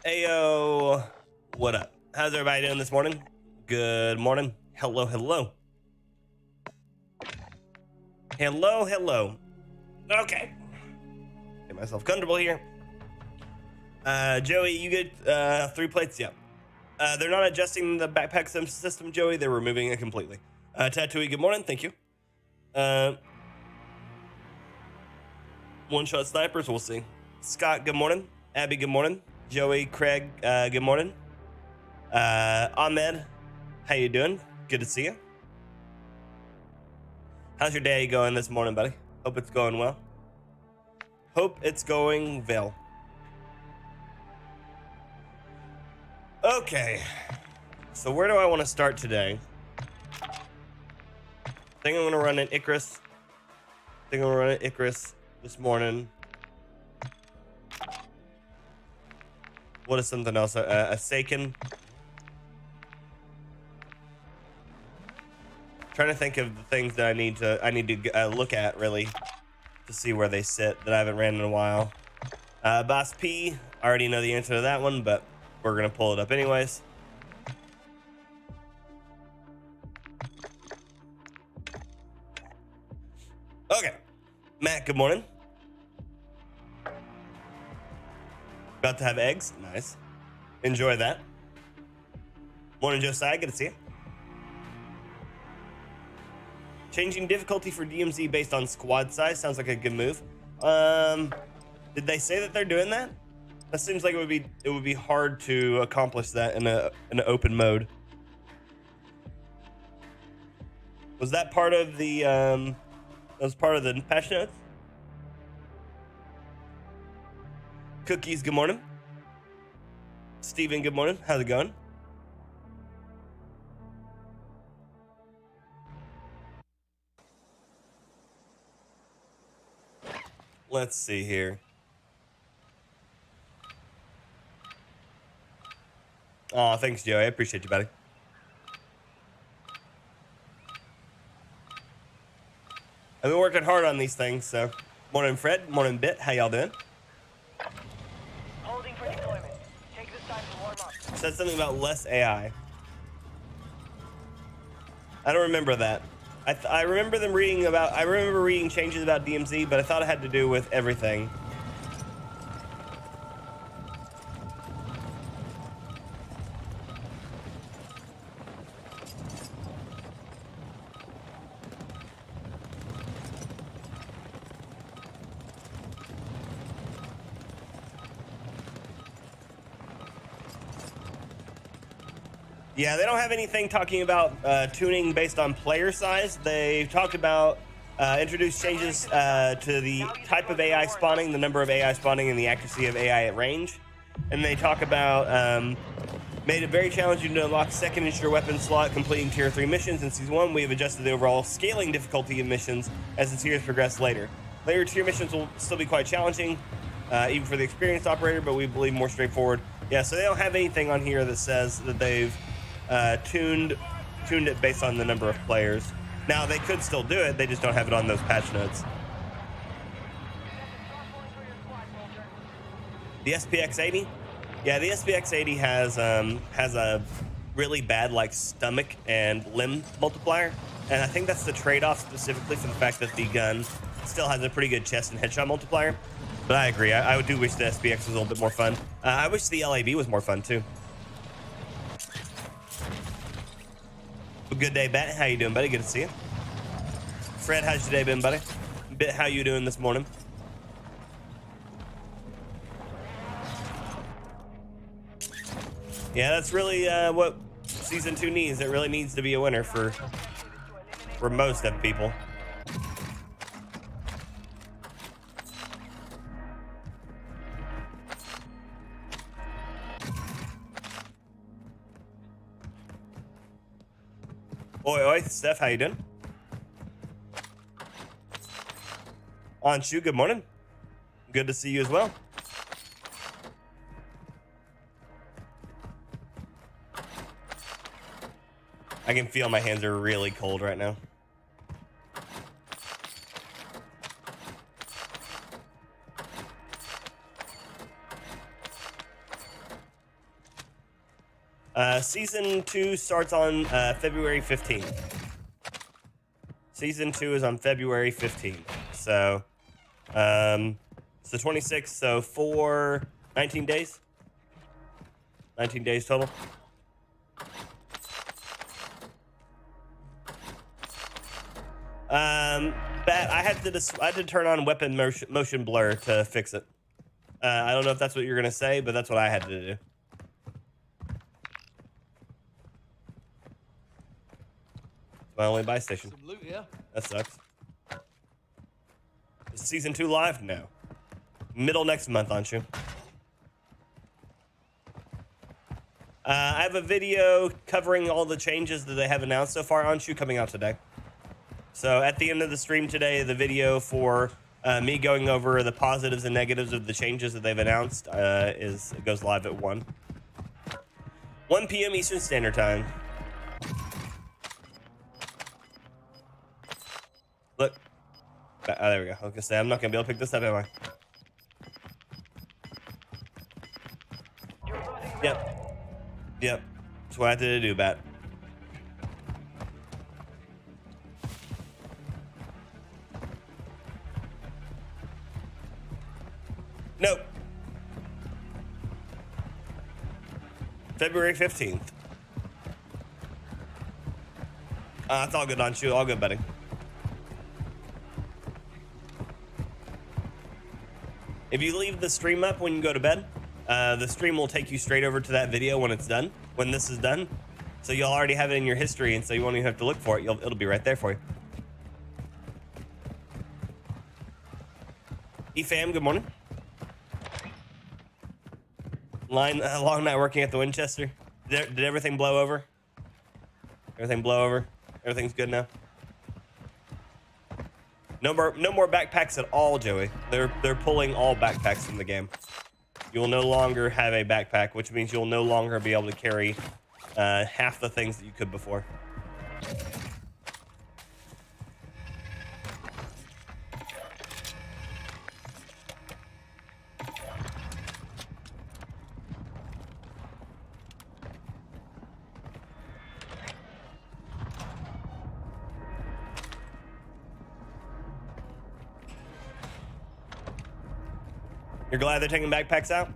Ayo, what up? How's everybody doing this morning? Good morning. Hello, hello. Hello, hello. Okay. Get myself comfortable here. Joey, you get 3 plates? Yeah. They're not adjusting the backpack system, Joey. They're removing it completely. Tatooine, good morning. Thank you. One-shot snipers, we'll see. Scott, good morning. Abby, good morning. Joey, Craig, good morning. Ahmed, how you doing? Good to see you. How's your day going this morning, buddy? Hope it's going well. Hope it's going well. Okay, so where do I want to start today? I think I'm gonna run an Icarus. This morning. What is something else? A Saken. Trying to think of the things that I need to look at really to see where they sit that I haven't ran in a while. Boss P, I already know the answer to that one, but we're gonna pull it up anyways. Okay, Matt, good morning. About to have eggs, nice. Enjoy that. Morning, Josiah, good to see you. Changing difficulty for DMZ based on squad size sounds like a good move. Did they say that they're doing that? That seems like it would be hard to accomplish that in an open mode. Was that part of the patch notes? Cookies, good morning. Steven, good morning. How's it going? Let's see here. Oh, thanks, Joey. I appreciate you, buddy. I've been working hard on these things, so. Morning, Fred. Morning, Bit. How y'all doing? Holding for deployment. Take this time to warm up. Said something about less AI. I don't remember that. I remember them reading about. I remember reading changes about DMZ, but I thought it had to do with everything. Yeah, they don't have anything talking about tuning based on player size. They talked about introduced changes to the type of AI spawning, the number of AI spawning, and the accuracy of AI at range. And they talk about made it very challenging to unlock second in your weapon slot, completing tier 3 missions. In season 1, we have adjusted the overall scaling difficulty of missions as the tiers progress later. Later tier missions will still be quite challenging, even for the experienced operator, but we believe more straightforward. Yeah, so they don't have anything on here that says that they've tuned it based on the number of players. Now they could still do it, they just don't have it on those patch notes. The SPX80, yeah, the SPX80 has a really bad like stomach and limb multiplier, and I think that's the trade-off specifically for the fact that the gun still has a pretty good chest and headshot multiplier. But I agree, I do wish the SPX was a little bit more fun. I wish the LAB was more fun too. Good day, Bet. How you doing, buddy? Good to see you. Fred, how's your day been, buddy? Bit, how you doing this morning? Yeah, that's really what season 2 needs. It really needs to be a winner for most of people. Oi, oi, Steph, how you doing? Anshu, good morning. Good to see you as well. I can feel my hands are really cold right now. Season 2 starts on February 15th. Season 2 is on February 15th. So, it's the 26th, so 19 days. 19 days total. I had to turn on weapon motion blur to fix it. I don't know if that's what you're gonna say, but that's what I had to do. My only buy station. Some loot here. That sucks. Is season 2 live? No. Middle next month, aren't you? I have a video covering all the changes that they have announced so far, aren't you? Coming out today. So at the end of the stream today, the video for me going over the positives and negatives of the changes that they've announced goes live at 1 p.m. Eastern Standard Time. Look. Oh, there we go. I was gonna say, I'm not gonna be able to pick this up, am I? Yep. Yep. That's what I had to do, Bat. Nope. February 15th. It's all good, on you. All good, buddy. If you leave the stream up when you go to bed, the stream will take you straight over to that video when it's done, when this is done. So you'll already have it in your history, and so you won't even have to look for it. It'll be right there for you. E-fam, good morning. Long night working at the Winchester. Did everything blow over? Everything blow over? Everything's good now? No more backpacks at all, Joey. They're pulling all backpacks from the game. You will no longer have a backpack, which means you'll no longer be able to carry half the things that you could before. You're glad they're taking backpacks out?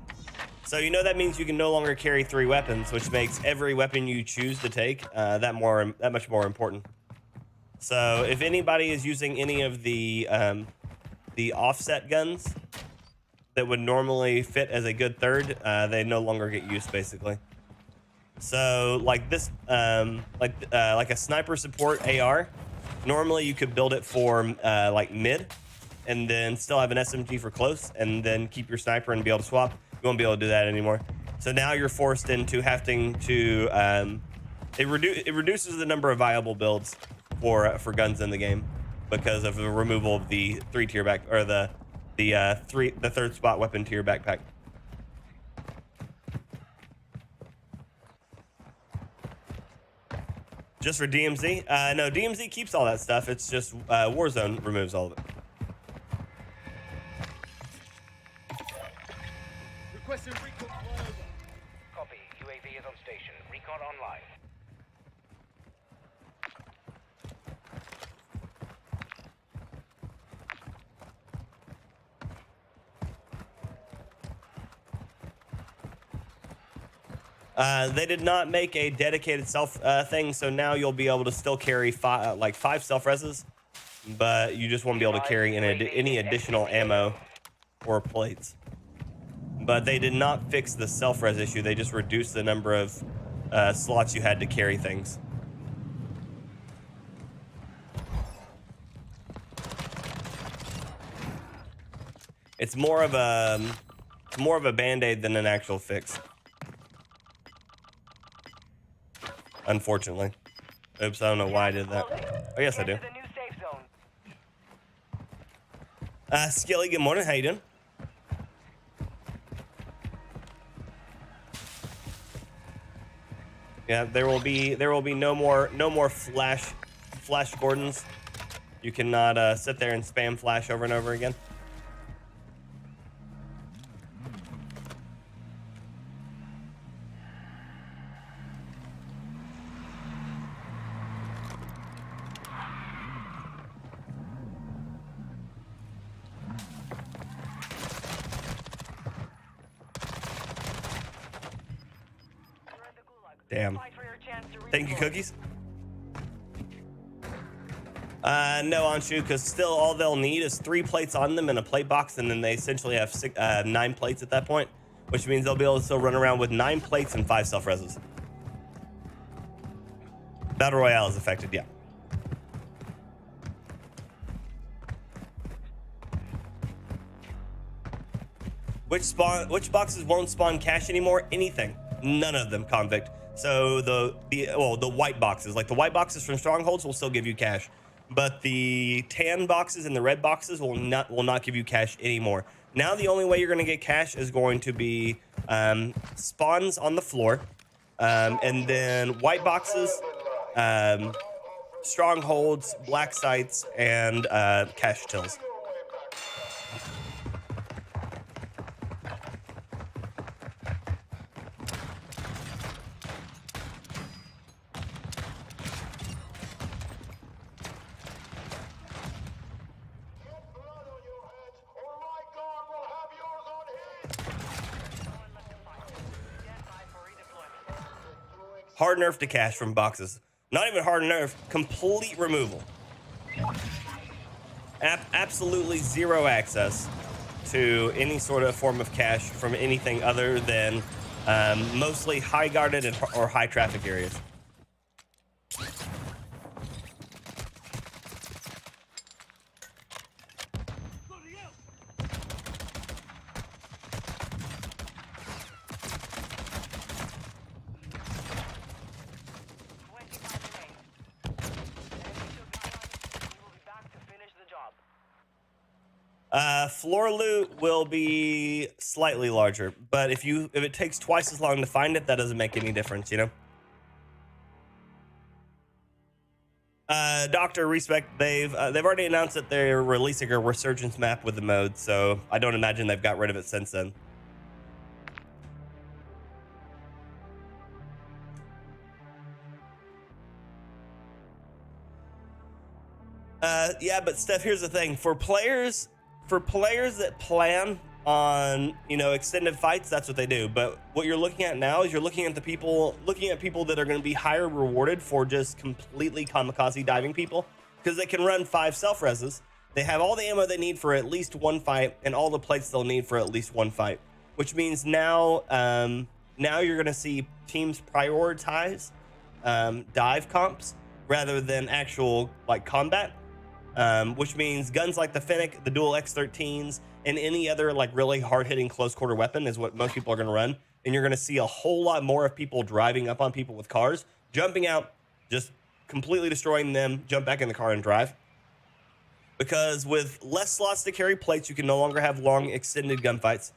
So you know that means you can no longer carry 3 weapons, which makes every weapon you choose to take that much more important. So if anybody is using any of the offset guns that would normally fit as a good third, they no longer get used, basically. So like this, like a sniper support AR, normally you could build it for like mid, and then still have an SMG for close, and then keep your sniper and be able to swap. You won't be able to do that anymore. So now you're forced into having to. It reduces the number of viable builds for guns in the game because of the removal of the 3-tier back, or the third spot weapon to your backpack. Just for DMZ? No, DMZ keeps all that stuff. It's just Warzone removes all of it. Requesting recon flyover. Copy. UAV is on station. Recon online. They did not make a dedicated self thing, so now you'll be able to still carry 5 self-reses, but you just won't be able to carry any additional ammo or plates. But they did not fix the self-res issue. They just reduced the number of slots you had to carry things. It's more of a band-aid than an actual fix. Unfortunately. Oops, I don't know why I did that. Oh, yes, I do. Skilly, good morning. How you doing? Yeah, there will be no more flash Gordons. You cannot sit there and spam flash over and over again. Damn. Fight for your chance to Thank you, redeploy. cookies. No, Anshu, because still all they'll need is 3 plates on them in a plate box, and then they essentially have 9 plates at that point, which means they'll be able to still run around with 9 plates and 5 self-reses. Battle Royale is affected, yeah. Which boxes won't spawn cash anymore? Anything. None of them, convict. So the white boxes, like the white boxes from strongholds, will still give you cash, but the tan boxes and the red boxes will not give you cash anymore. Now the only way you're going to get cash is going to be spawns on the floor, and then white boxes, strongholds, black sites, and cash tills. Hard nerf to cash from boxes. Not even hard nerf, complete removal. Absolutely zero access to any sort of form of cash from anything other than mostly high guarded or high traffic areas. Floor loot will be slightly larger, but if it takes twice as long to find it, that doesn't make any difference, you know. Doctor Respect, they've already announced that they're releasing a resurgence map with the mode, so I don't imagine they've got rid of it since then. Yeah, but Steph, here's the thing: for players that plan on, you know, extended fights, that's what they do. But what you're looking at now is you're looking at people that are going to be higher rewarded for just completely kamikaze diving people, because they can run 5 self-reses. They have all the ammo they need for at least 1 fight and all the plates they'll need for at least 1 fight, which means now you're going to see teams prioritize dive comps rather than actual like combat. Which means guns like the Fennec, the dual X13s, and any other like really hard-hitting close-quarter weapon is what most people are going to run. And you're going to see a whole lot more of people driving up on people with cars, jumping out, just completely destroying them, jump back in the car and drive. Because with less slots to carry plates, you can no longer have long extended gunfights.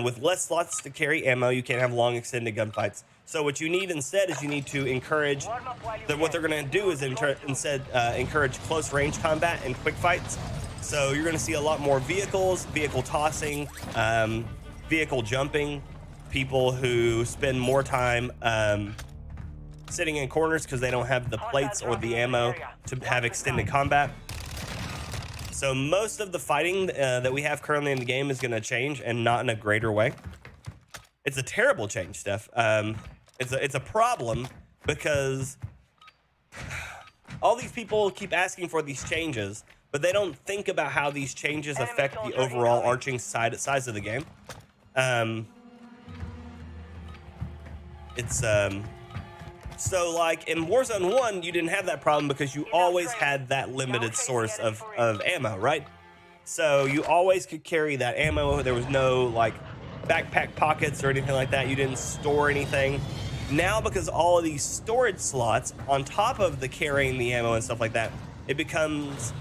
With less slots to carry ammo, you can't have long extended gunfights. So what you need instead is you need to encourage what they're going to do is instead encourage close range combat and quick fights. So you're going to see a lot more vehicles, vehicle tossing, vehicle jumping, people who spend more time sitting in corners because they don't have the plates or the ammo to have extended combat. So most of the fighting that we have currently in the game is going to change, and not in a greater way. It's a terrible change, Steph. It's a problem because all these people keep asking for these changes, but they don't think about how these changes affect the overall arching size of the game. So like in Warzone 1, you didn't have that problem because you always had that limited source of ammo, right? So you always could carry that ammo. There was no like backpack pockets or anything like that. You didn't store anything. Now, because all of these storage slots on top of the carrying the ammo and stuff like that, it becomes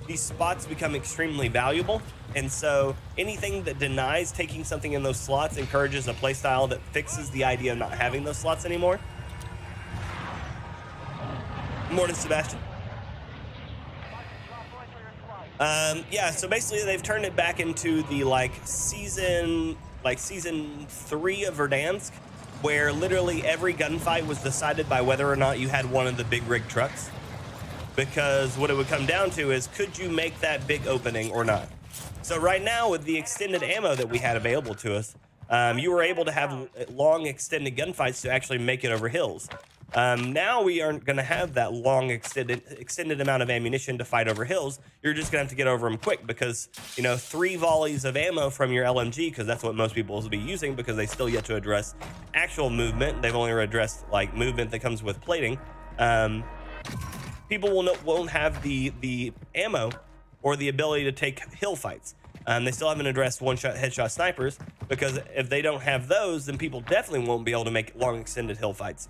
these spots become extremely valuable. And so anything that denies taking something in those slots encourages a playstyle that fixes the idea of not having those slots anymore. Morning, Sebastian. Yeah, so basically they've turned it back into the season 3 of Verdansk, where literally every gunfight was decided by whether or not you had one of the big rig trucks. Because what it would come down to is, could you make that big opening or not? So right now, with the extended ammo that we had available to us, you were able to have long extended gunfights to actually make it over hills. Now we aren't going to have that long extended amount of ammunition to fight over hills. You're just going to have to get over them quick because, you know, 3 volleys of ammo from your LMG, because that's what most people will be using because they still yet to address actual movement. They've only addressed like movement that comes with plating. People won't have the ammo or the ability to take hill fights. They still haven't addressed one-shot headshot snipers because if they don't have those, then people definitely won't be able to make long extended hill fights.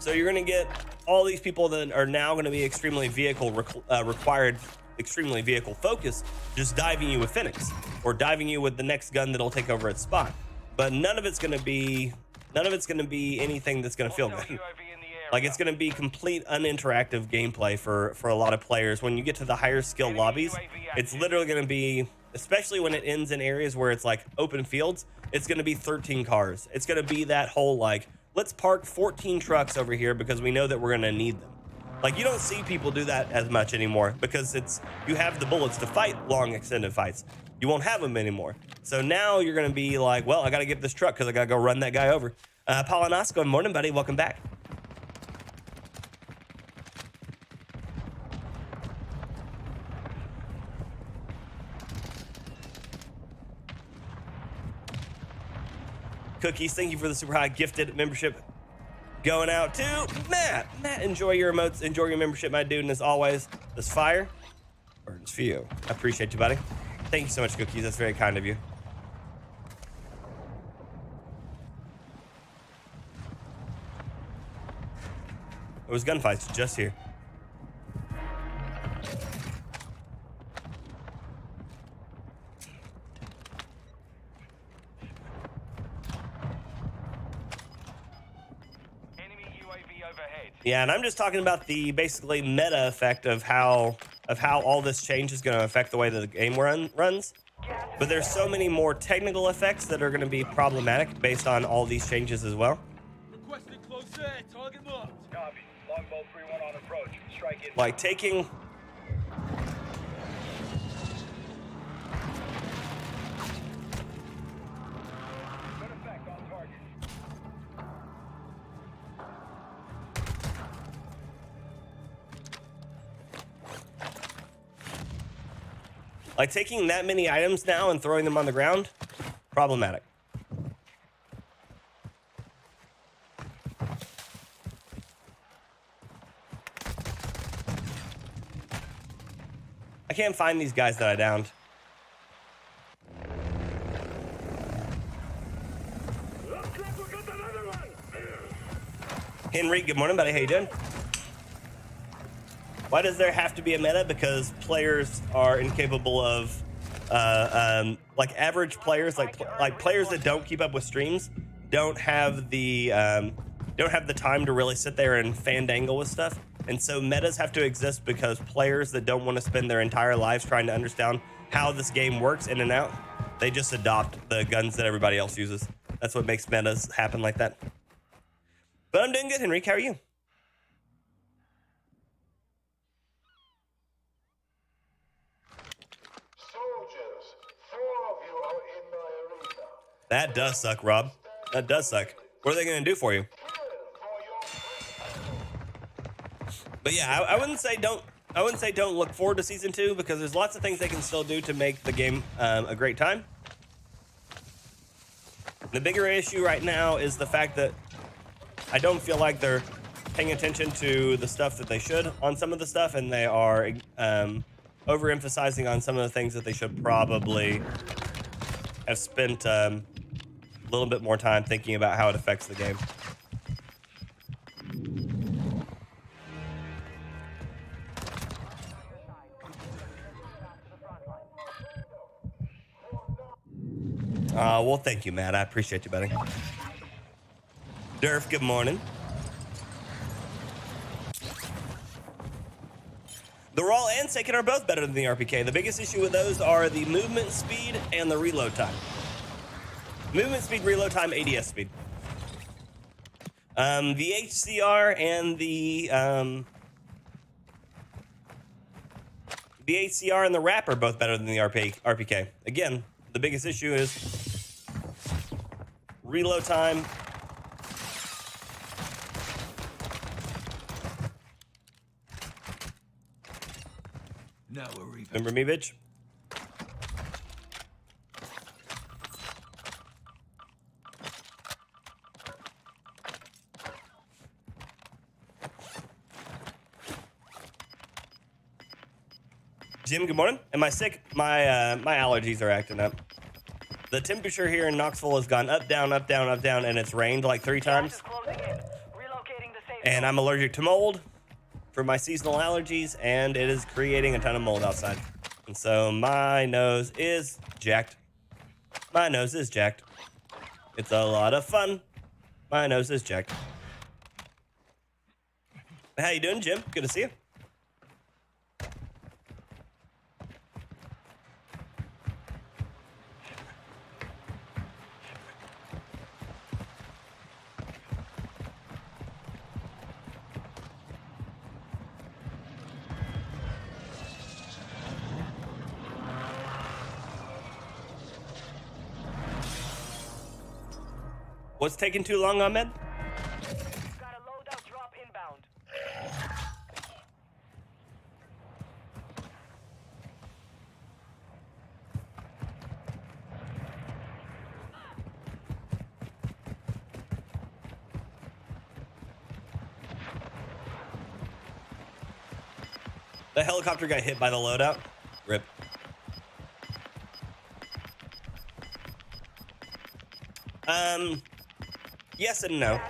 So you're going to get all these people that are now going to be extremely required, extremely vehicle focused, just diving you with Phoenix or diving you with the next gun that'll take over its spot. But none of it's going to be anything that's going to feel good. Like, it's going to be complete uninteractive gameplay for a lot of players. When you get to the higher skill lobbies, it's literally going to be, especially when it ends in areas where it's like open fields, it's going to be 13 cars. It's going to be that whole like, let's park 14 trucks over here because we know that we're going to need them. Like, you don't see people do that as much anymore because you have the bullets to fight long extended fights. You won't have them anymore. So now you're going to be like, well, I got to get this truck because I got to go run that guy over. Polinasko, good morning, buddy. Welcome back. Cookies, thank you for the super high gifted membership going out to Matt. Matt, enjoy your emotes, enjoy your membership, my dude. And as always, this fire burns for you. I appreciate you, buddy. Thank you so much, Cookies. That's very kind of you. It was gunfights just here. Yeah, and I'm just talking about the basically meta effect of how all this change is going to affect the way that the game runs. But there's so many more technical effects that are going to be problematic based on all these changes as well. Requesting close air. Target marked. Copy. Longbow 3-1 on approach. Strike in. Like taking... Good effect on target. Like taking that many items now and throwing them on the ground, problematic. I can't find these guys that I downed. Henry, good morning, buddy. How you doing? Why does there have to be a meta? Because players are incapable of, like average players, like players that don't keep up with streams, don't have the time to really sit there and fandangle with stuff. And so metas have to exist because players that don't want to spend their entire lives trying to understand how this game works in and out, they just adopt the guns that everybody else uses. That's what makes metas happen like that. But I'm doing good, Henry. How are you? That does suck, Rob. That does suck. What are they going to do for you? But yeah, I wouldn't say don't look forward to season 2 because there's lots of things they can still do to make the game a great time. The bigger issue right now is the fact that I don't feel like they're paying attention to the stuff that they should on some of the stuff, and they are overemphasizing on some of the things that they should probably have spent a little bit more time thinking about how it affects the game. Well, thank you, Matt. I appreciate you, buddy. Durf, good morning. The Raw and Seiken are both better than the RPK. The biggest issue with those are the movement speed and the reload time. Movement speed, reload time, ADS speed. The HCR and the HCR and the Wrap are both better than the RPK. Again, the biggest issue is Reload time. Now we're even. Remember me, bitch? Jim, good morning. Am I sick? My my allergies are acting up. The temperature here in Knoxville has gone up, down, up, down, up, down, and it's rained like 3 times. And I'm allergic to mold for my seasonal allergies, and it is creating a ton of mold outside. And so my nose is jacked. My nose is jacked. It's a lot of fun. My nose is jacked. How you doing, Jim? Good to see you. What's taking too long, Ahmed? Got a loadout drop inbound. The helicopter got hit by the loadout. Rip. Yes and no.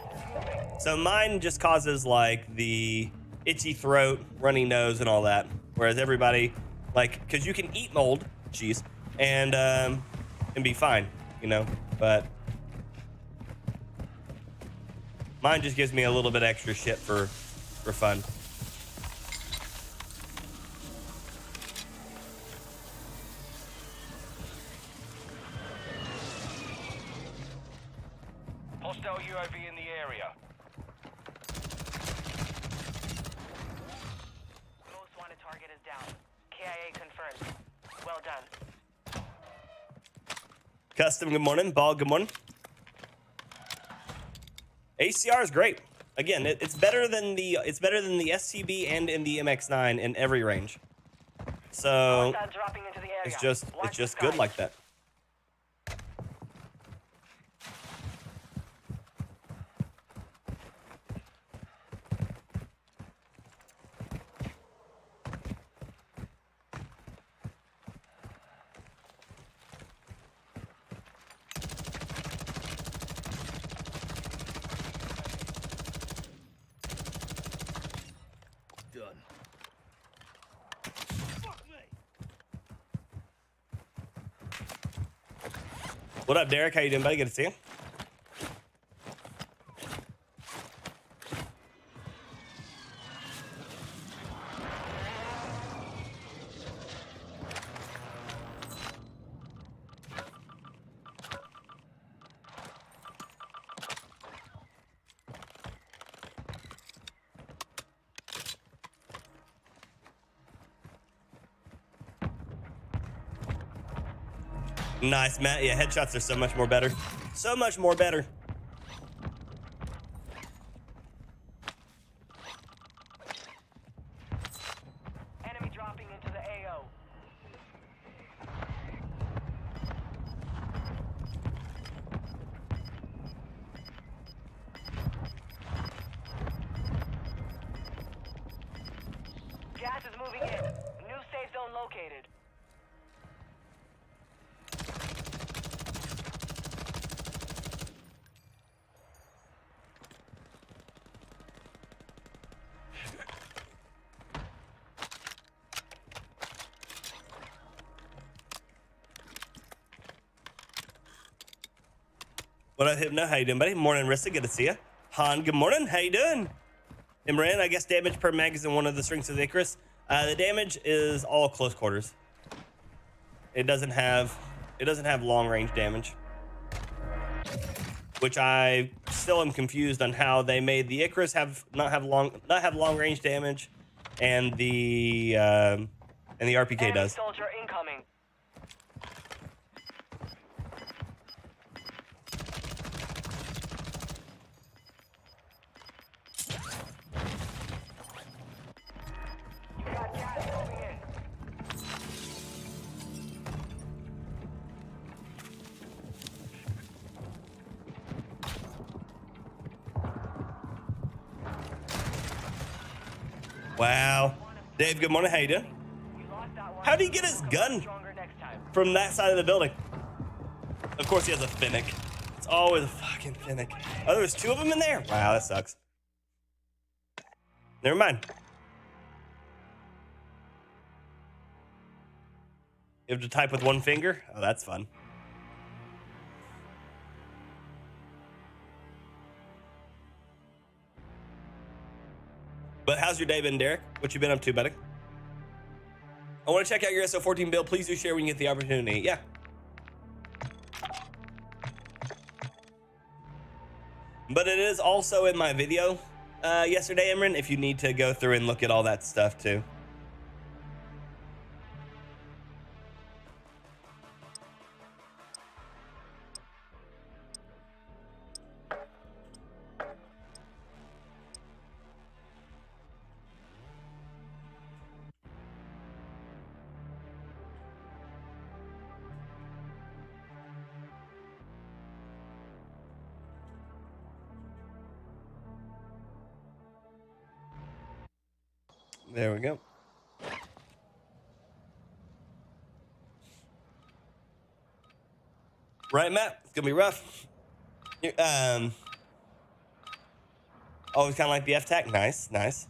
So mine just causes like the itchy throat, runny nose, and all that. Whereas everybody, like, because you can eat mold, jeez, and be fine, you know. But mine just gives me a little bit extra shit for fun. Hostile UAV in the area. Most wanted target is down. KIA confirmed. Well done. Custom, good morning. Ball, good morning. ACR is great. Again, it's better than the SCB and in the MX9 in every range. So Hostile dropping into the area. it's just Watch the good skies. like that. Done. What up, Derek? How you doing, buddy? Good to see you. Nice, Matt. Yeah, headshots are so much more better. So much more better. Enemy dropping into the AO. Gas is moving in. New safe zone located. What up, Hypno? How you doing, buddy? Morning, Rissa. Good to see you. Han, good morning. How you doing? Imran, I guess damage per mag is in one of the strengths of the Icarus. The damage is all close quarters. It doesn't have long range damage, which I still am confused on how they made the Icarus not have long range damage, and the RPK Enemy does. soldier incoming. Wow. Dave, good morning. How you doing? We lost that one. How did he get his gun Stronger next time. from that side of the building? Of course he has a Finnick. It's always a fucking Finnick. Oh, there's two of them in there? Wow, that sucks. Never mind. You have to type with one finger? Oh, that's fun. But how's your day been, Derek? What you been up to, buddy? I want to check out your SO14 build. Please do share when you get the opportunity. Yeah. But it is also in my video yesterday, Imran, if you need to go through and look at all that stuff too. There we go. Right, Matt? It's gonna be rough. Always kind of like the F-Tac. Nice, nice.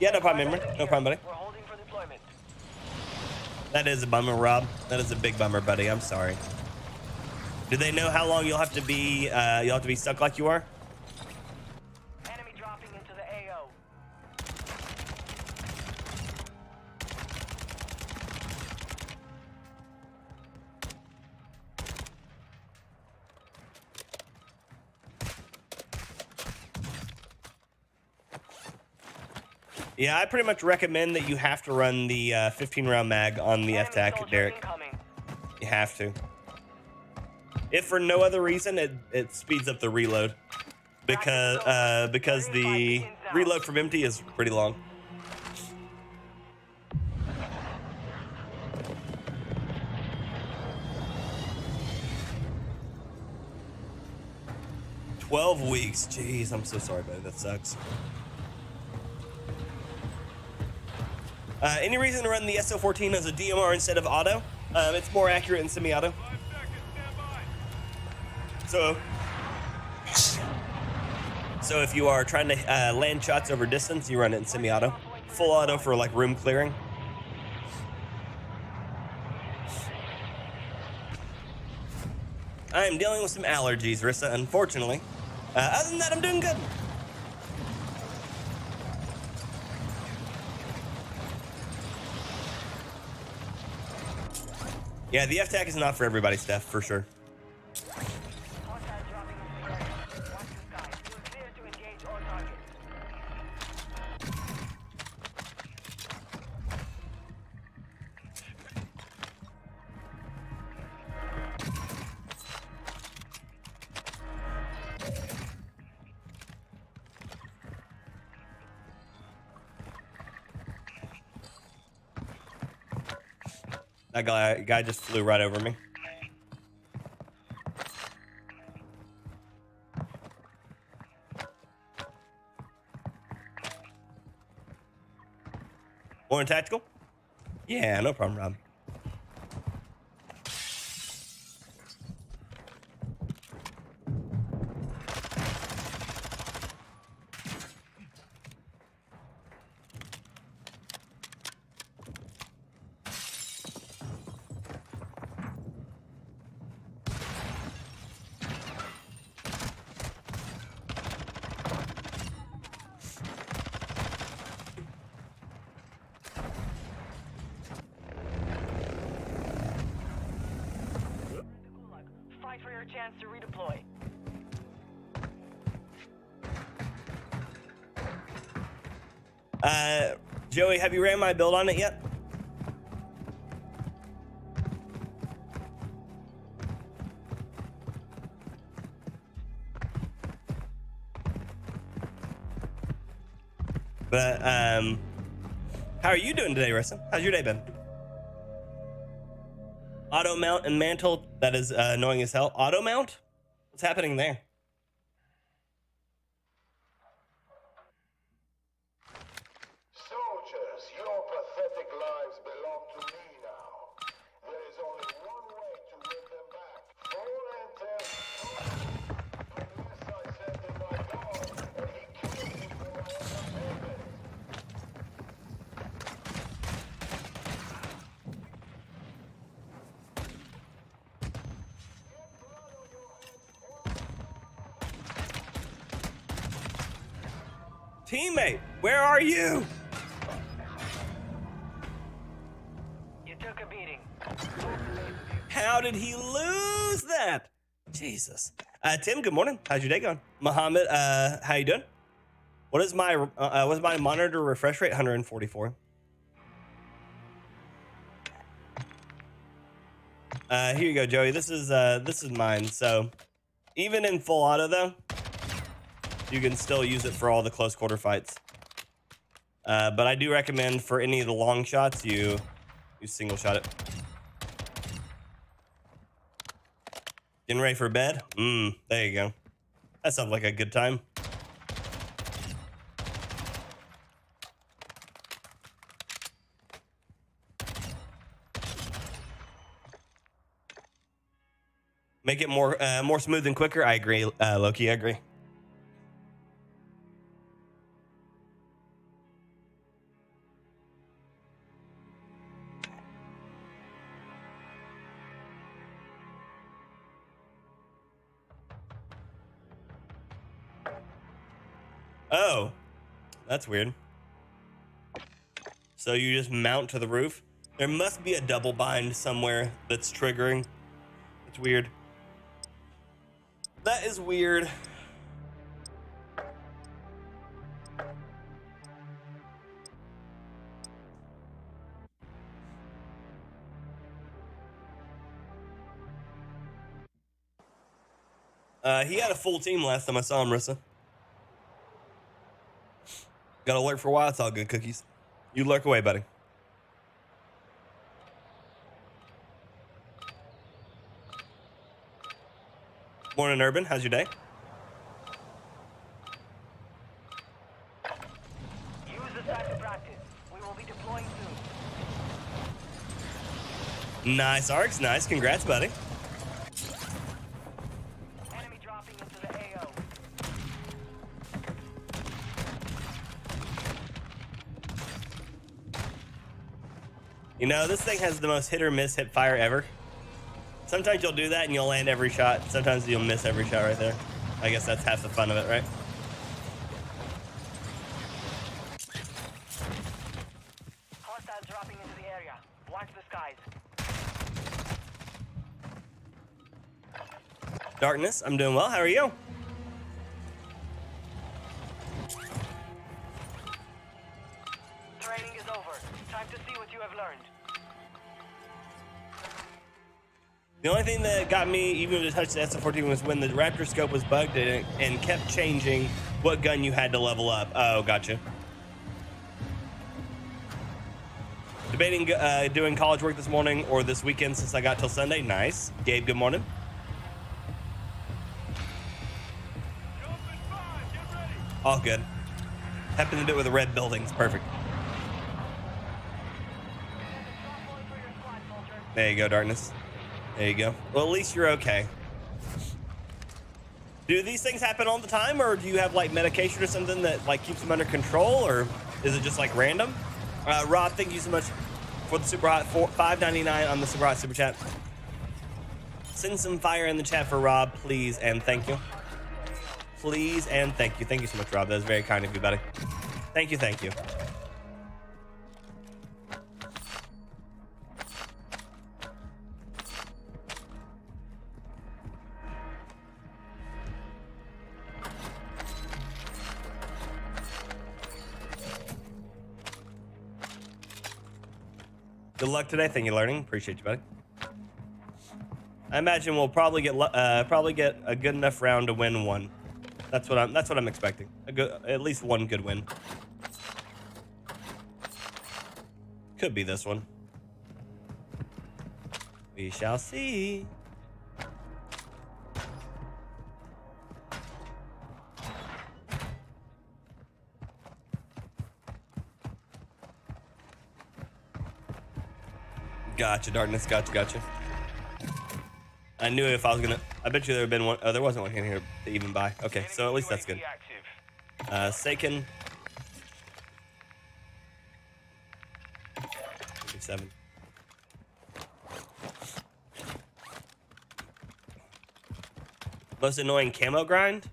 Yeah, no problem, Imran. No problem, buddy. We're holding for deployment. That is a bummer, Rob. That is a big bummer, buddy. I'm sorry. Do they know how long you'll have to be stuck like you are? Enemy dropping into the AO. Yeah, I pretty much recommend that you have to run the 15-round mag on the Enemy F-Tac, soldier Derek. incoming. You have to. If for no other reason, it speeds up the reload because the reload from empty is pretty long. "12 weeks. Jeez, I'm so sorry, buddy. That sucks. Any reason to run the SO14 as a DMR instead of auto? It's more accurate in semi-auto. So if you are trying to land shots over distance, you run it in semi-auto. Full auto for like room clearing. I am dealing with some allergies, Rissa, unfortunately. Other than that, I'm doing good. Yeah, the F-Tac is not for everybody, Steph, for sure. Hostile dropping into the area. Watch the sky. You're clear to engage all targets. That guy just flew right over me. More in tactical? Yeah, no problem, Rob. Fight for your chance to redeploy. Joey, have you ran my build on it yet? But how are you doing today, Rissa? How's your day been? Auto mount and mantle, that is annoying as hell. Auto mount? What's happening there? Soldiers, your pathetic lives belong to me now. There is only one way to win them back. Full enter. Unless I send in my dog and he kills me for my entertainment. Teammate, where are you? You took a beating. How did he lose that? Jesus. Tim, good morning. How's your day going? Muhammad, how you doing? What is my what's my monitor refresh rate? 144. Here you go, Joey. This is mine. So even in full auto though, you can still use it for all the close quarter fights. But I do recommend for any of the long shots, you single shot it. Getting ready for bed? There you go. That sounds like a good time. Make it more smooth and quicker. I agree, Loki. I agree. Oh, that's weird. So you just mount to the roof? There must be a double bind somewhere that's triggering. It's weird. That is weird. He had a full team last time I saw him, Rissa. Gotta lurk for a while. It's all good, Cookies. You lurk away, buddy. Morning, Urban. How's your day? Use the site to practice. We will be deploying soon. Nice, Arx. Nice. Congrats, buddy. Enemy dropping into the AO. You know, this thing has the most hit or miss hip fire ever. Sometimes you'll do that and you'll land every shot. Sometimes you'll miss every shot right there. I guess that's half the fun of it, right? Hostiles dropping into the area. Watch the skies. Darkness, I'm doing well. How are you? Training is over. Time to see what you have learned. The only thing that got me even to touch the SF-14 was when the Raptor scope was bugged and kept changing what gun you had to level up. Oh, gotcha. Debating doing college work this morning or this weekend since I got till Sunday. Nice. Gabe, good morning. All good. Happened to do it with the red buildings. Perfect. There you go, Darkness. There you go. Well, at least you're okay. Do these things happen all the time, or do you have like medication or something that like keeps them under control, or is it just like random? Rob, thank you so much for the super hot $5.99 on the super hot super chat. Send some fire in the chat for Rob, please, and thank you. Please and thank you. Thank you so much, Rob. That was very kind of you, buddy. Thank you, thank you. Good luck today. Thank you, learning. Appreciate you, buddy. I imagine we'll probably get a good enough round to win one. That's what I'm expecting. At least one good win. Could be this one. We shall see. Gotcha, darkness. Gotcha. I knew if I was gonna. I bet you there had been one. Oh, there wasn't one in here to even buy. Okay, so at least that's good. Seiken. 57. Most annoying camo grind?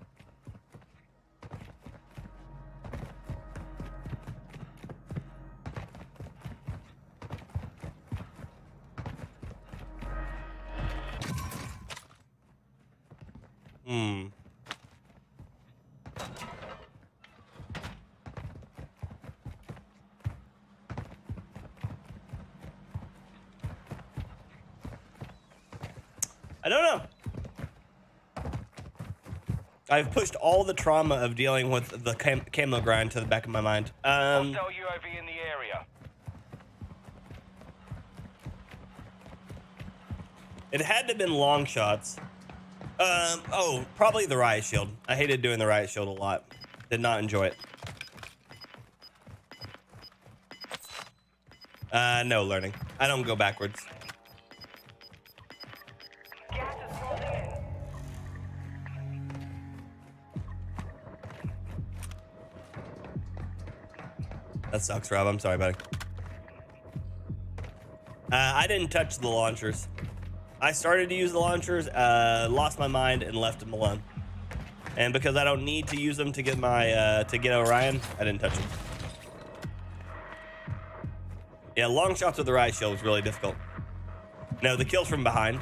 I don't know. I've pushed all the trauma of dealing with the camo grind to the back of my mind. Hostile UAV in the area. It had to have been long shots. Oh, probably the riot shield. I hated doing the riot shield a lot. Did not enjoy it. No learning. I don't go backwards. Gas is closing in. That sucks, Rob. I'm sorry, buddy. I didn't touch the launchers. I started to use the launchers, lost my mind, and left them alone. And because I don't need to use them to get my to get Orion, I didn't touch them. Yeah, long shots with the riot shield was really difficult. No, the kills from behind.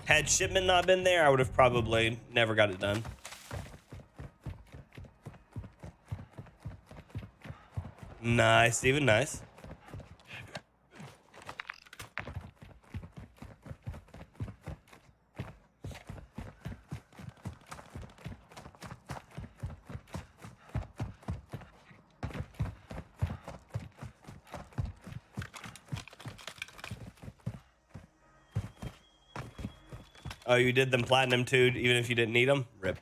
Had shipment not been there, I would have probably never got it done. Nice, Steven, nice. Oh, you did them platinum too, even if you didn't need them? Rip.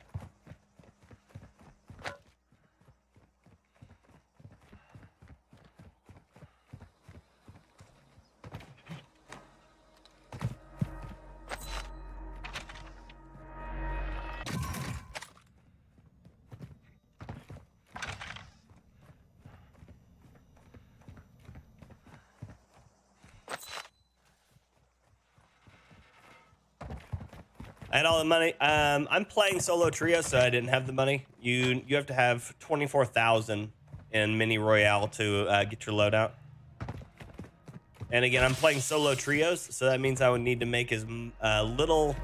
I had all the money. I'm playing solo trio, so I didn't have the money. You have to have 24,000 in mini royale to get your loadout. And again, I'm playing solo trios, so that means I would need to make as little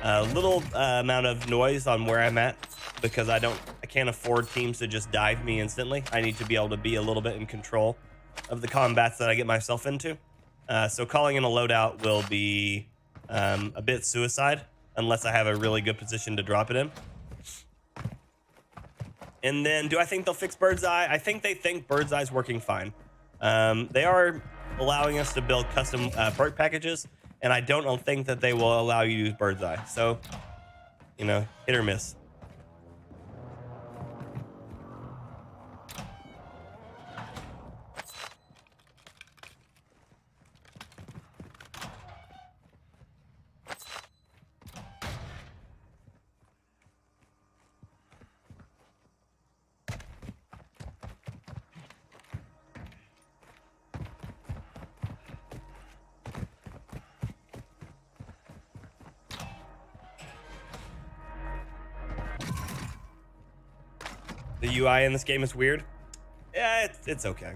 amount of noise on where I'm at, because I can't afford teams to just dive me instantly. I need to be able to be a little bit in control of the combats that I get myself into. So calling in a loadout will be a bit suicide, unless I have a really good position to drop it in. And then, do I think they'll fix Bird's Eye? I think they think Bird's Eye's working fine. They are allowing us to build custom perk packages, and I don't think that they will allow you to use Bird's Eye. So, you know, hit or miss. The UI in this game is weird. Yeah, it's okay.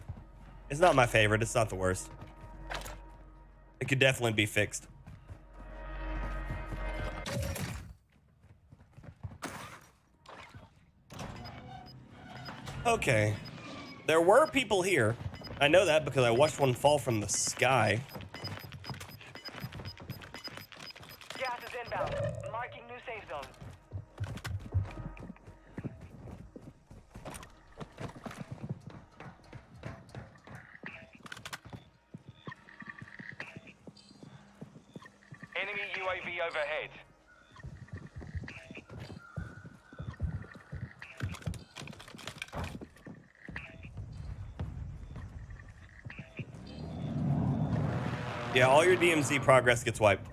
It's not my favorite. It's not the worst. It could definitely be fixed. Okay. There were people here. I know that because I watched one fall from the sky. Gas is inbound. Marking new safe zone. Enemy UAV overhead. Yeah, all your DMZ progress gets wiped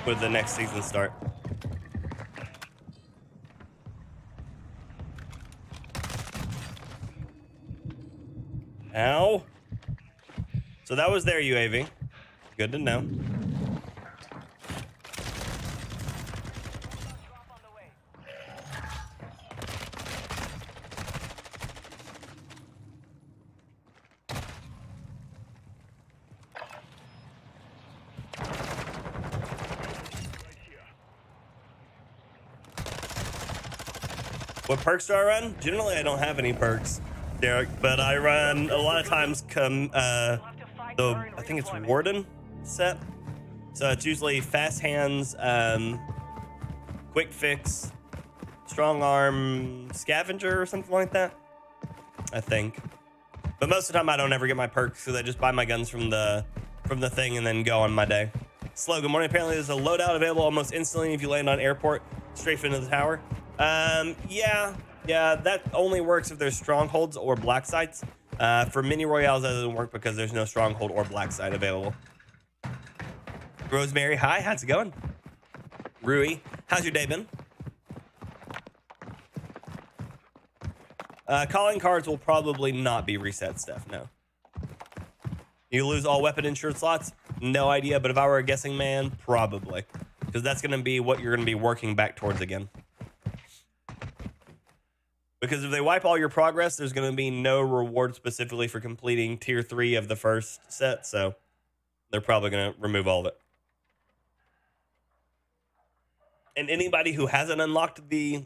with the next season start. Ow. So that was their UAV. Good to know. What perks do I run? Generally, I don't have any perks, Derek, but I run a lot of times I think it's Warden set. So it's usually fast hands, quick fix, strong arm, scavenger or something like that, I think. But most of the time I don't ever get my perks because I just buy my guns from the thing and then go on my day. Slow, good morning. Apparently there's a loadout available almost instantly if you land on airport, strafe into the tower. Yeah, that only works if there's strongholds or black sites. For mini royales, that doesn't work because there's no stronghold or black site available. Rosemary, hi, how's it going? Rui, how's your day been? Calling cards will probably not be reset stuff, no. You lose all weapon insured slots? No idea, but if I were a guessing man, probably. Because that's going to be what you're going to be working back towards again. Because if they wipe all your progress, there's going to be no reward specifically for completing tier 3 of the first set, so they're probably going to remove all of it. And anybody who hasn't unlocked the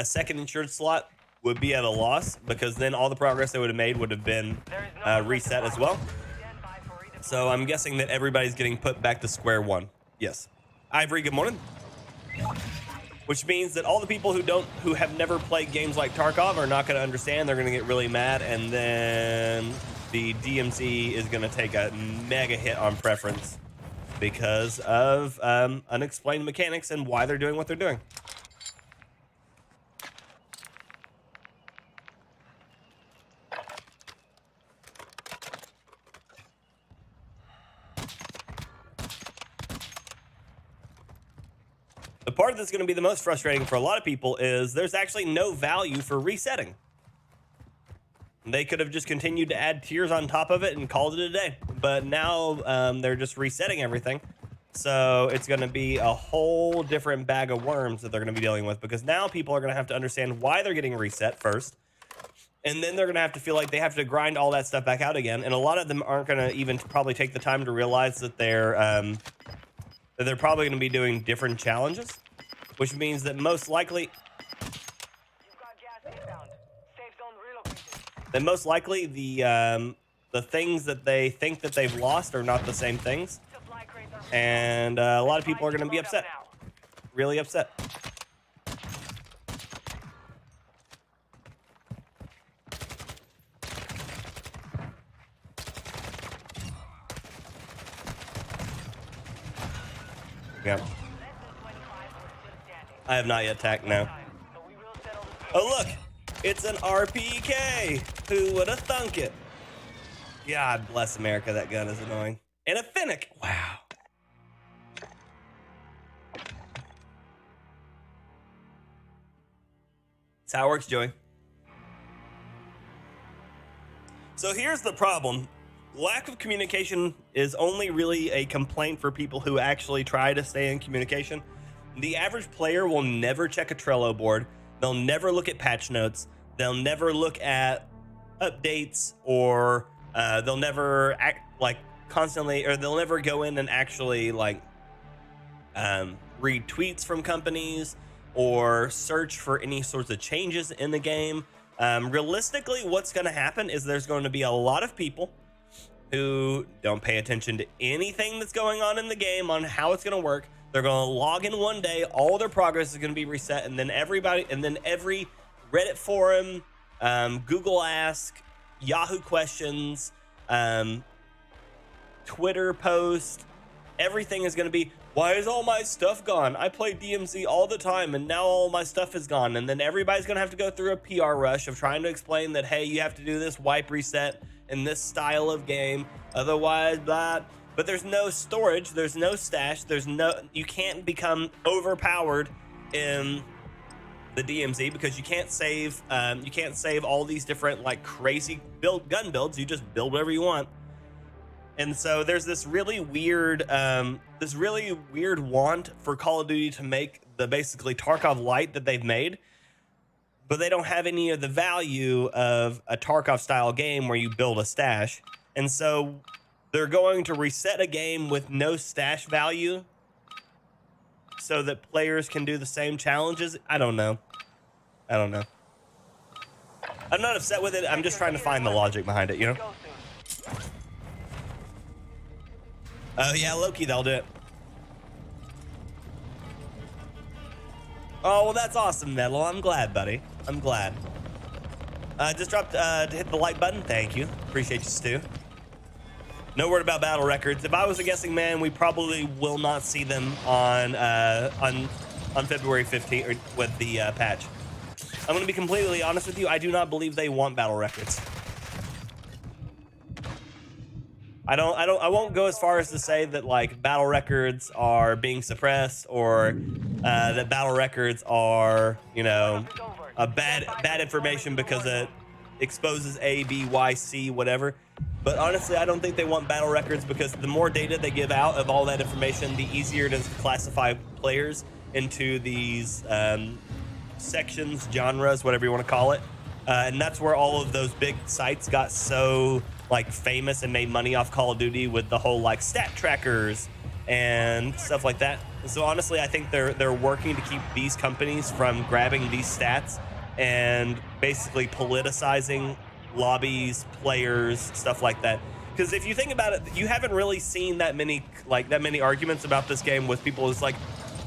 second insured slot would be at a loss, because then all the progress they would have made would have been reset as well. So I'm guessing that everybody's getting put back to square one. Yes. Ivory, good morning. Which means that all the people who have never played games like Tarkov are not going to understand. They're going to get really mad, and then the DMZ is going to take a mega hit on preference because of unexplained mechanics and why they're doing what they're doing. The part that's going to be the most frustrating for a lot of people is there's actually no value for resetting. They could have just continued to add tiers on top of it and called it a day. But now they're just resetting everything. So it's going to be a whole different bag of worms that they're going to be dealing with, because now people are going to have to understand why they're getting reset first. And then they're going to have to feel like they have to grind all that stuff back out again. And a lot of them aren't going to even probably take the time to realize that they're probably going to be doing different challenges, which means that most likely the things that they think that they've lost are not the same things. And a lot of people are going to be upset, really upset. Yeah. I have not yet tacked now. Oh, look, it's an RPK. Who would have thunk it? God bless America, that gun is annoying. And a Finnick. Wow. That's how it works, Joey. So here's the problem. Lack of communication is only really a complaint for people who actually try to stay in communication. The average player will never check a Trello board. They'll never look at patch notes. They'll never look at updates, or they'll never act like constantly, or they'll never go in and actually like read tweets from companies or search for any sorts of changes in the game. Realistically, what's going to happen is there's going to be a lot of people who don't pay attention to anything that's going on in the game, on how it's going to work. They're going to log in one day, all their progress is going to be reset, and then every Reddit forum, Google Ask, Yahoo questions, Twitter post, everything is going to be, why is all my stuff gone? I play DMZ all the time and now all my stuff is gone. And then everybody's going to have to go through a PR rush of trying to explain that, hey, you have to do this wipe reset in this style of game. Otherwise, blah. But there's no storage, there's no stash, you can't become overpowered in the DMZ because you can't save all these different like crazy gun builds. You just build whatever you want. And so there's this really weird want for Call of Duty to make the basically Tarkov Lite that they've made, but they don't have any of the value of a Tarkov style game where you build a stash. And so they're going to reset a game with no stash value so that players can do the same challenges. I don't know. I'm not upset with it. I'm just trying to find the logic behind it, you know? Go soon. Oh yeah, Loki, they'll do it. Oh, well, that's awesome, Metal. I'm glad, buddy. I'm glad. Just dropped to hit the like button. Thank you. Appreciate you, Stu. No word about battle records. If I was a guessing man, we probably will not see them on February 15th or with the patch. I'm going to be completely honest with you. I do not believe they want battle records. I won't go as far as to say that like battle records are being suppressed or that battle records are, you know, a bad information because it exposes A, B, Y, C, whatever. But honestly, I don't think they want battle records because the more data they give out of all that information, the easier it is to classify players into these sections, genres, whatever you want to call it. And that's where all of those big sites got so like famous and made money off Call of Duty with the whole like stat trackers and stuff like that. And so honestly, I think they're working to keep these companies from grabbing these stats and basically politicizing lobbies, players, stuff like that. Because if you think about it, you haven't really seen that many arguments about this game with people who's like,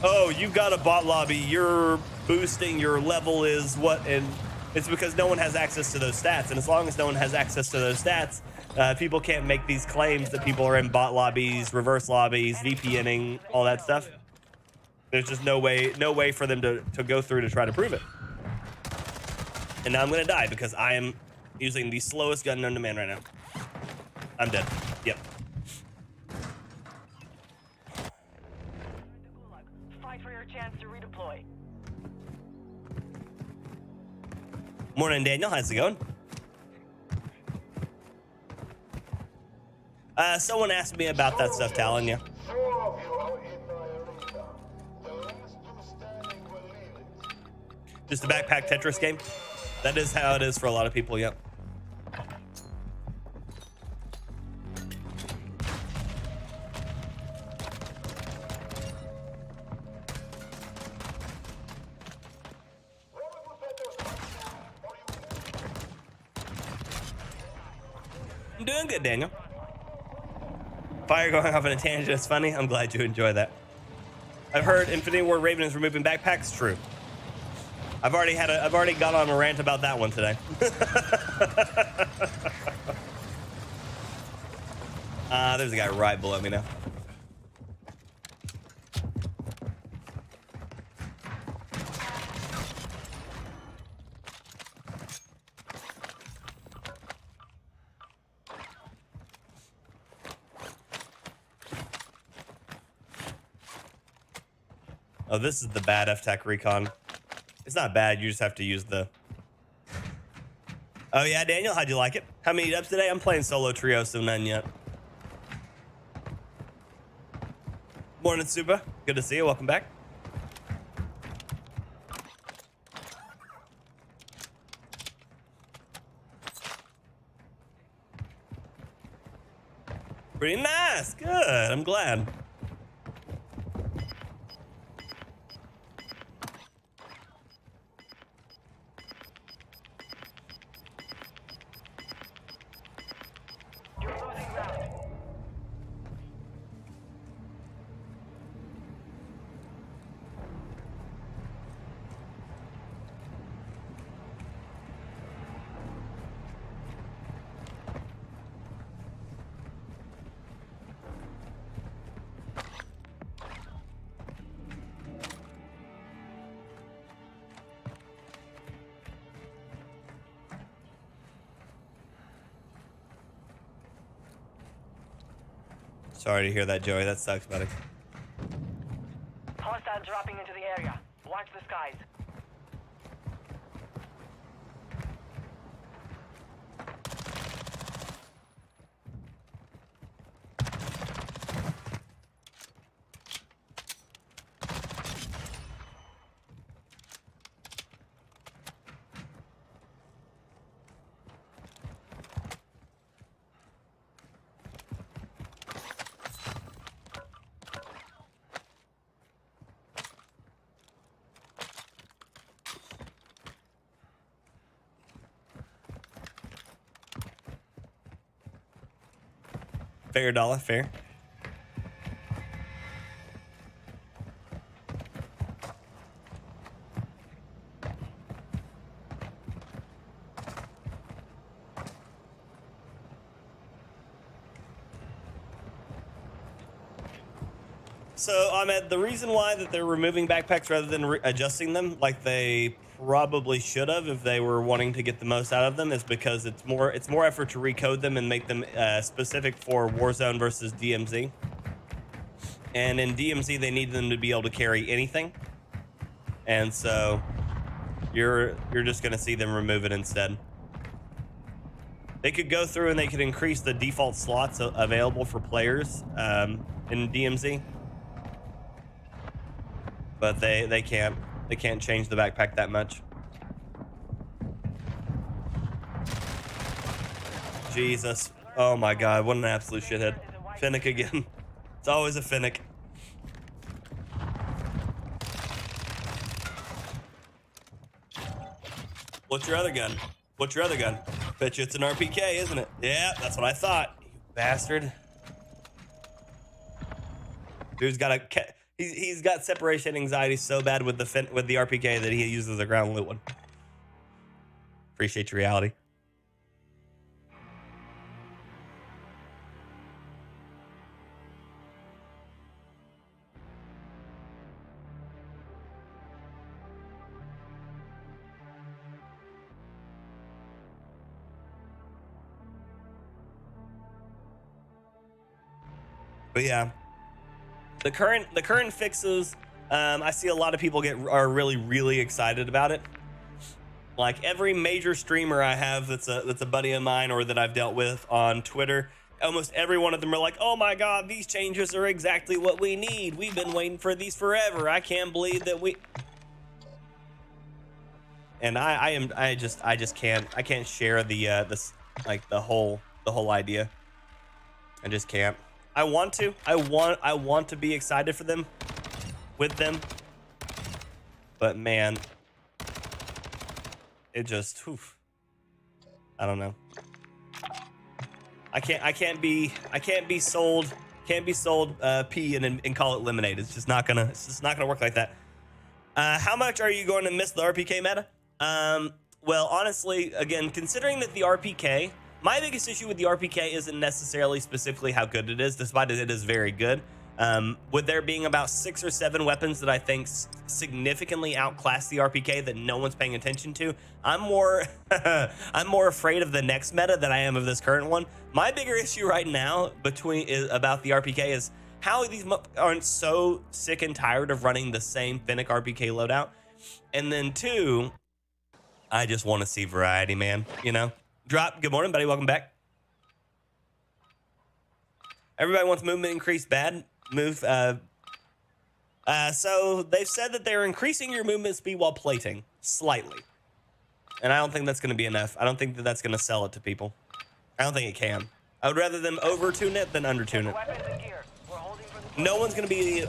oh, you've got a bot lobby, you're boosting, your level is what, and it's because no one has access to those stats. And as long as no one has access to those stats, people can't make these claims that people are in bot lobbies, reverse lobbies, VPNing, all that stuff. There's just no way for them to go through to try to prove it. And now I'm gonna die because I am using the slowest gun known to man right now. I'm dead. Yep. Fight for your chance to redeploy. Morning, Daniel. How's it going? Someone asked me about that stuff, Talon. Yeah. 4 of you are in my arena. The last 2 standing will leave it. Just a backpack Tetris game. That is how it is for a lot of people. Yep. I'm doing good, Daniel. Fire going off on a tangent is funny. I'm glad you enjoy that. I've heard Infinity Ward Raven is removing backpacks. True. I've already gone on a rant about that one today. There's a guy right below me now. Oh, this is the bad F-Tech recon. It's not bad, you just have to use the... Oh yeah, Daniel, how'd you like it? How many ups today? I'm playing solo trio, so none yet. Morning, Supa. Good to see you, welcome back. Pretty nice, good, I'm glad. Sorry to hear that, Joey. That sucks, buddy. Hostile dropping into the area. Watch the skies. Fair dollar, fair. So, Ahmed, the reason why that they're removing backpacks rather than adjusting them like they probably should have if they were wanting to get the most out of them is because it's more effort to recode them and make them specific for Warzone versus DMZ. And in DMZ, they need them to be able to carry anything. And so you're just going to see them remove it instead. They could go through and they could increase the default slots available for players in DMZ. But they can't change the backpack that much. Jesus. Oh my god, what an absolute shithead. Finnick again. It's always a Finnick. What's your other gun? What's your other gun? Bet you it's an RPK, isn't it? Yeah, that's what I thought. You bastard. Dude's got a... He's got separation anxiety so bad with the RPK that he uses a ground loot one. Appreciate your reality. But yeah. The current fixes, I see a lot of people are really excited about it. Like every major streamer I have that's a buddy of mine or that I've dealt with on Twitter, almost every one of them are like, "Oh my God, these changes are exactly what we need. We've been waiting for these forever. I can't believe that we." And I just can't share the whole idea. I just can't. I want to be excited for them, with them, but man, it just, oof, I don't know. I can't be sold P and call it lemonade. It's just not gonna work like that. How much are you going to miss the RPK meta? Well, honestly, again, considering that the RPK. My biggest issue with the RPK isn't necessarily specifically how good it is, despite it is very good. With there being about 6 or 7 weapons that I think significantly outclass the RPK that no one's paying attention to, I'm more afraid of the next meta than I am of this current one. My bigger issue right now about the RPK is how these aren't so sick and tired of running the same Finnick RPK loadout. And then 2, I just want to see variety, man, you know? Drop, good morning, buddy. Welcome back. Everybody wants movement increased. Bad move. So they've said that they're increasing your movement speed while plating slightly, and I don't think that's going to be enough. I don't think that that's going to sell it to people. I don't think it can. I would rather them over tune it than under tune it. No one's going to be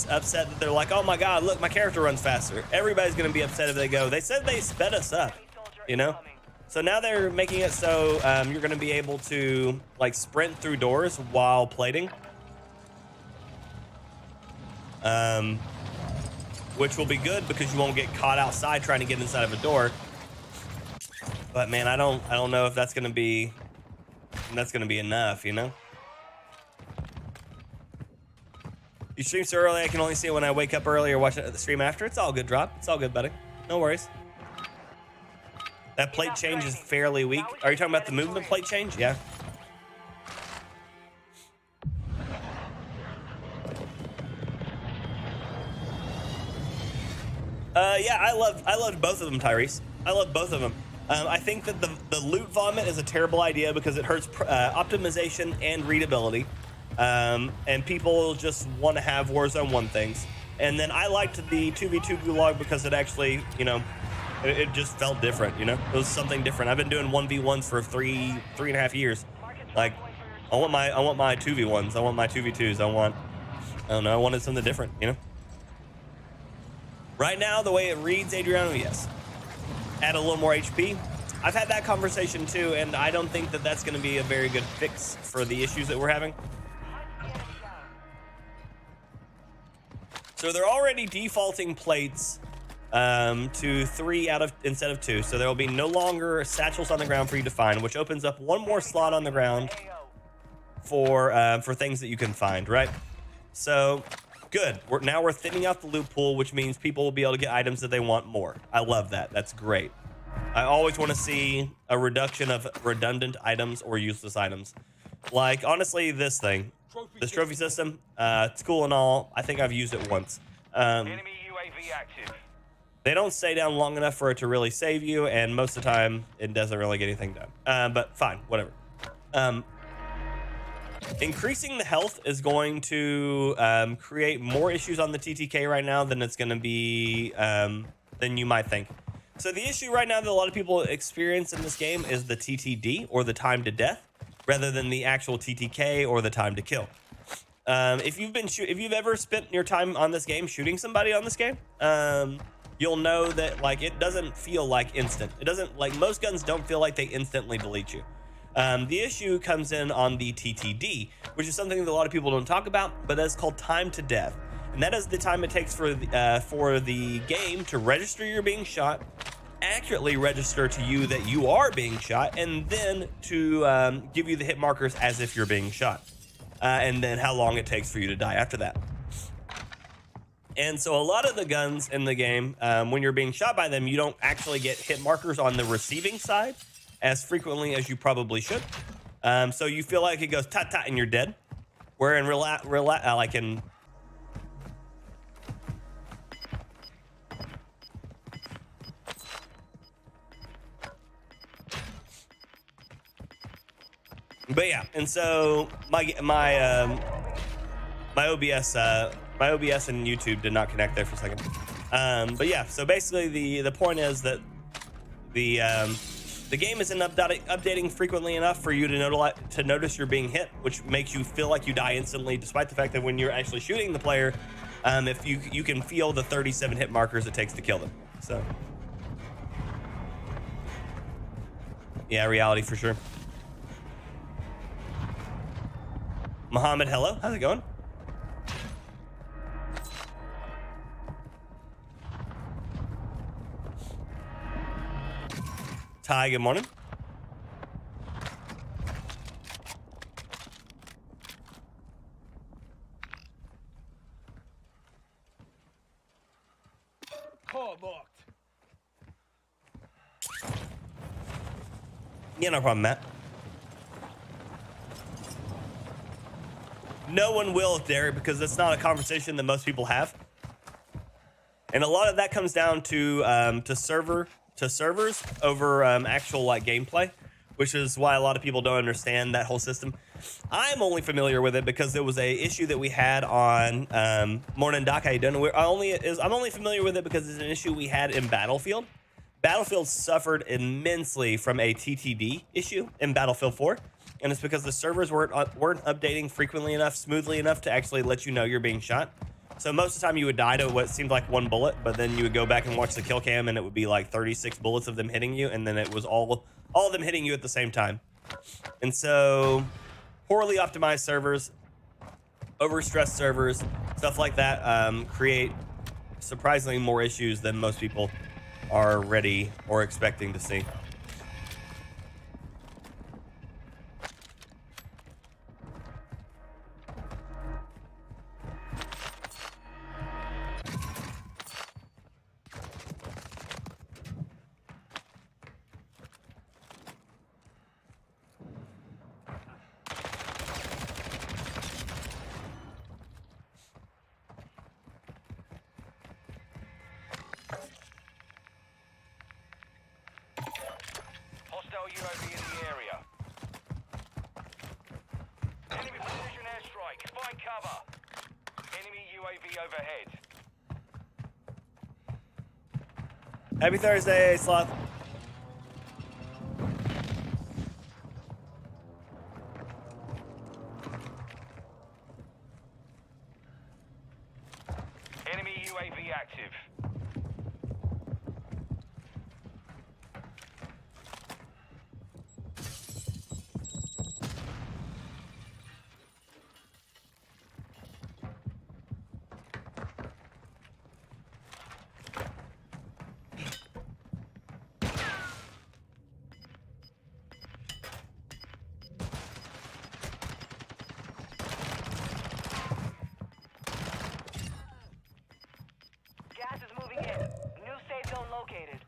upset that they're like, oh my God, look, my character runs faster. Everybody's going to be upset if they go. They said they sped us up, you know. So now they're making it so you're going to be able to like sprint through doors while plating, which will be good because you won't get caught outside trying to get inside of a door. But man, I don't know if that's going to be enough, you know. You stream so early, I can only see it when I wake up early or watch it at the stream after. It's all good, Drop. It's all good, buddy. No worries. That plate change is fairly weak. Are you talking about the movement plate change? Yeah. Yeah, I loved both of them, Tyrese. I love both of them. I think that the loot vomit is a terrible idea because it hurts optimization and readability, and people just want to have Warzone 1 things. And then I liked the 2v2 gulag because it actually, you know, it just felt different. You know, it was something different. I've been doing 1v1s for three and a half years. Like, I want my 2v1s. I want my 2v2s. I don't know. I wanted something different. You know. Right now, the way it reads, Adriano, yes. Add a little more HP. I've had that conversation too, and I don't think that that's going to be a very good fix for the issues that we're having. So they're already defaulting plates to 3 instead of 2. So there will be no longer satchels on the ground for you to find, which opens up one more slot on the ground for things that you can find, right? So good. Now we're thinning out the loot pool, which means people will be able to get items that they want more. I love that. That's great. I always want to see a reduction of redundant items or useless items. Like, honestly, this trophy system, it's cool and all. I think I've used it once. Enemy UAV active. They don't stay down long enough for it to really save you, and most of the time, it doesn't really get anything done. But fine, whatever. Increasing the health is going to create more issues on the TTK right now than it's going to be than you might think. So the issue right now that a lot of people experience in this game is the TTD, or the time to death, rather than the actual TTK or the time to kill. If you've ever spent your time on this game shooting somebody on this game, you'll know that like it doesn't feel like instant. It doesn't, like, most guns don't feel like they instantly delete you. The issue comes in on the TTD, which is something that a lot of people don't talk about, but that's called time to death. And that is the time it takes for the game to register you're being shot, accurately register to you that you are being shot, and then to give you the hit markers as if you're being shot. And then how long it takes for you to die after that. And so a lot of the guns in the game, when you're being shot by them, you don't actually get hit markers on the receiving side as frequently as you probably should. So you feel like it goes ta-ta and you're dead. Where in like in... But yeah, and so my OBS and YouTube did not connect there for a second. But yeah, so basically the point is that the game isn't updating frequently enough for you to notice you're being hit, which makes you feel like you die instantly, despite the fact that when you're actually shooting the player, if you can feel the 37 hit markers it takes to kill them. So yeah, reality for sure. Mohammed, hello. How's it going? Ty, good morning. Car marked. Yeah, no problem, Matt. No one will, Derek, because it's not a conversation that most people have. And a lot of that comes down to servers over actual like gameplay, which is why a lot of people don't understand that whole system. I'm only familiar with it because there was a issue that we had on Morning Doc. How you doing? I'm only familiar with it because it's an issue we had in Battlefield. Battlefield suffered immensely from a TTD issue in Battlefield 4. And it's because the servers weren't updating frequently enough, smoothly enough to actually let you know you're being shot. So most of the time you would die to what seemed like one bullet, but then you would go back and watch the kill cam and it would be like 36 bullets of them hitting you, and then it was all of them hitting you at the same time. And so poorly optimized servers, overstressed servers, stuff like that create surprisingly more issues than most people are ready or expecting to see. Hostile UAV in the area. Enemy precision airstrike. Find cover. Enemy UAV overhead. Happy Thursday, Sloth. Enemy UAV active. Gas is moving in. New safe zone located.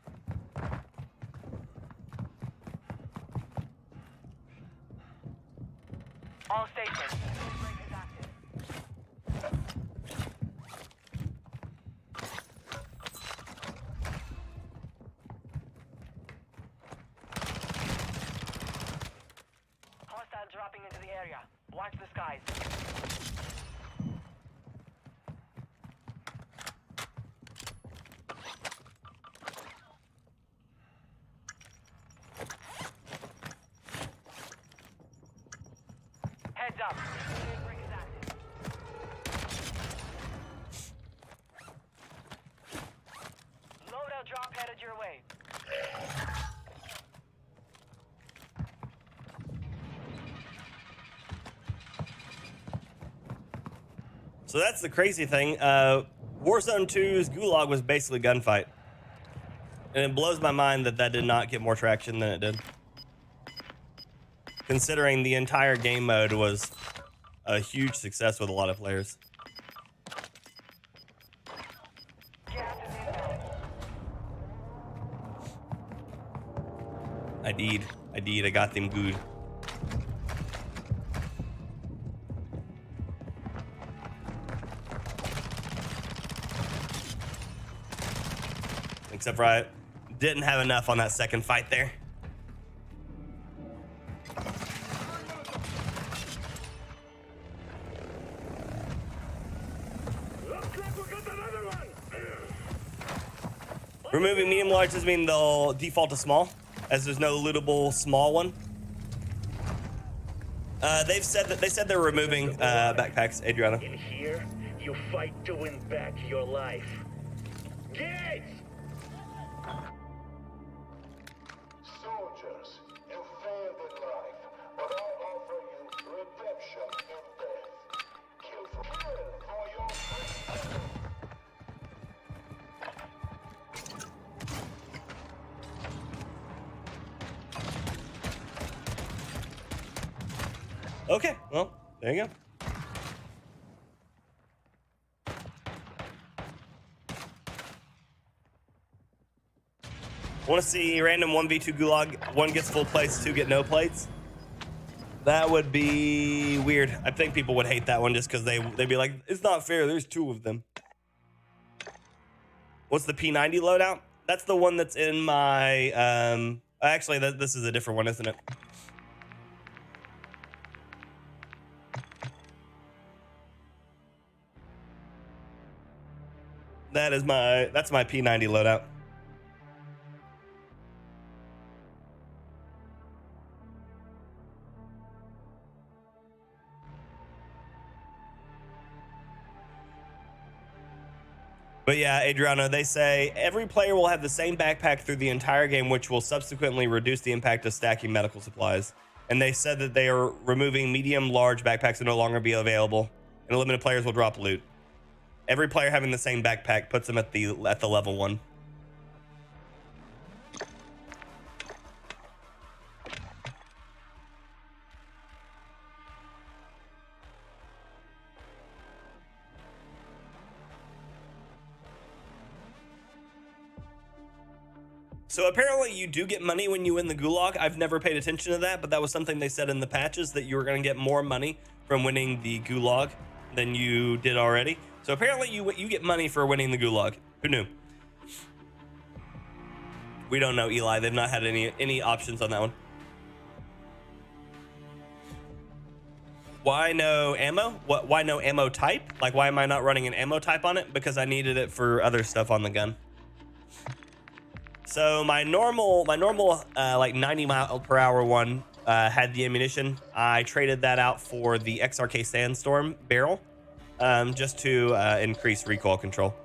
All stations. Brake is active. Hostile dropping into the area. Watch the skies. Heads up. Brake is active. Loadout drop headed your way. So that's the crazy thing. Warzone 2's Gulag was basically gunfight. And it blows my mind that that did not get more traction than it did. Considering the entire game mode was a huge success with a lot of players. Gas is inbound. I got them good. Except for I didn't have enough on that second fight there. Removing medium large does mean they'll default to small, as there's no lootable small one. They said they're removing backpacks, Adriana. In here, you fight to win back your life. Gates! Soldiers, you failed in life, but I offer you redemption in death. Kill for your freedom. Okay, well, there you go. Want to see random 1v2 Gulag? One gets full plates, two get no plates. That would be weird. I think people would hate that one just because they'd be like, it's not fair. There's two of them. What's the P90 loadout? That's the one that's in my. Actually, this is a different one, isn't it? That's my P90 loadout. But yeah, Adriano, they say every player will have the same backpack through the entire game, which will subsequently reduce the impact of stacking medical supplies. And they said that they are removing medium, large backpacks will no longer be available, and limited players will drop loot. Every player having the same backpack puts them at the level 1. So apparently you do get money when you win the Gulag. I've never paid attention to that, but that was something they said in the patches, that you were going to get more money from winning the Gulag than you did already. So apparently you get money for winning the Gulag. Who knew? We don't know, Eli. They've not had any options on that one. Why no ammo? Why no ammo type? Like, why am I not running an ammo type on it? Because I needed it for other stuff on the gun. So my normal like 90 mile per hour one had the ammunition. I traded that out for the XRK Sandstorm barrel, just to increase recoil control.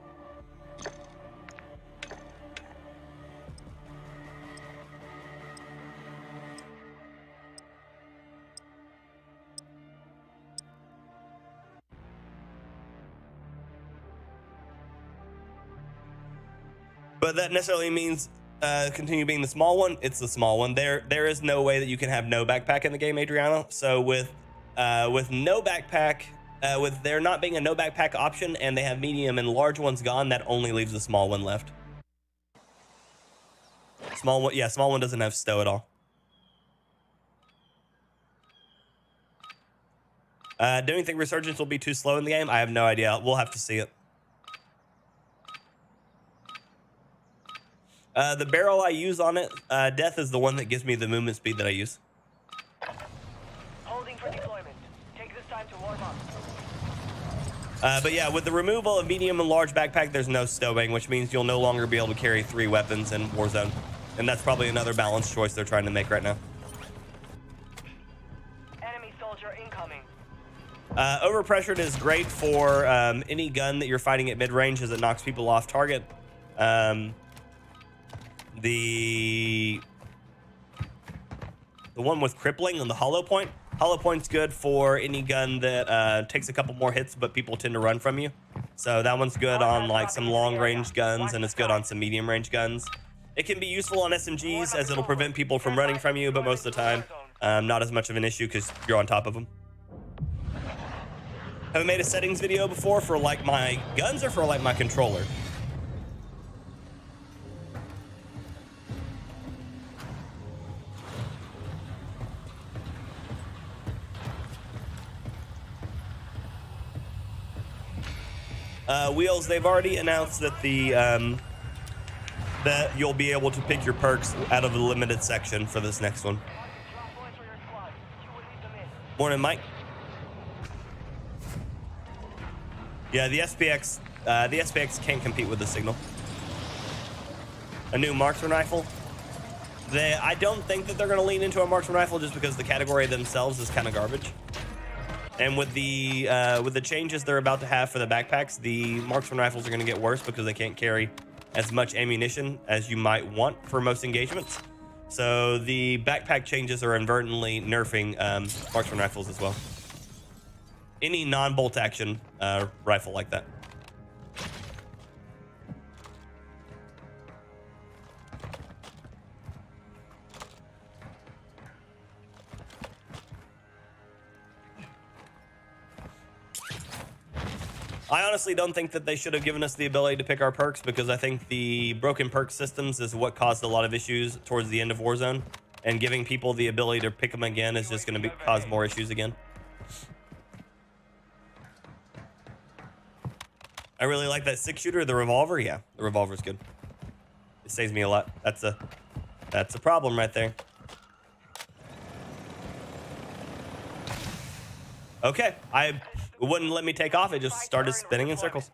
But that necessarily means continue being the small one. It's the small one. There is no way that you can have no backpack in the game, Adriano. So with no backpack, with there not being a no backpack option, and they have medium and large ones gone, that only leaves the small one left. Small one, yeah, small one doesn't have stow at all. Do you think Resurgence will be too slow in the game? I have no idea. We'll have to see it. The barrel I use on it, Death, is the one that gives me the movement speed that I use. Holding for deployment. Take this time to warm up. But yeah, with the removal of medium and large backpack, there's no stowing, which means you'll no longer be able to carry 3 weapons in Warzone. And that's probably another balanced choice they're trying to make right now. Enemy soldier incoming. Overpressured is great for any gun that you're fighting at mid-range, as it knocks people off target. The one with crippling and the hollow point. Hollow point's good for any gun that takes a couple more hits, but people tend to run from you. So that one's good on like some long range guns, and it's good on some medium range guns. It can be useful on SMGs as it'll prevent people from running from you, but most of the time, not as much of an issue because you're on top of them. Have I made a settings video before for like my guns or for like my controller? Wheels, they've already announced that that you'll be able to pick your perks out of the limited section for this next one. Morning, Mike. Yeah, the SPX can't compete with the Signal. A new marksman rifle. I don't think that they're going to lean into a marksman rifle just because the category themselves is kind of garbage. And with the changes they're about to have for the backpacks, the marksman rifles are going to get worse because they can't carry as much ammunition as you might want for most engagements. So the backpack changes are inadvertently nerfing marksman rifles as well. Any non-bolt action rifle like that. I honestly don't think that they should have given us the ability to pick our perks, because I think the broken perk systems is what caused a lot of issues towards the end of Warzone, and giving people the ability to pick them again is just going to cause more issues again. I really like that 6-shooter, the revolver. Yeah, the revolver's good. It saves me a lot. That's a problem right there. Okay, it wouldn't let me take off. It just started spinning in circles.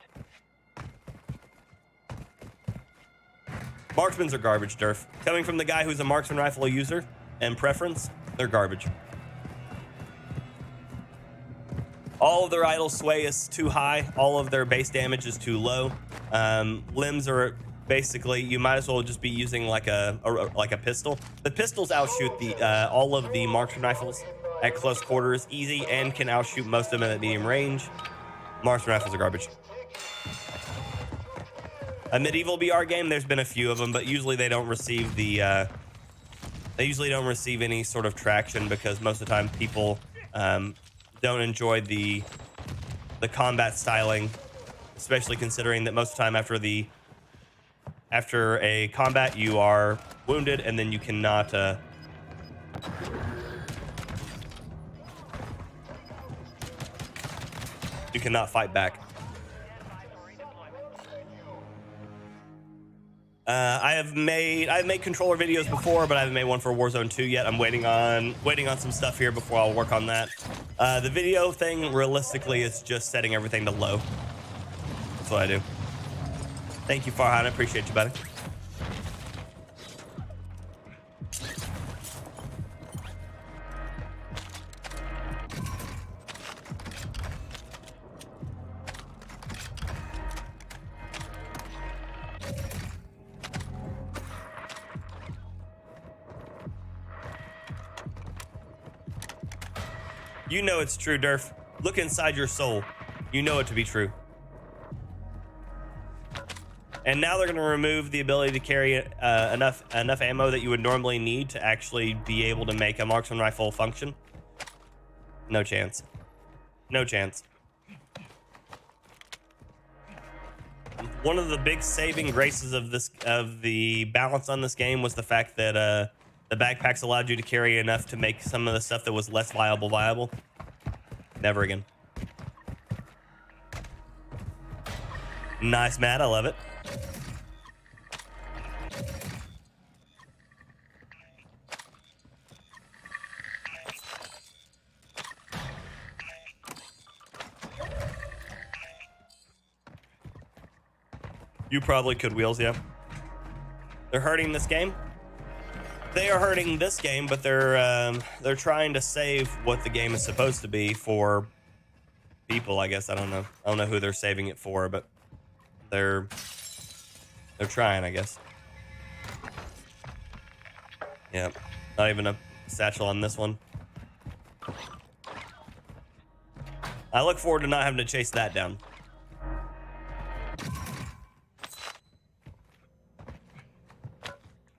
Marksmans are garbage, Durf. Coming from the guy who's a marksman rifle user and preference, they're garbage. All of their idle sway is too high. All of their base damage is too low. Limbs are basically, you might as well just be using like a pistol. The pistols outshoot all of the marksman rifles at close quarters easy, and can outshoot most of them at medium range. Marksman rifles are garbage. A medieval BR game, there's been a few of them, but usually they don't receive they usually don't receive any sort of traction, because most of the time people don't enjoy the combat styling, especially considering that most of the time after a combat you are wounded, and then you cannot fight back. I've made controller videos before, but I haven't made one for Warzone 2 yet. I'm waiting on some stuff here before I'll work on that. The video thing, realistically, is just setting everything to low. That's what I do. Thank you, Farhan. I appreciate you, buddy. You know it's true, Durf. Look inside your soul. You know it to be true. And now they're going to remove the ability to carry enough ammo that you would normally need to actually be able to make a marksman rifle function. No chance. No chance. One of the big saving graces of the balance on this game was the fact that the backpacks allowed you to carry enough to make some of the stuff that was less viable. Never again. Nice, Matt. I love it. You probably could, Wheels, yeah. They're hurting this game. They are hurting this game, but they're trying to save what the game is supposed to be for people, I guess. I don't know who they're saving it for, but they're trying, I guess. Yeah, not even a satchel on this one. I look forward to not having to chase that down.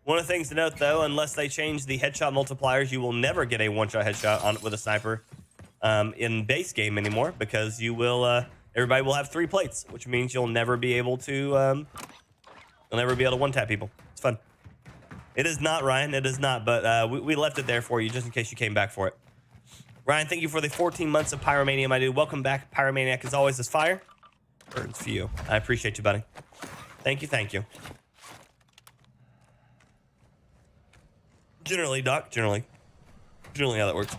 One of the things to note, though, unless they change the headshot multipliers, you will never get a one-shot headshot with a sniper in base game anymore, because you will everybody will have 3 plates, which means you'll never be able to one-tap people. It's fun. It is not, Ryan. It is not, but we left it there for you just in case you came back for it. Ryan, thank you for the 14 months of Pyromania, my dude. Welcome back. Pyromaniac, as always, is fire. Burns for you. I appreciate you, buddy. Thank you, thank you. Generally, Doc. Generally how that works.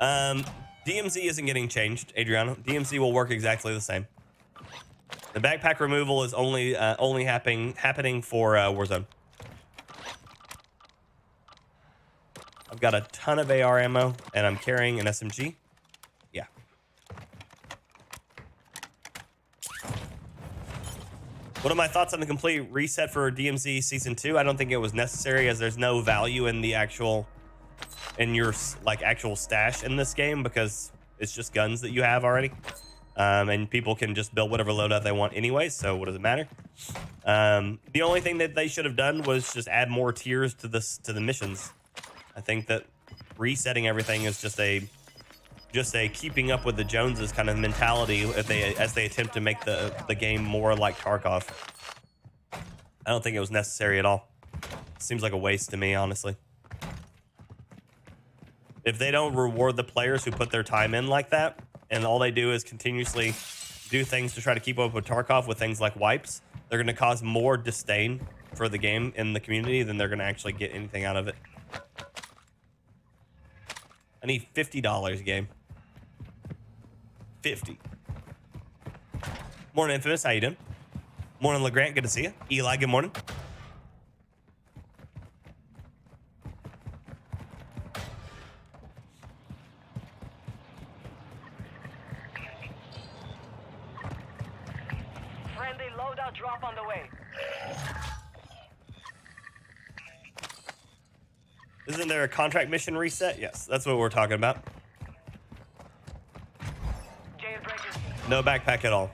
DMZ isn't getting changed, Adriano. DMZ will work exactly the same. The backpack removal is only happening for Warzone. I've got a ton of AR ammo, and I'm carrying an SMG. Yeah. What are my thoughts on the complete reset for DMZ Season 2? I don't think it was necessary, as there's no value in the actual stash in this game, because it's just guns that you have already. And people can just build whatever loadout they want anyway, so what does it matter? The only thing that they should have done was just add more tiers to the missions. I think that resetting everything is just a keeping up with the Joneses kind of mentality as they attempt to make the game more like Tarkov. I don't think it was necessary at all. Seems like a waste to me, honestly. If they don't reward the players who put their time in like that, and all they do is continuously do things to try to keep up with Tarkov with things like wipes, they're going to cause more disdain for the game in the community than they're going to actually get anything out of it. I need $50 game. 50. Morning, Infamous. How you doing? Morning, LeGrant. Good to see you. Eli, good morning. Friendly loadout drop on the way. Isn't there a contract mission reset? Yes, that's what we're talking about. No backpack at all.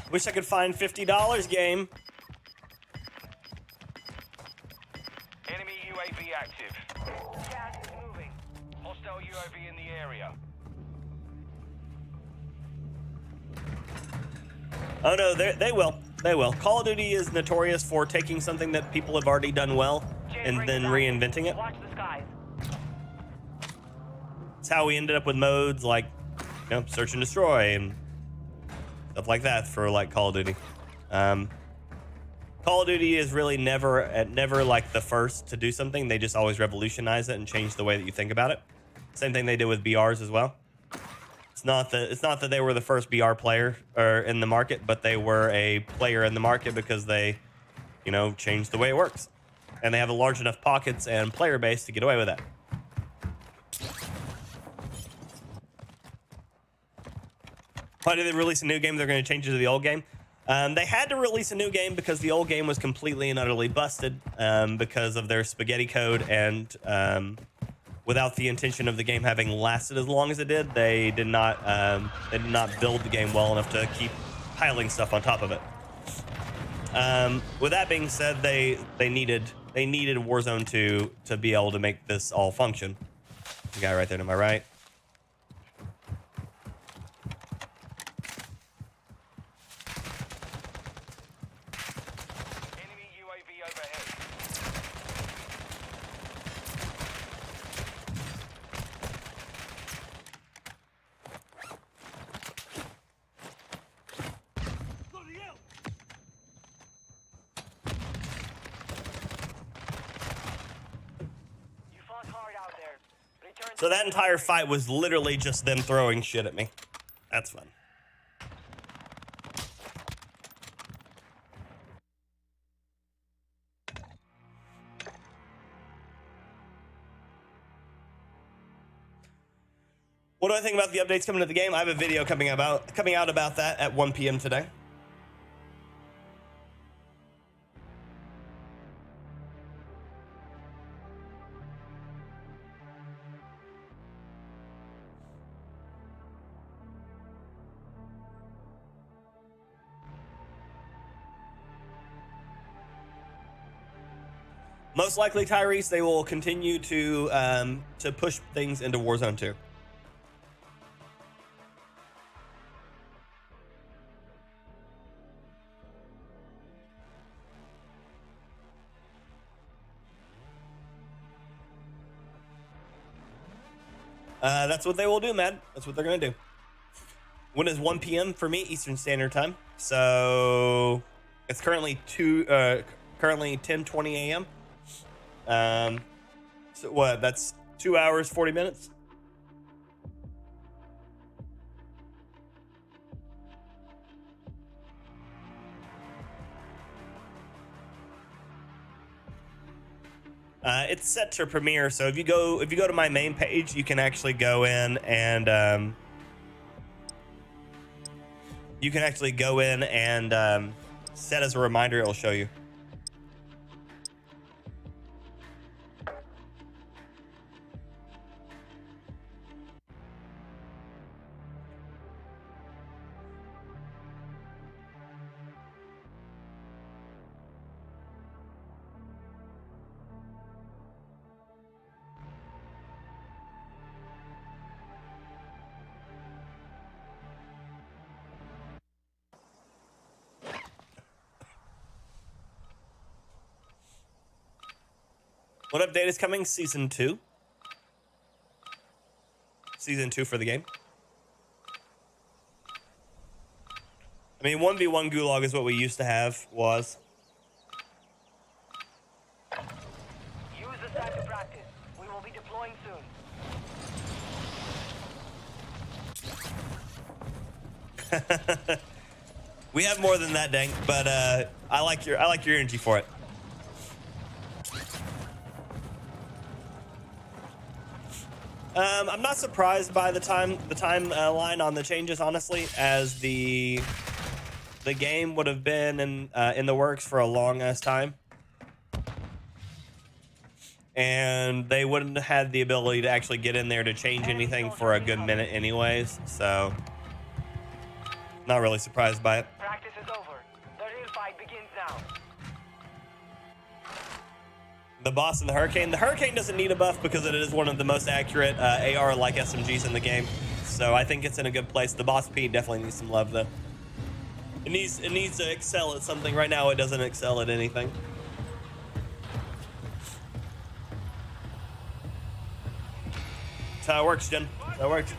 Wish I could find $50 game. Enemy UAV active. Gas is moving. Hostile UAV in the area. Oh no, they will. They will. Call of Duty is notorious for taking something that people have already done well and then reinventing it. Watch the skies. how we ended up with modes like, you know, search and destroy and stuff like that for like Call of Duty. Call of Duty is really never like the first to do something. They just always revolutionize it and change the way that you think about it. Same thing they did with BRs as well. It's not that they were the first BR player or in the market, but they were a player in the market because they, you know, changed the way it works. And they have a large enough pockets and player base to get away with that. Why did they release a new game? They're going to change it to the old game. They had to release a new game because the old game was completely and utterly busted because of their spaghetti code, and without the intention of the game having lasted as long as it did, they did not build the game well enough to keep piling stuff on top of it. With that being said, they needed Warzone 2 to be able to make this all function. The guy right there to my right. Enemy UAV overhead. You fought hard out there. Return So that entire fight was literally just them throwing shit at me. That's fun. What do I think about the updates coming to the game? I have a video coming out about that at 1 p.m. today. Most likely, Tyrese, they will continue to push things into Warzone 2. That's what they will do, man. That's what they're gonna do. When is 1 p.m. for me, Eastern Standard Time? So it's currently 10:20 a.m. So what? That's 2 hours 40 minutes. It's set to premiere, so if you go to my main page, you can actually go in and set as a reminder. It'll show you. What update is coming? Season 2. Season 2 for the game. I mean, 1v1 Gulag is what we used to have, was. Use the site to practice. We will be deploying soon. We have more than that, Dank, but I like your energy for it. I'm not surprised by the timeline on the changes, honestly, as the game would have been in the works for a long ass time, and they wouldn't have had the ability to actually get in there to change anything for a good minute, anyways. So, not really surprised by it. Practice is over. The real fight begins now. The boss and the Hurricane. The Hurricane doesn't need a buff because it is one of the most accurate AR-like SMGs in the game. So I think it's in a good place. The boss P definitely needs some love, though. It needs to excel at something. Right now, it doesn't excel at anything. That's how it works, Jen. That works.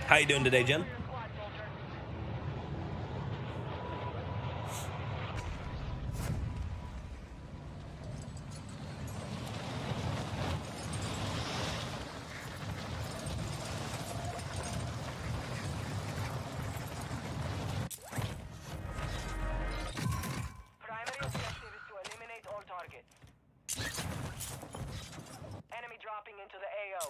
How you doing today, Jen? Primary objective is to eliminate all targets. Enemy dropping into the AO.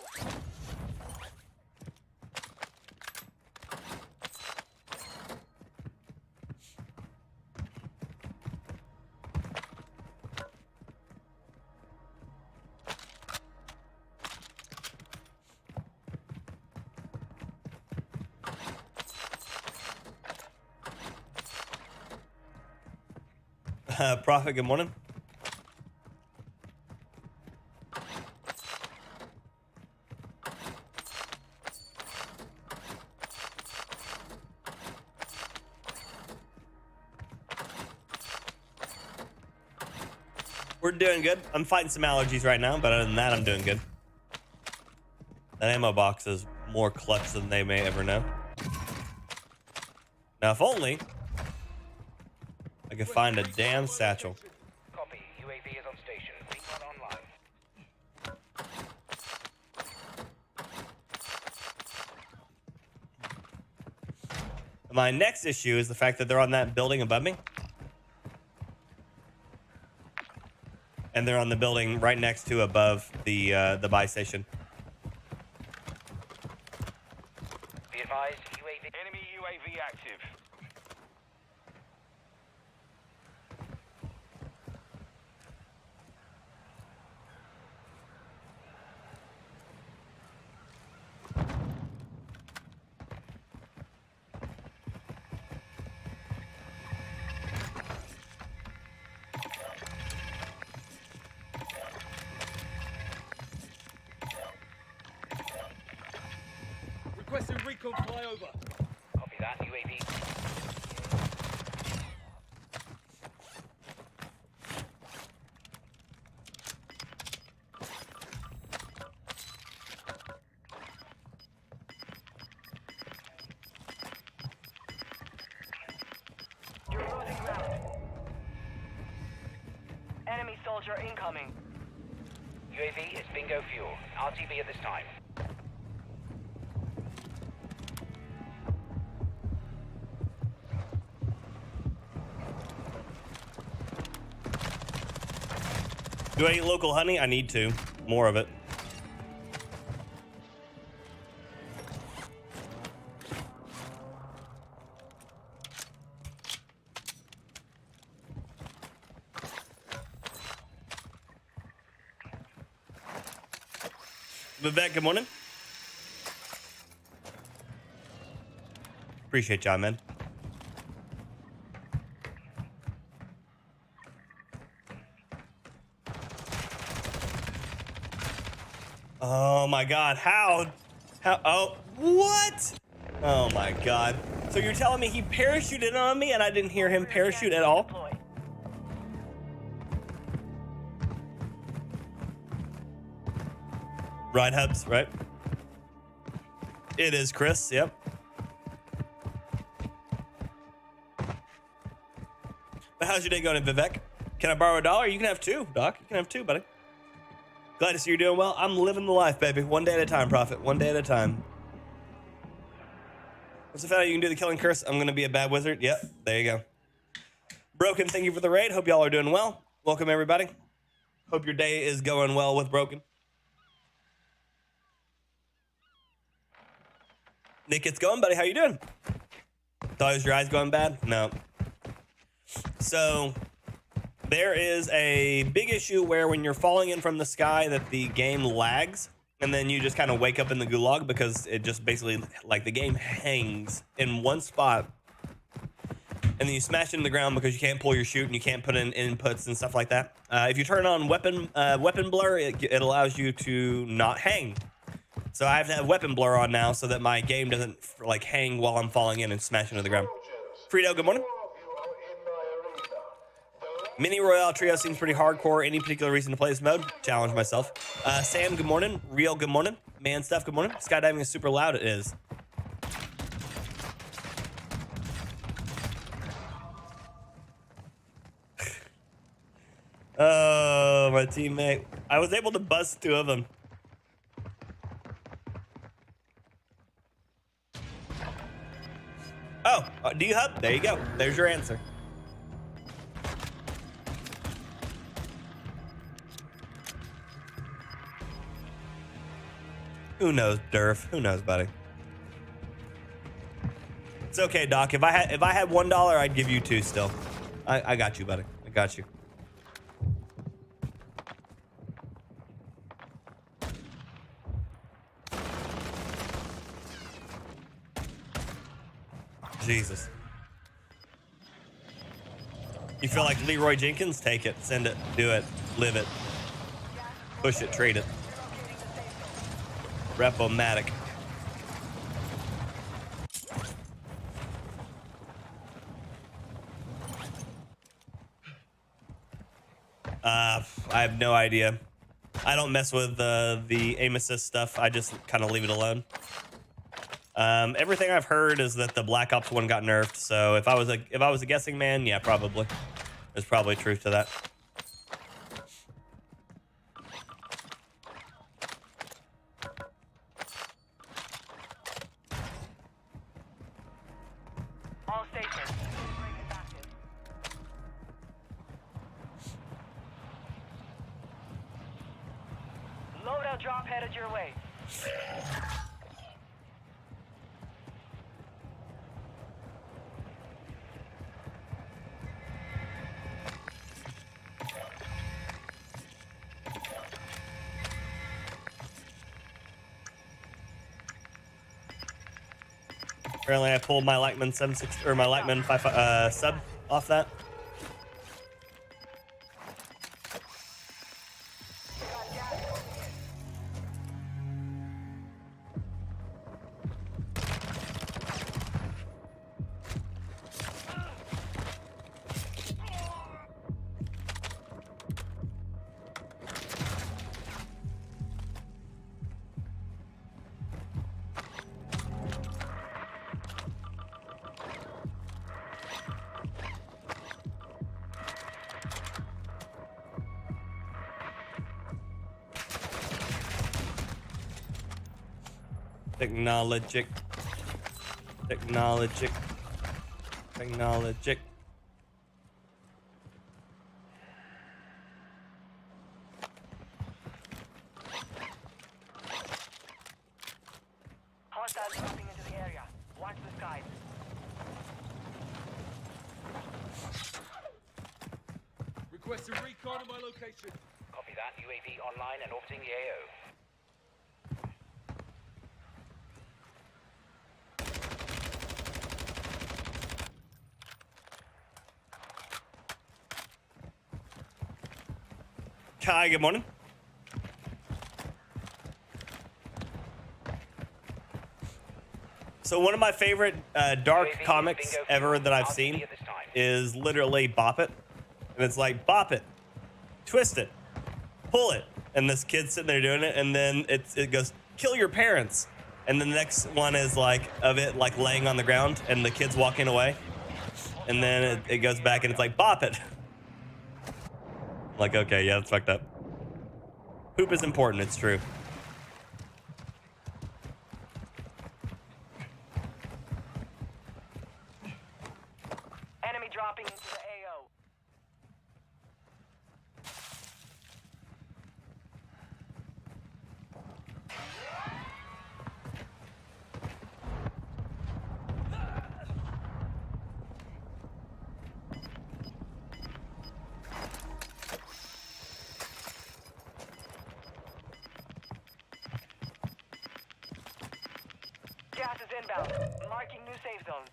Prophet, good morning. We're doing good. I'm fighting some allergies right now, but other than that, I'm doing good. That ammo box is more clutch than they may ever know. Now, if only I could find a damn satchel. Copy. UAV is on station. Recon online. My next issue is the fact that they're on that building above me. And they're on the building right next to above the buy station. Be advised, UAV. Enemy UAV active. Requesting recon flyover. Copy that, UAV. You're losing ground. Enemy soldier incoming. UAV is bingo fuel. RTB at this time. Do I eat local honey? I need to. More of it. Vivek, good morning. Appreciate y'all, man. Oh my God, how, oh, what? Oh my God. So you're telling me he parachuted on me and I didn't hear him parachute at all? Deploy. Ride hubs, right? It is Chris, yep. But how's your day going, Vivek? Can I borrow $1? You can have two, Doc. You can have two, buddy. Glad to see you're doing well. I'm living the life, baby. One day at a time, Prophet. One day at a time. What's the fact you can do the killing curse? I'm going to be a bad wizard. Yep, there you go. Broken, thank you for the raid. Hope y'all are doing well. Welcome, everybody. Hope your day is going well with Broken. Nick, it's going, buddy. How you doing? Thought it was your eyes going bad? No. So there is a big issue where when you're falling in from the sky that the game lags and then you just kind of wake up in the gulag because it just basically, like, the game hangs in one spot and then you smash into the ground because you can't pull your chute and you can't put in inputs and stuff like that. If you turn on weapon blur, it allows you to not hang. So I have to have weapon blur on now so that my game doesn't like hang while I'm falling in and smash into the ground. Frito, good morning. Mini Royale Trio seems pretty hardcore. Any particular reason to play this mode? Challenge myself. Sam, good morning. Real, good morning. Man Stuff, good morning. Skydiving is super loud. It is. Oh, my teammate. I was able to bust 2 of them. Oh, do you hub? There you go. There's your answer. Who knows, Durf? Who knows, buddy? It's okay, Doc. If I had $1, I'd give you 2 still. I got you, buddy. I got you. Jesus. You feel like Leroy Jenkins? Take it. Send it. Do it. Live it. Push it. Trade it. Repomatic. I have no idea. I don't mess with the aim assist stuff. I just kind of leave it alone. Everything I've heard is that the Black Ops 1 got nerfed. So if I was a guessing man, yeah, probably. There's probably truth to that. All stations. Loadout drop headed your way. Apparently, I pulled my Lightman 76 or my Lightman 5 sub off that. Technologic. Technologic. Technologic. Hostiles dropping into the area. Watch the skies. Requesting recon on my location. Copy that. UAV online and orbiting the AO. Hi, good morning. So one of my favorite dark comics ever that I've seen is literally Bop It. And it's like, bop it, twist it, pull it. And this kid's sitting there doing it, and then it goes, kill your parents. And then the next one is like, of it like laying on the ground, and the kid's walking away. And then it goes back, and it's like, bop it. Like, okay, yeah, that's fucked up. Poop is important, it's true. Enemy dropping into the AO. Gas is inbound. Marking new safe zone.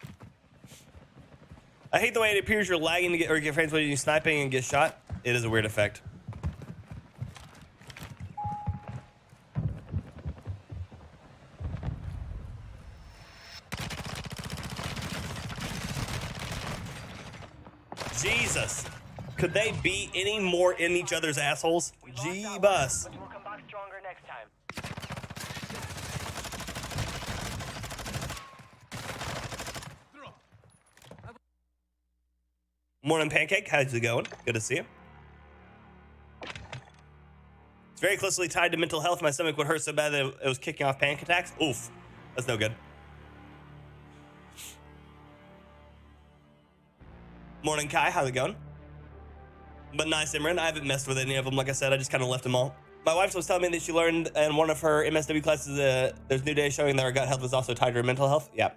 I hate the way it appears you're lagging to get frames when you're sniping and get shot. It is a weird effect. Jesus. Could they be any more in each other's assholes? Gee bus. But you will come back stronger next time. Morning, Pancake. How's it going? Good to see you. It's very closely tied to mental health. My stomach would hurt so bad that it was kicking off panic attacks. Oof. That's no good. Morning, Kai. How's it going? But nice, Imran. I haven't messed with any of them. Like I said, I just kind of left them all. My wife was telling me that she learned in one of her MSW classes there's new data showing that her gut health is also tied to her mental health. Yeah.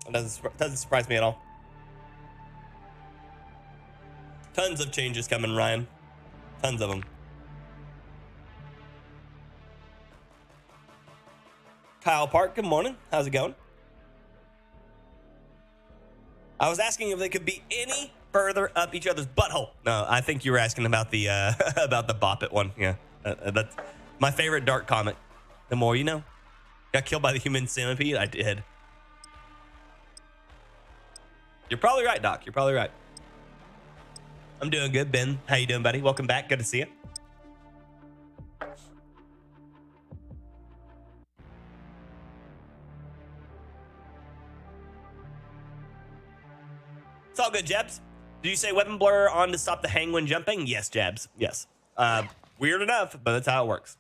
It doesn't surprise me at all. Tons of changes coming, Ryan. Tons of them. Kyle Park, good morning. How's it going? I was asking if they could be any further up each other's butthole. No, I think you were asking about the about the Bop It one. Yeah, that's my favorite dark comic. The more you know. Got killed by the human centipede. I did. You're probably right, Doc. You're probably right. I'm doing good, Ben. How you doing, buddy? Welcome back. Good to see you. It's all good, Jabs. Did you say weapon blur on to stop the hang when jumping? Yes, Jabs. Yes. Weird enough, but that's how it works.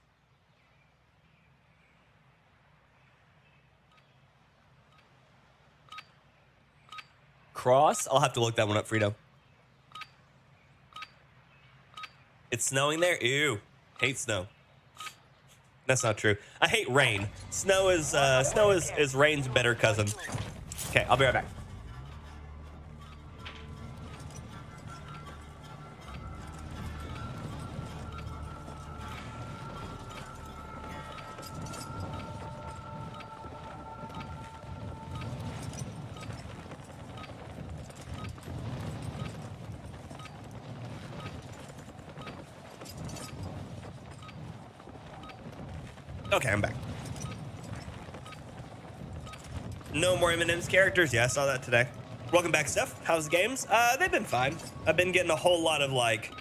Cross? I'll have to look that one up, Frito. It's snowing there? Ew. Hate snow. That's not true. I hate rain. Snow is rain's better cousin. Okay, I'll be right back. Okay, I'm back. No more M&M's characters. Yeah, I saw that today. Welcome back, Steph. How's the games? They've been fine. I've been getting a whole lot of, like,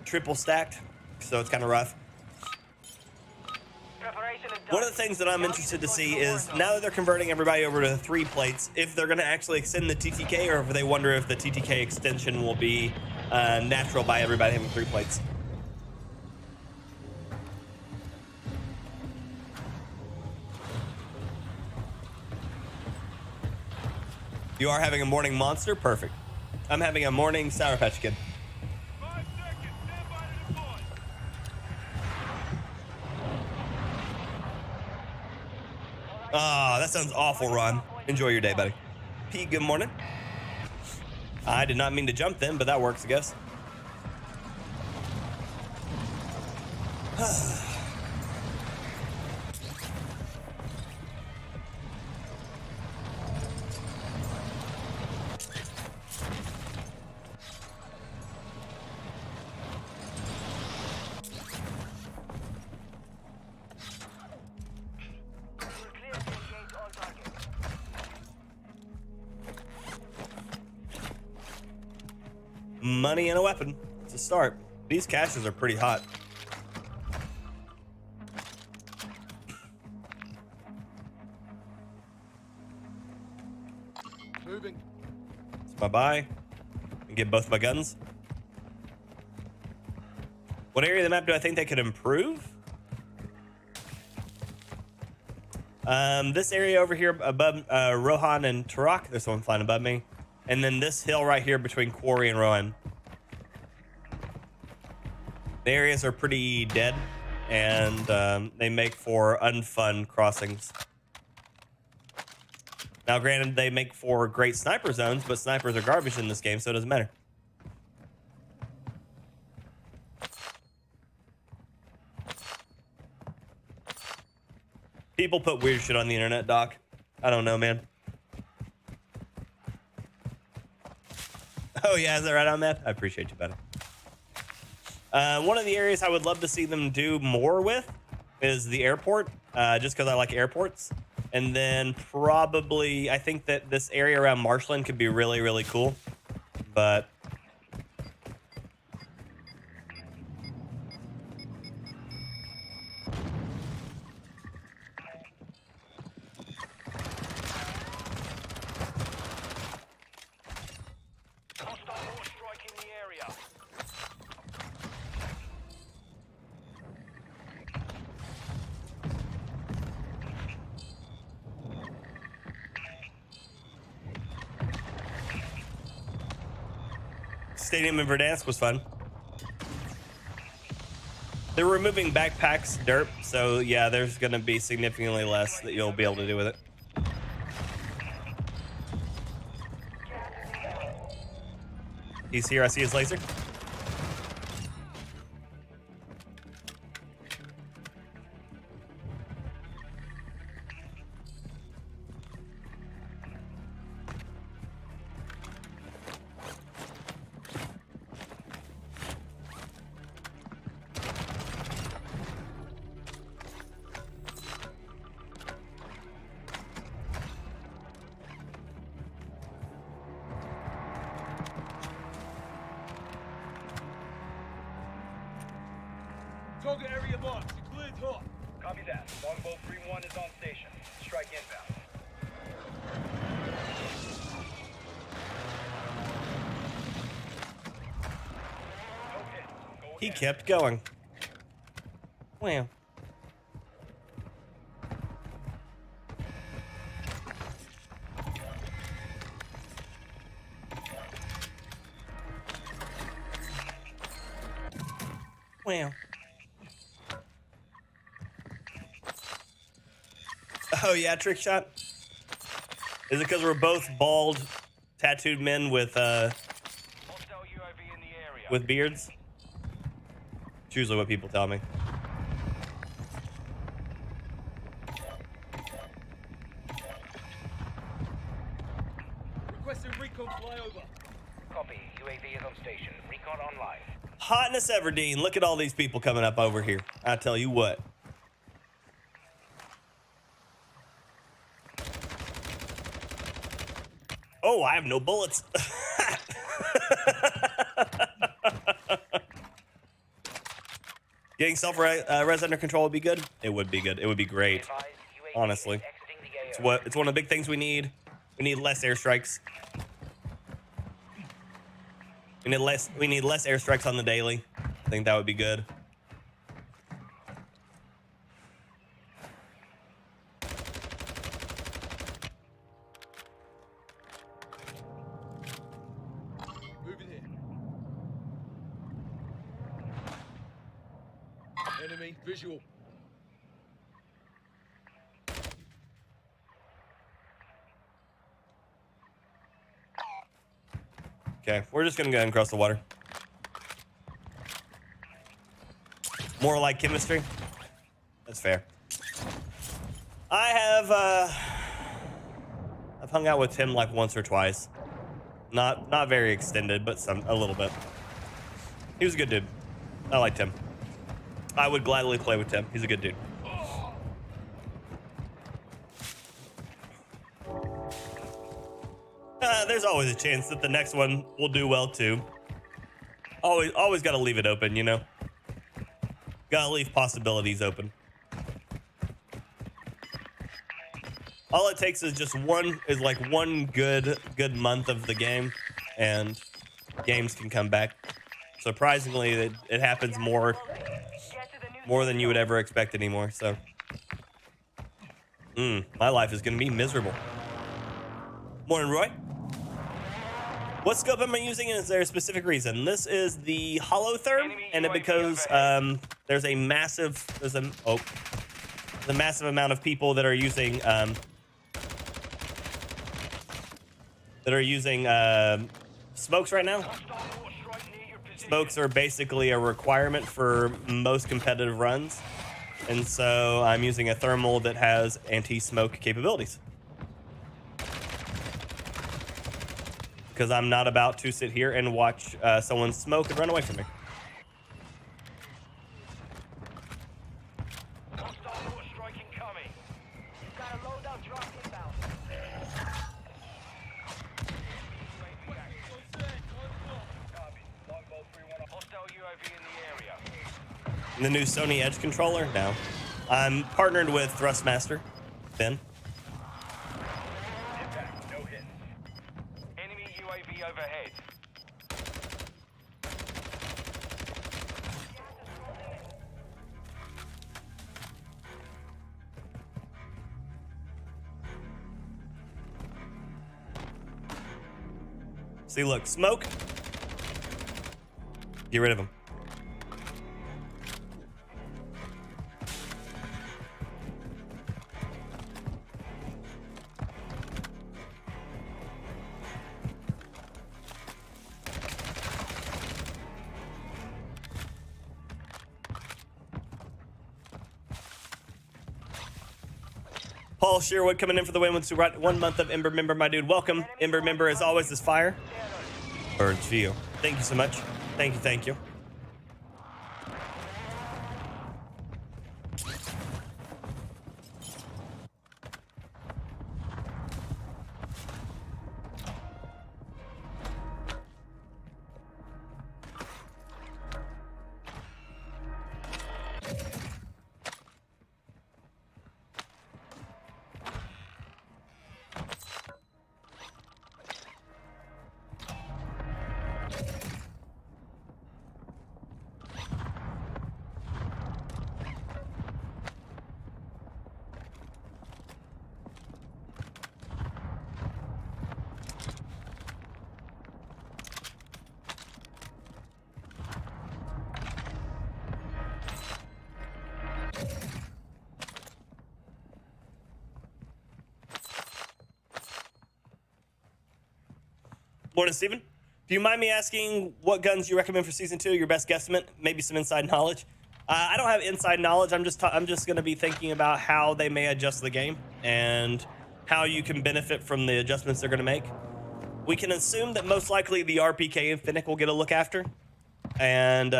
triple stacked, so it's kind of rough. One of the things that I'm interested to see is, now that they're converting everybody over to 3 plates, if they're going to actually extend the TTK, or if they wonder if the TTK extension will be natural by everybody having 3 plates. You are having a morning monster? Perfect. I'm having a morning Sour Patch Kid. 5 seconds. Stand by to deploy. Ah, that sounds awful, Ron. Enjoy your day, buddy. P, good morning. I did not mean to jump then, but that works, I guess. Money and a weapon. It's a start. These caches are pretty hot. Moving. It's my buy. And get both my guns. What area of the map do I think they could improve? This area over here above Rohan and Turok. There's someone flying above me. And then this hill right here between Quarry and Rohan. The areas are pretty dead, and they make for unfun crossings. Now, granted, they make for great sniper zones, but snipers are garbage in this game, so it doesn't matter. People put weird shit on the internet, Doc. I don't know, man. Oh, yeah, is that right on that? I appreciate you, buddy. One of the areas I would love to see them do more with is the airport, just because I like airports. And then probably, I think that this area around Marshland could be really, really cool. But Stadium in Verdansk was fun. They're removing backpacks derp, so yeah, there's gonna be significantly less that you'll be able to do with it. He's here, I see his laser. Target area marked. You cleared hot. Copy that. Longbow 3-1 is on station. Strike inbound. No hit. Go He ahead. kept going. Wow. Wow. Oh yeah, trick shot. Is it because we're both bald, tattooed men with Hostile UAV in the area. with beards? It's usually what people tell me. Requesting recon flyover. Copy. UAV is on station. Recon online. Hotness Everdeen. Look at all these people coming up over here. I tell you what. Oh, I have no bullets. Getting self-res under control would be good. It would be good. It would be great. Advise UAV Honestly. is exiting the It's AO. one of the big things we need. We need less airstrikes. We need less airstrikes on the daily. I think that would be good. Moving here. Enemy visual. Okay, we're just gonna go ahead and cross the water. More like chemistry. That's fair. I've hung out with Tim like once or twice. Not very extended, but a little bit. He was a good dude. I liked him. I would gladly play with Tim. He's a good dude. There's always a chance that the next one will do well too. Always got to leave it open, you know. Got to leave possibilities open. All it takes is just one good month of the game, and games can come back. Surprisingly, it happens more than you would ever expect anymore. So, my life is gonna be miserable. Morning, Roy. What scope am I using, and is there a specific reason? This is the Hollow Therm, and it because there's a massive amount of people that are using smokes right now. Smokes are basically a requirement for most competitive runs, and so I'm using a thermal that has anti-smoke capabilities. Because I'm not about to sit here and watch someone smoke and run away from me. Hostile mortar strike incoming. Got a loadout drop inbound. Copy. Longbow 3-1. Hostile UAV in the area. The new Sony Edge controller? No. I'm partnered with Thrustmaster, Ben. Impact. No hit. Enemy UAV overhead. See, look, smoke. Get rid of him. Paul Sherwood coming in for the win with 1 month of Ember Member, my dude. Welcome. Ember Member, as always, is fire. Or it's for you. Thank you so much. Thank you, thank you. Morning, Steven. Do you mind me asking what guns you recommend for Season 2? Your best guesstimate? Maybe some inside knowledge? I don't have inside knowledge. I'm just going to be thinking about how they may adjust the game and how you can benefit from the adjustments they're going to make. We can assume that most likely the RPK and Finnick will get a look after. And,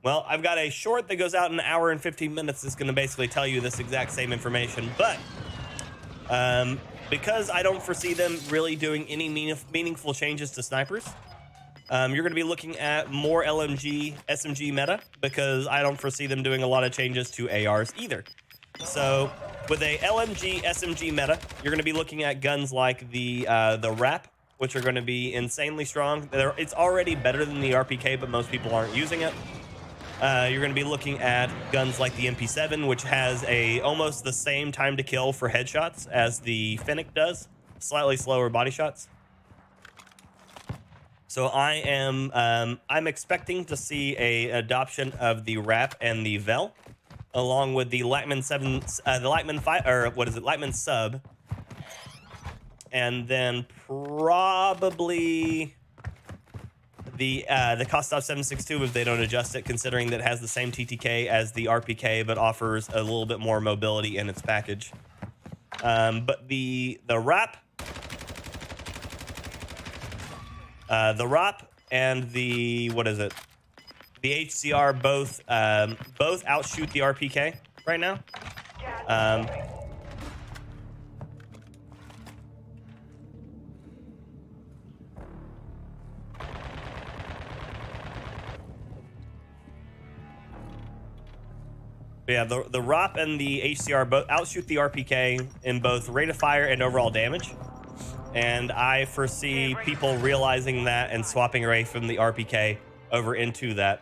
well, I've got a short that goes out in an hour and 15 minutes that's going to basically tell you this exact same information. But, because I don't foresee them really doing any meaningful changes to snipers, you're going to be looking at more LMG, SMG meta, because I don't foresee them doing a lot of changes to ARs either. So with a LMG, SMG meta, you're going to be looking at guns like the RAP, which are going to be insanely strong. It's already better than the RPK, but most people aren't using it. You're going to be looking at guns like the MP7, which has almost the same time to kill for headshots as the Finnick does, slightly slower body shots. So I'm expecting to see a adoption of the RAP and the Vel, along with the Lightman Lightman Sub, and then probably the Kostov 762 if they don't adjust it, considering that it has the same TTK as the RPK but offers a little bit more mobility in its package. But the RAP, and the the HCR both outshoot the RPK right now. Yeah, the ROP and the HCR both outshoot the RPK in both rate of fire and overall damage. And I foresee people realizing that and swapping away from the RPK over into that.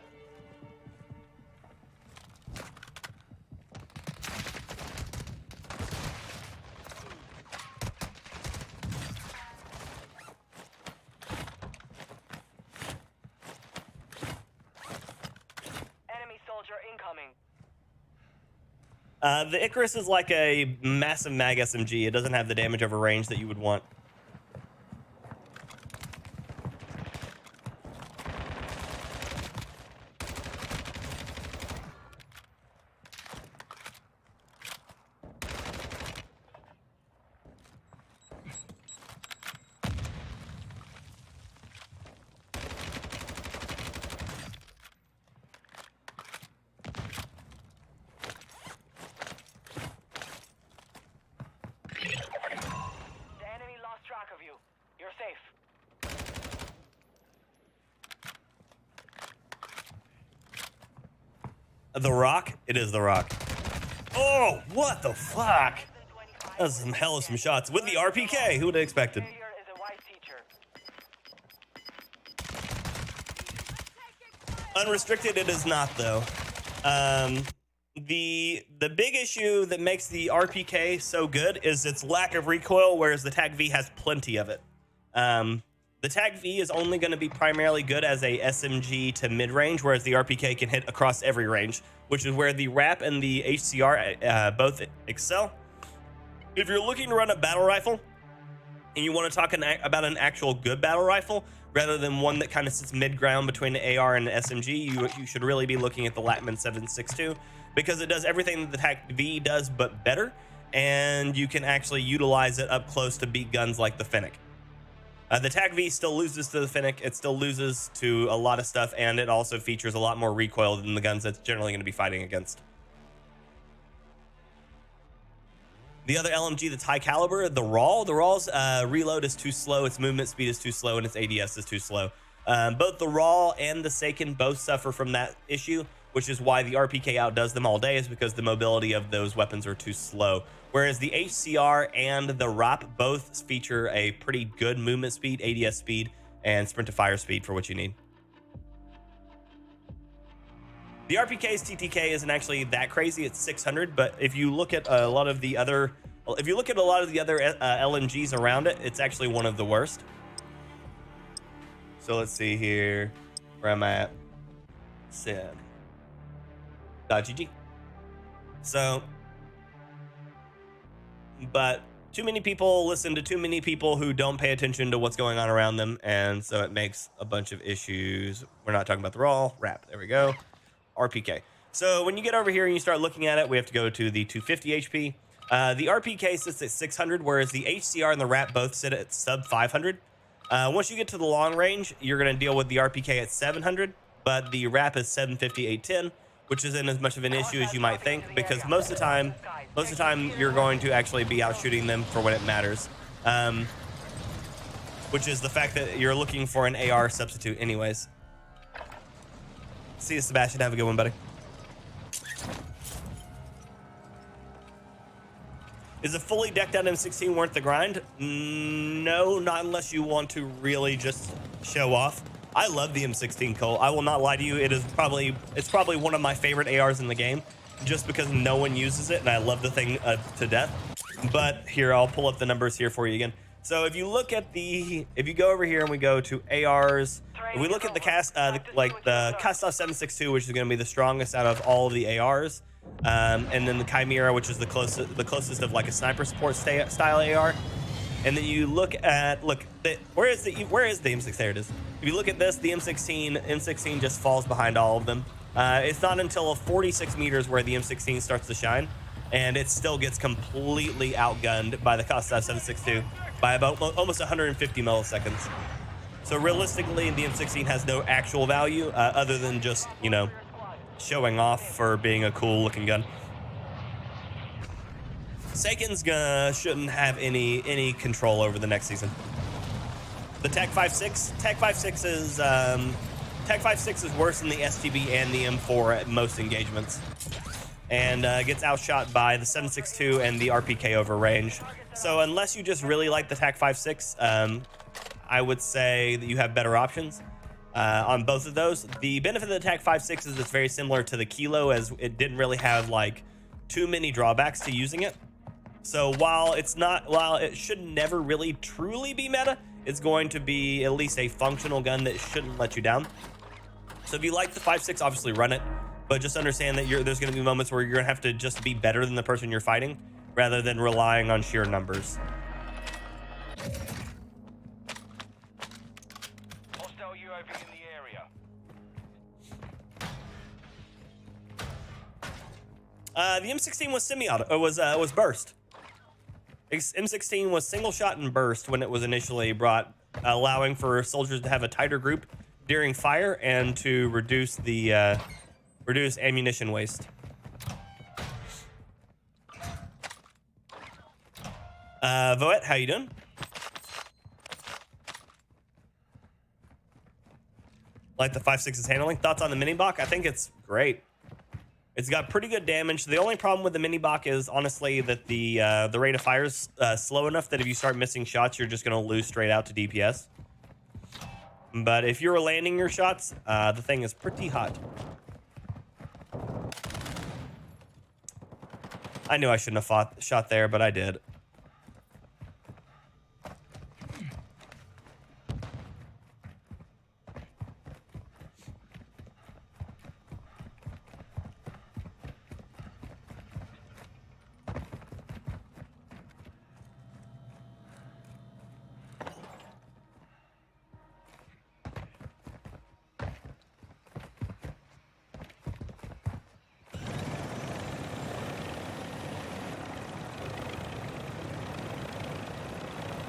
Enemy soldier incoming. The Icarus is like a massive mag SMG. It doesn't have the damage over range that you would want. The Rock? It is The Rock. Oh, what the fuck? That's some hell of some shots. With the RPK, who would have expected? Unrestricted, it is not, though. The big issue that makes the RPK so good is its lack of recoil, whereas the TAC V has plenty of it. The TAC-V is only going to be primarily good as a SMG to mid-range, whereas the RPK can hit across every range, which is where the RAP and the HCR both excel. If you're looking to run a battle rifle and you want to talk about an actual good battle rifle rather than one that kind of sits mid-ground between the AR and the SMG, you should really be looking at the Latman 7.62 because it does everything that the TAC-V does but better, and you can actually utilize it up close to beat guns like the Fennec. The TAC-V still loses to the Fennec, it still loses to a lot of stuff, and it also features a lot more recoil than the guns that's generally going to be fighting against. The other LMG that's high caliber, the RAL. The RAL's reload is too slow, its movement speed is too slow, and its ADS is too slow. Both the RAL and the Seiken both suffer from that issue, which is why the RPK outdoes them all day, is because the mobility of those weapons are too slow. Whereas the HCR and the RAP both feature a pretty good movement speed, ADS speed, and sprint to fire speed for what you need. The RPK's TTK isn't actually that crazy, it's 600, but if you look at a lot of the other LMGs around it, it's actually one of the worst. So let's see here where I'm at. Sid.gg. So, but too many people listen to too many people who don't pay attention to what's going on around them, and so it makes a bunch of issues. We're not talking about the RAW. RAP. There we go. RPK. So when you get over here and you start looking at it, we have to go to the 250 HP. The RPK sits at 600, whereas the HCR and the RAP both sit at sub 500. Once you get to the long range, you're going to deal with the RPK at 700, but the RAP is 750, 810, which isn't as much of an issue as you might think, because most of the time you're going to actually be out shooting them for when it matters, which is the fact that you're looking for an AR substitute anyways. See you, Sebastian. Have a good one, buddy. Is a fully decked out M16 worth the grind? No, not unless you want to really just show off. I love the M16 Colt. I will not lie to you. It's probably one of my favorite ARs in the game, just because no one uses it, and I love the thing to death. But here, I'll pull up the numbers here for you again. So if you look at if you go over here and we go to ARs, if we look at the Kastov 7.62, which is going to be the strongest out of all of the ARs, and then the Chimera, which is the closest of like a sniper support style AR. And then you look at where is the M6? There it is. If you look at this, the M16 just falls behind all of them. It's not until 46 meters where the M16 starts to shine, and it still gets completely outgunned by the Kastov 7.62 by about almost 150 milliseconds. So realistically, the M16 has no actual value other than just, you know, showing off for being a cool looking gun. Seiken's shouldn't have any control over the next season. The TAC 5.6 is worse than the STB and the M4 at most engagements, and gets outshot by the 7.62 and the RPK over range. So unless you just really like the TAC 5.6, I would say that you have better options on both of those. The benefit of the TAC 5.6 is it's very similar to the Kilo, as it didn't really have like too many drawbacks to using it. So while it should never really truly be meta, it's going to be at least a functional gun that shouldn't let you down. So if you like the 5.6, obviously run it, but just understand that there's going to be moments where you're going to have to just be better than the person you're fighting, rather than relying on sheer numbers. Hostile UAV in the area. The M16 was semi-auto. It was burst. M16 was single shot and burst when it was initially brought, allowing for soldiers to have a tighter group during fire and to reduce ammunition waste. Voet, how you doing? Like the 5.6's handling? Thoughts on the mini Bach? I think it's great. It's got pretty good damage. The only problem with the mini Bach is honestly that the rate of fire is slow enough that if you start missing shots, you're just going to lose straight out to DPS. But if you're landing your shots, the thing is pretty hot. I knew I shouldn't have shot there, but I did.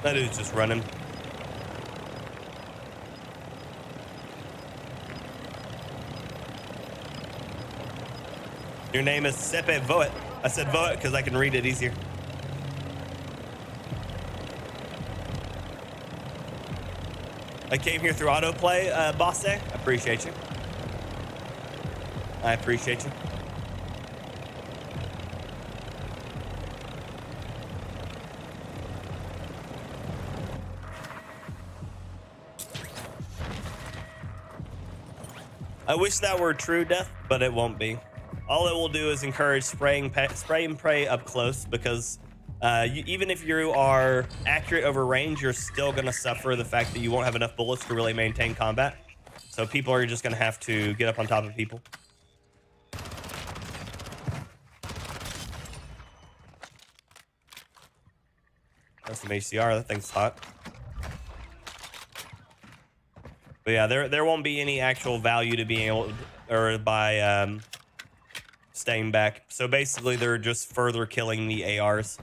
That dude's just running. Your name is Sepe Voet. I said Voet because I can read it easier. I came here through autoplay, Bosse. I appreciate you. I appreciate you. I wish that were true, Death, but it won't be. All it will do is encourage spray and pray up close, because even if you are accurate over range, you're still going to suffer the fact that you won't have enough bullets to really maintain combat. So people are just going to have to get up on top of people. That's some HCR. That thing's hot. But yeah, there won't be any actual value to being able to, or by staying back. So basically, they're just further killing the ARs.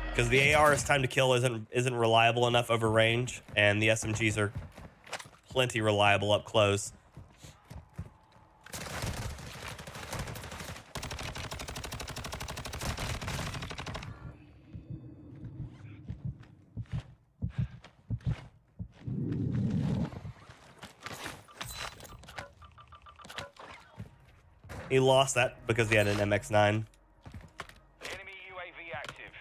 Because the AR's time to kill isn't reliable enough over range, and the SMGs are plenty reliable up close. He lost that because he had an MX-9. Enemy UAV active.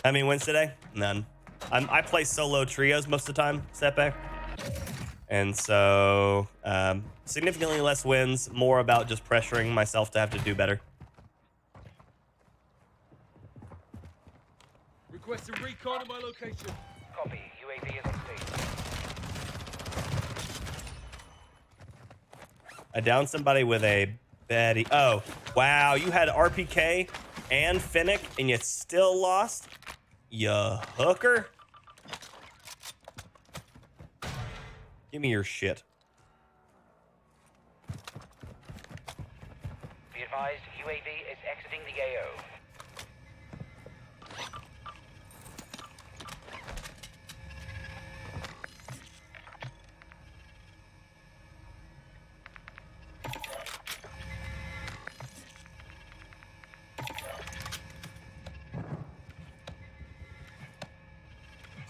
How many wins today? None. I play solo trios most of the time, Sepe. And so, significantly less wins, more about just pressuring myself to have to do better. Requesting recon on my location. Copy. UAV is on station. I downed somebody with a Betty. Oh, wow. You had RPK and Finnick, and you still lost? Ya hooker? Give me your shit. Be advised, UAV is exiting the AO.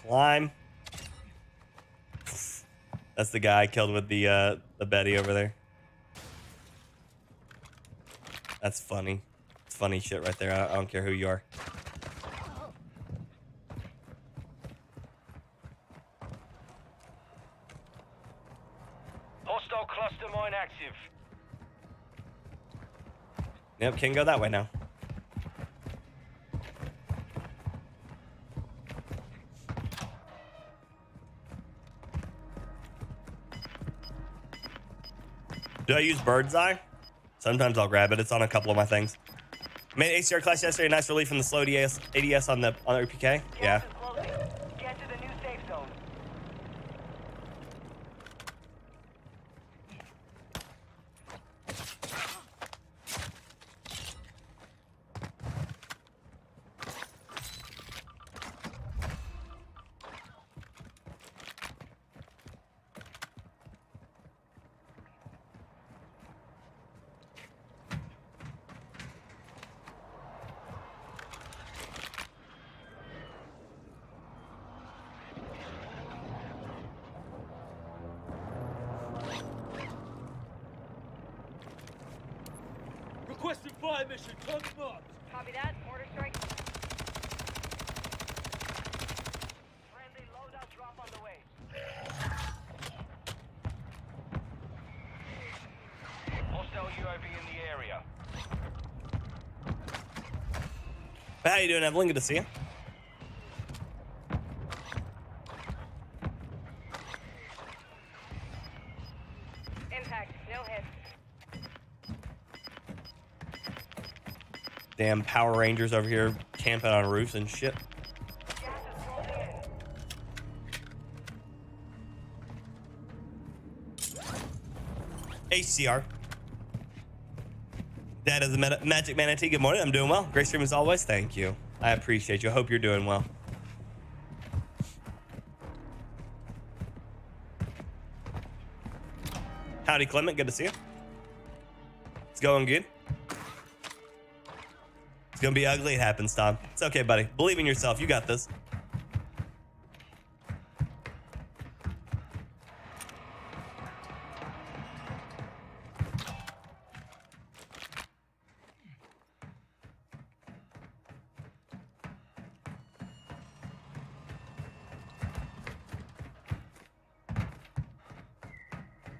Climb. That's the guy I killed with the Betty over there. That's funny. It's funny shit right there. I don't care who you are. Hostile cluster mine active. Yep, can go that way now. Do I use bird's eye? Sometimes I'll grab it. It's on a couple of my things. Made ACR class yesterday. Nice relief from the slow ADS on the RPK. Yeah. Gas is closing. Get to the new safe zone. Requesting fire mission. Target marked. Copy that. Order strike. Friendly loadout drop on the way. Hostile UAV in the area. How you doing, Evelyn? Good to see you. Impact. No hits. Damn Power Rangers over here camping on roofs and shit. Gas is closing in. HCR. That is a Magic Manatee. Good morning. I'm doing well. Great stream as always. Thank you. I appreciate you. I hope you're doing well. Howdy, Clement. Good to see you. It's going good. It's gonna be ugly. It happens, Tom. It's okay, buddy. Believe in yourself. You got this.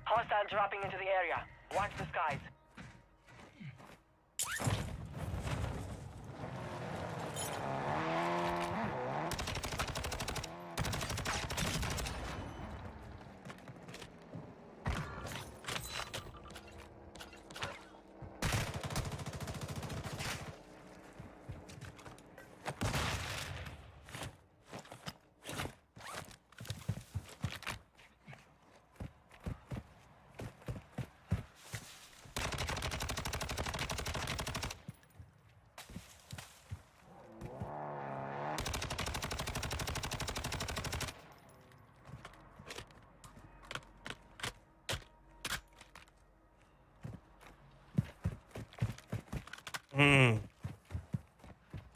Hostile dropping into the area. Watch the skies.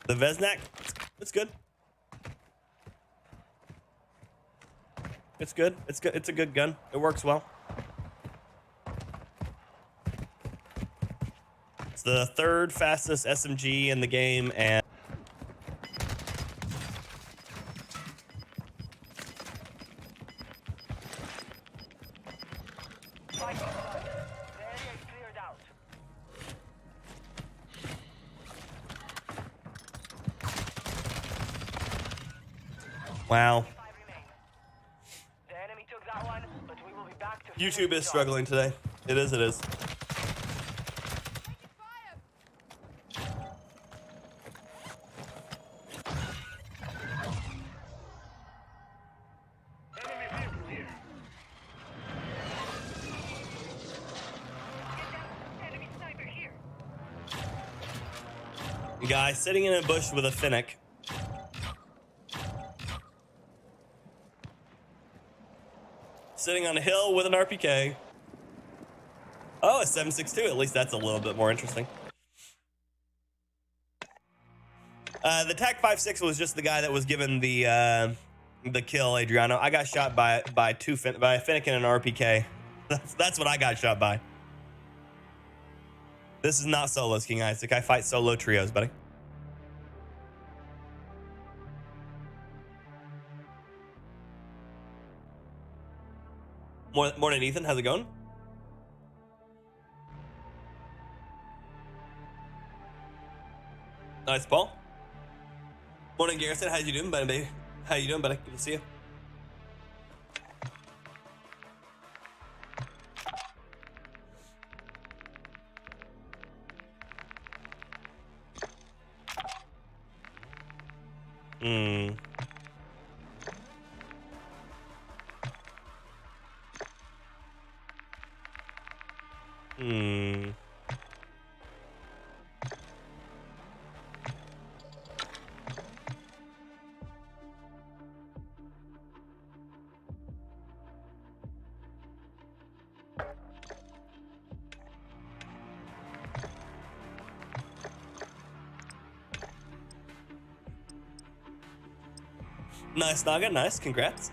The Vesnak, it's good. It's good. It's good. It's a good gun. It works well. It's the third fastest SMG in the game, and The area is cleared out. wow. 5 remain. The enemy took that one, but we will be back to finish YouTube the is job. struggling today. It is. It is. Enemy vehicle here. Enemy sniper here. A guy sitting in a bush with a Finnick. Sitting on a hill with an RPK. Oh, a 7.62. At least that's a little bit more interesting. The TAC 5.6 was just the guy that was given the kill, Adriano. I got shot by a Finnick and an RPK. That's what I got shot by. This is not solos, King Isaac. I fight solo trios, buddy. Morning, Ethan. How's it going? Nice, Paul. Morning, Garrison. How you doing, baby? How you doing, buddy? Good to see you. Nice, Naga. Nice. Congrats.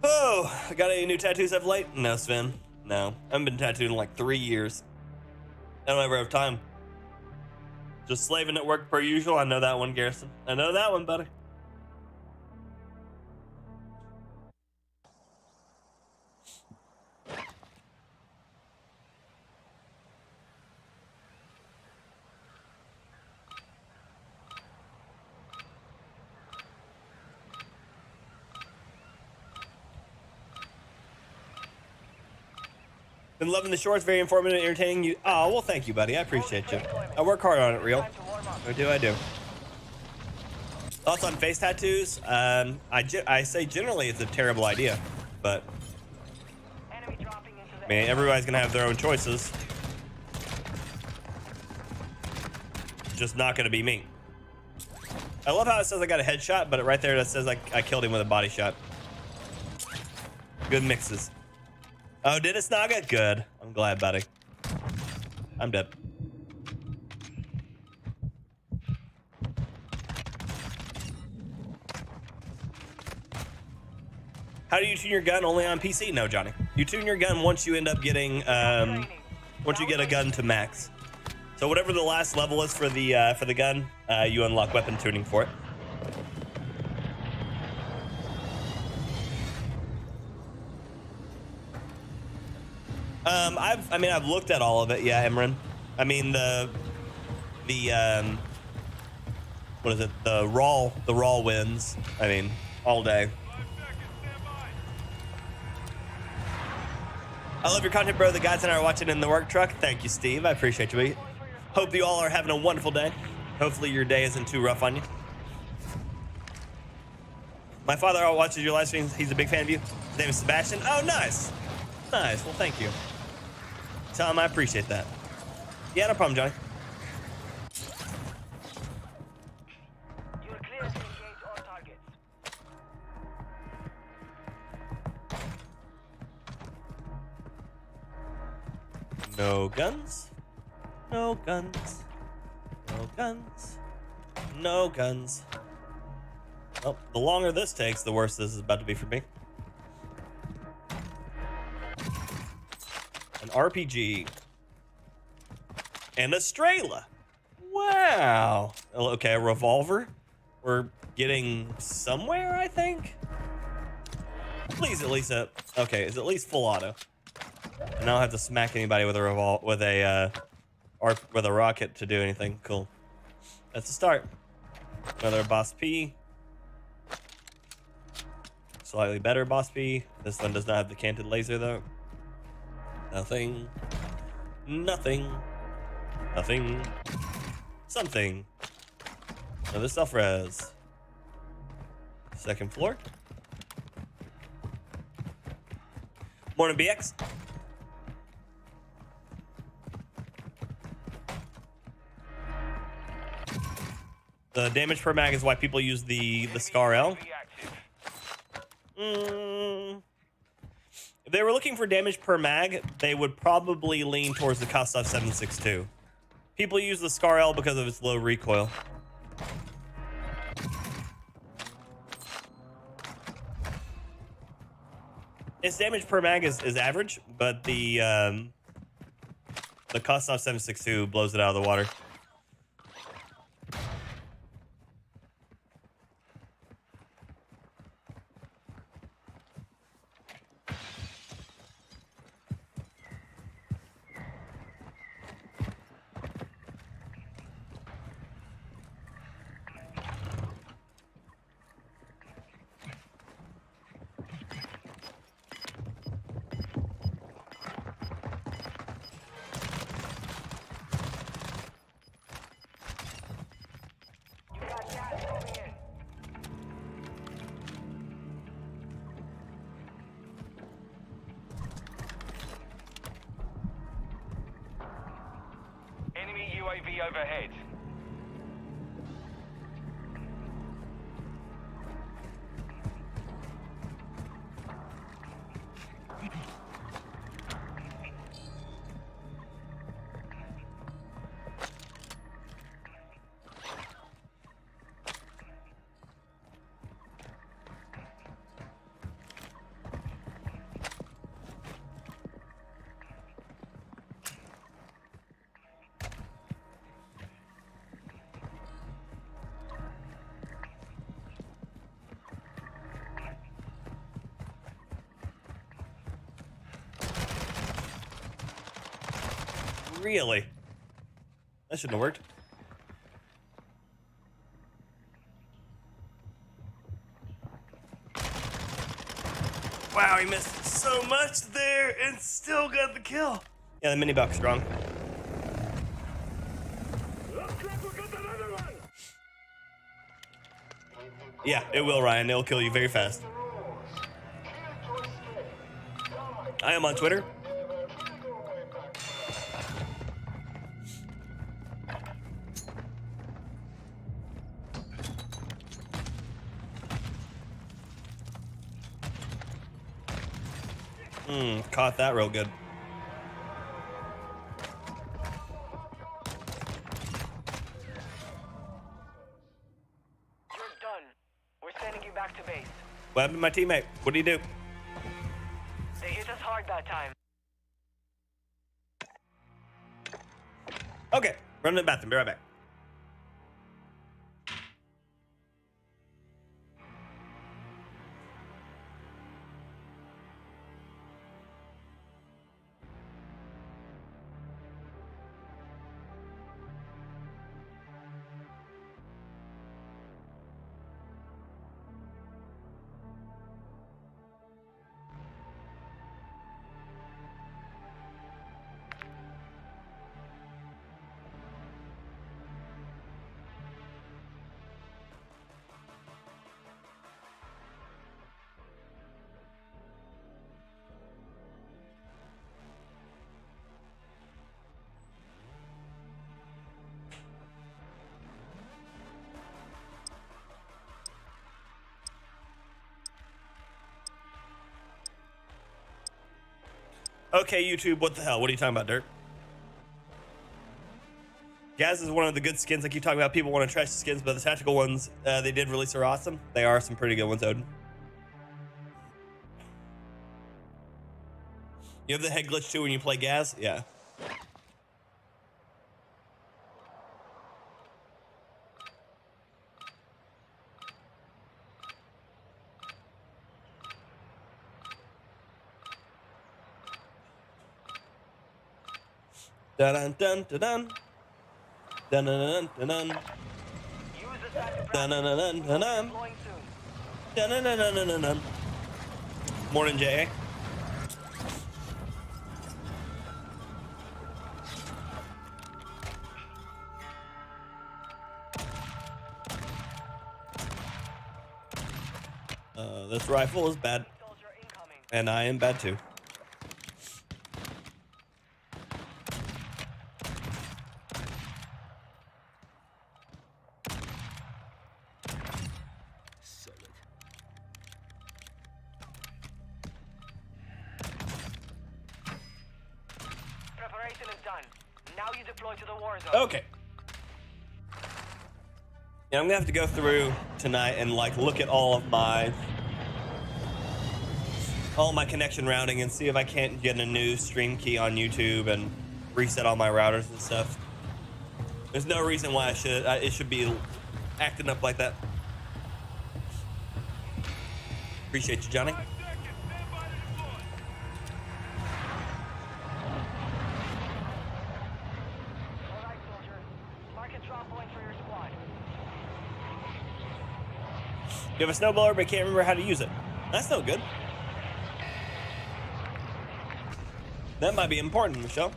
Oh, I got any new tattoos of late? No, Sven. No. I haven't been tattooed in like 3 years. I don't ever have time. Just slaving at work per usual. I know that one, Garrison. I know that one, buddy. Been loving the shorts, very informative and entertaining. You, oh, well, thank you, buddy. I appreciate you. I work hard on it, real. I do. Thoughts on face tattoos? I say generally it's a terrible idea, but mean, everybody's gonna have their own choices. It's just not gonna be me. I love how it says I got a headshot, but right there it says I killed him with a body shot. Good mixes. Oh, did it, Snaga? Good. I'm glad, buddy. I'm dead. How do you tune your gun? Only on PC? No, Johnny. You tune your gun once you end up getting, once you get a gun to max. So whatever the last level is for the gun, you unlock weapon tuning for it. I've looked at all of it. Yeah, Imran. I mean what is it? The raw wins. I mean, all day. I love your content, bro. The guys and I are watching in the work truck. Thank you, Steve. I appreciate you. Hope you all are having a wonderful day. Hopefully your day isn't too rough on you. My father watches your live streams. He's a big fan of you. His name is Sebastian. Oh, nice. Nice. Well, thank you. Tell him I appreciate that. Yeah, no problem, Johnny. You're clear to engage all targets. No guns. No guns. No guns. No guns. Well, the longer this takes, the worse this is about to be for me. An RPG. And a Strela. Wow. Okay, a revolver. We're getting somewhere, I think. Please, at least okay, it's at least full auto. And I don't have to smack anybody with a rocket to do anything. Cool. That's a start. Another Boss P. Slightly better Boss P. This one does not have the canted laser though. Nothing. Nothing. Nothing. Something. Another self-res. Second floor. Morning, BX. The damage per mag is why people use the Scar L. If they were looking for damage per mag, they would probably lean towards the Kostov 7.62. People use the Scar L because of its low recoil. Its damage per mag is average, but the Kostov 7.62 blows it out of the water. Enemy UAV overhead. Really? That shouldn't have worked. Wow, he missed so much there and still got the kill. Yeah, the mini buck's strong. Yeah, it will, Ryan. It'll kill you very fast. I am on Twitter. Caught that real good. You're done. We're sending you back to base. What happened to my teammate? What do you do? They hit us hard that time. Okay, run to the bathroom. Be right back. Okay, YouTube, what the hell? What are you talking about, Dirt? Gaz is one of the good skins I keep talking about. People want to trash the skins, but the tactical ones they did release are awesome. They are some pretty good ones, Odin. You have the head glitch too when you play Gaz? Yeah. Dun dun dun dun dun dun dun dun dun Use the time to dun dun dun dun dun dun deploying soon. dun dun dun dun dun dun. Morning, Jay. This rifle is bad, Soldier incoming. and I am bad too. Preparation is done. Now you deploy to the war zone. Okay. Yeah, I'm gonna have to go through tonight and like look at all my connection routing and see if I can't get a new stream key on YouTube and reset all my routers and stuff. There's no reason why it should be acting up like that. Appreciate you, Johnny. 5 seconds. Stand by to deploy. All right, soldier. Mark a drop point for your squad. You have a snowblower, but can't remember how to use it. That's no good. That might be important, Michelle.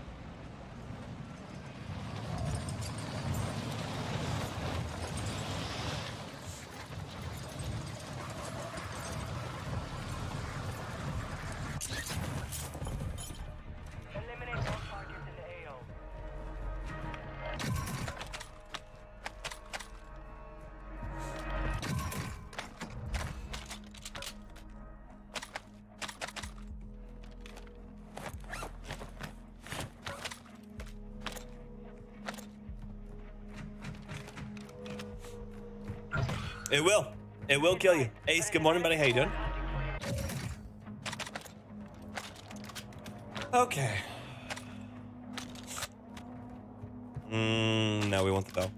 Eliminate all targets in the AO. It will. It will kill you. Ace, good morning, buddy. How you doing? Okay. No, we want the bow.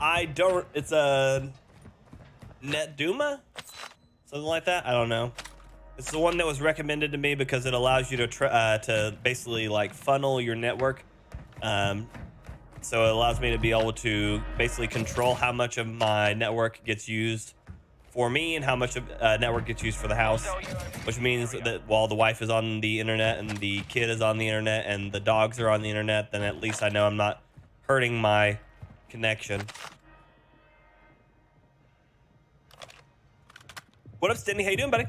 I don't. It's a Net Duma, something like that. I don't know. It's the one that was recommended to me because it allows you to basically like funnel your network. So it allows me to be able to basically control how much of my network gets used for me and how much of network gets used for the house, which means that while the wife is on the internet and the kid is on the internet and the dogs are on the internet, then at least I know I'm not hurting my connection. What up, Sydney? How you doing, buddy?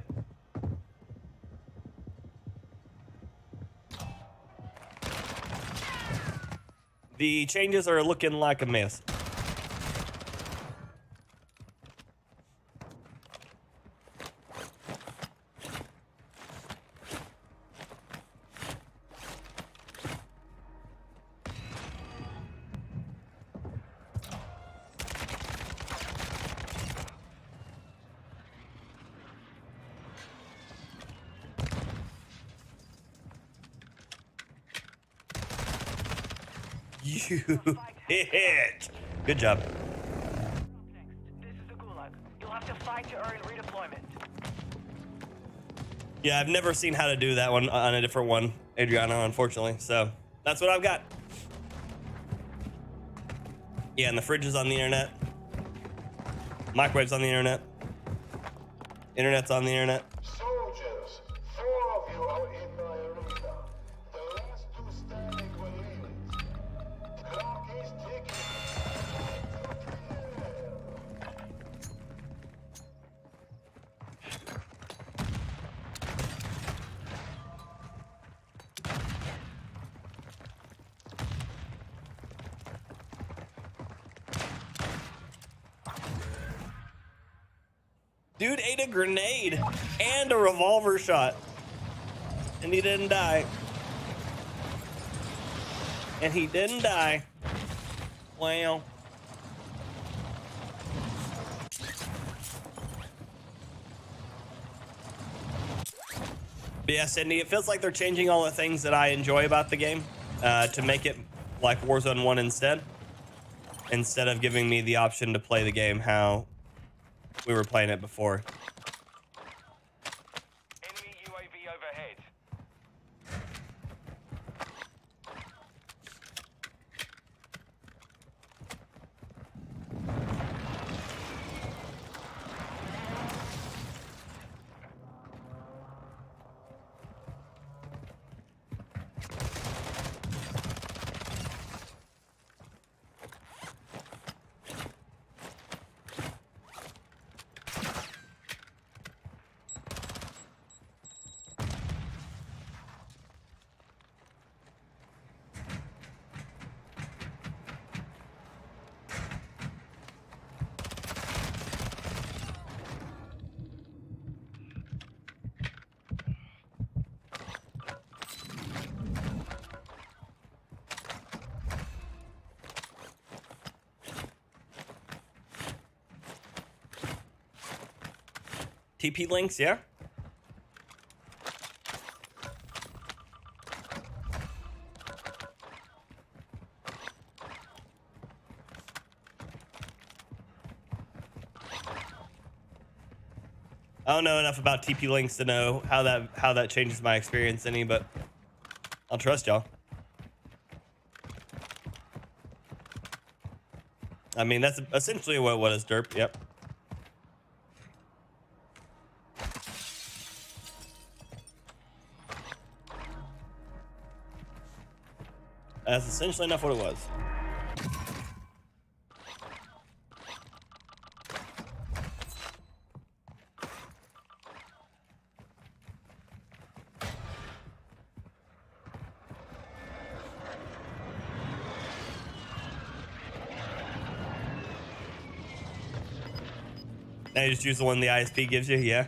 The changes are looking like a mess. You hit. Good job. Next, this is the Gulag. You'll have to fight to earn redeployment. Yeah, I've never seen how to do that one on a different one, Adriano, unfortunately. So that's what I've got. Yeah, and the fridge is on the internet. Microwave's on the internet. Internet's on the internet. Soldiers, 4 of you are in my arena. The last 2 standing will leave it. Clock is ticking. Dude ate a grenade and a revolver shot, and he didn't die. And he didn't die. Wow. But yeah, Cindy, it feels like they're changing all the things that I enjoy about the game to make it like Warzone 1 instead of giving me the option to play the game how we were playing it before. Enemy UAV overhead. TP links, yeah? I don't know enough about TP links to know how that changes my experience any, but I'll trust y'all. I mean, that's essentially what is derp. Yep. That's essentially enough what it was. Now you just use the one the ISP gives you, yeah?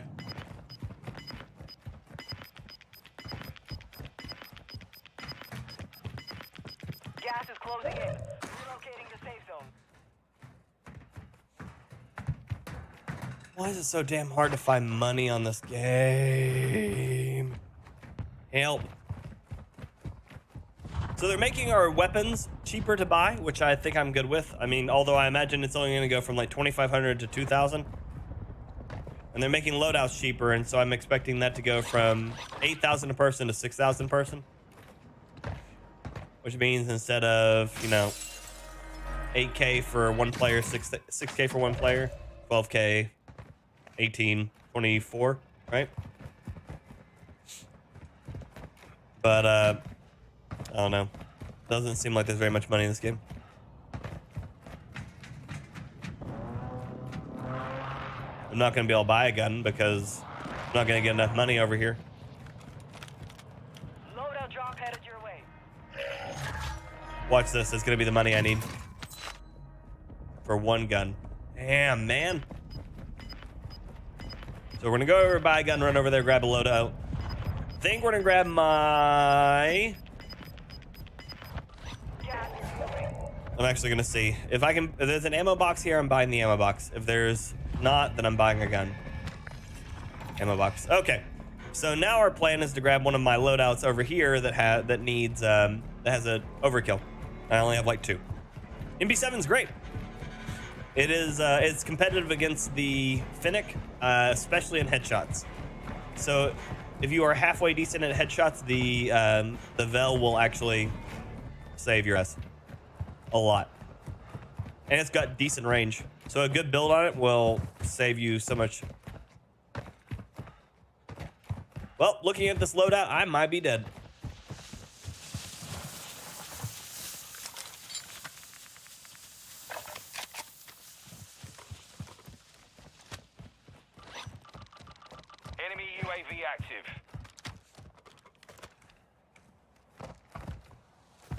Gas is closing in. Relocating the safe zone. Why is it so damn hard to find money on this game? Help. So they're making our weapons cheaper to buy, which I think I'm good with. I mean, although I imagine it's only going to go from like 2,500 to 2,000. And they're making loadouts cheaper, and so I'm expecting that to go from 8,000 a person to 6,000 a person. Which means instead of, you know, 8K for one player, 6K for one player, 12K, 18, 24, right? But, I don't know. Doesn't seem like there's very much money in this game. I'm not going to be able to buy a gun because I'm not going to get enough money over here. Loadout drop headed your way. Watch this. It's going to be the money I need for one gun. Damn, man. So we're going to go over, buy a gun, run over there, grab a loadout. I think we're going to grab my... I'm actually going to see. If there's an ammo box here, I'm buying the ammo box. If there's not, then I'm buying a gun. Ammo box. Okay. So now our plan is to grab one of my loadouts over here that has a overkill. I only have like 2. MB7's great. It is it's competitive against the Finnick, especially in headshots. So if you are halfway decent at headshots, the Vel will actually save your ass a lot. And it's got decent range. So a good build on it will save you so much. Well, looking at this loadout, I might be dead. Enemy UAV active.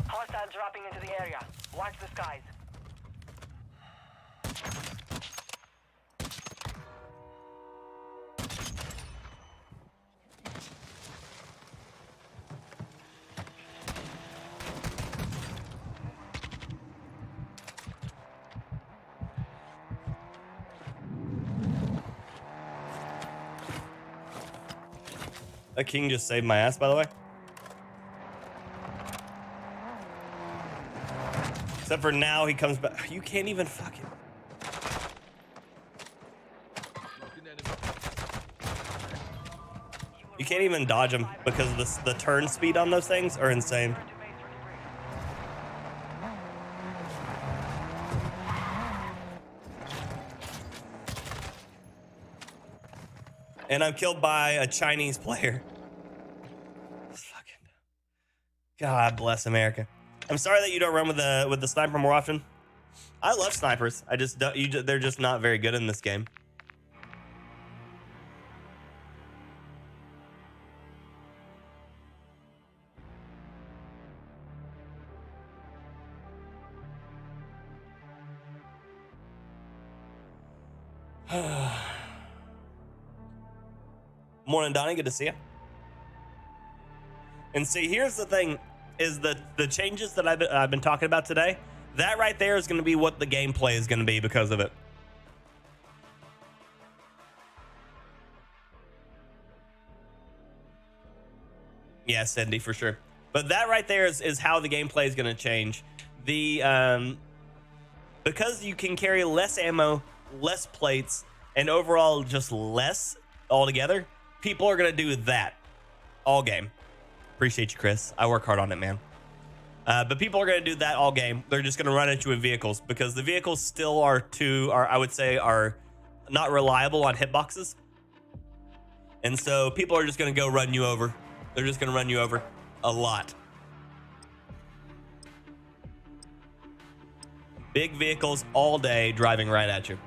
Hostile dropping into the area. Watch the skies. That king just saved my ass, by the way. Except for now, he comes back. You can't even fucking... You can't even dodge him because the turn speed on those things are insane. And I'm killed by a Chinese player. Fucking... God bless America. I'm sorry that you don't run with the sniper more often. I love snipers. I just don't. They're just not very good in this game. Morning, Donnie. Good to see you. And see, here's the thing: is the changes that I've been talking about today. That right there is going to be what the gameplay is going to be because of it. Yeah, Cindy, for sure. But that right there is how the gameplay is going to change. The because you can carry less ammo, less plates, and overall just less altogether. People are going to do that all game. Appreciate you, Chris. I work hard on it, man. But people are going to do that all game. They're just going to run at you with vehicles because the vehicles still are I would say, are not reliable on hitboxes. And so people are just going to go run you over. They're just going to run you over a lot. Big vehicles all day driving right at you.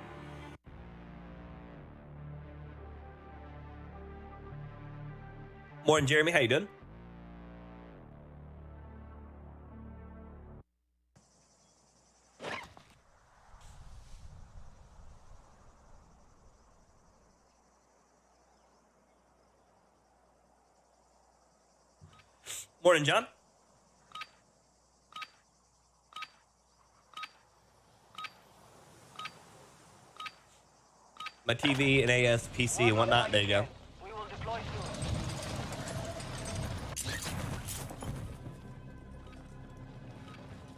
Morning, Jeremy. How you doing? Morning, John. My TV and AS, PC, and whatnot. There you go. We will deploy soon.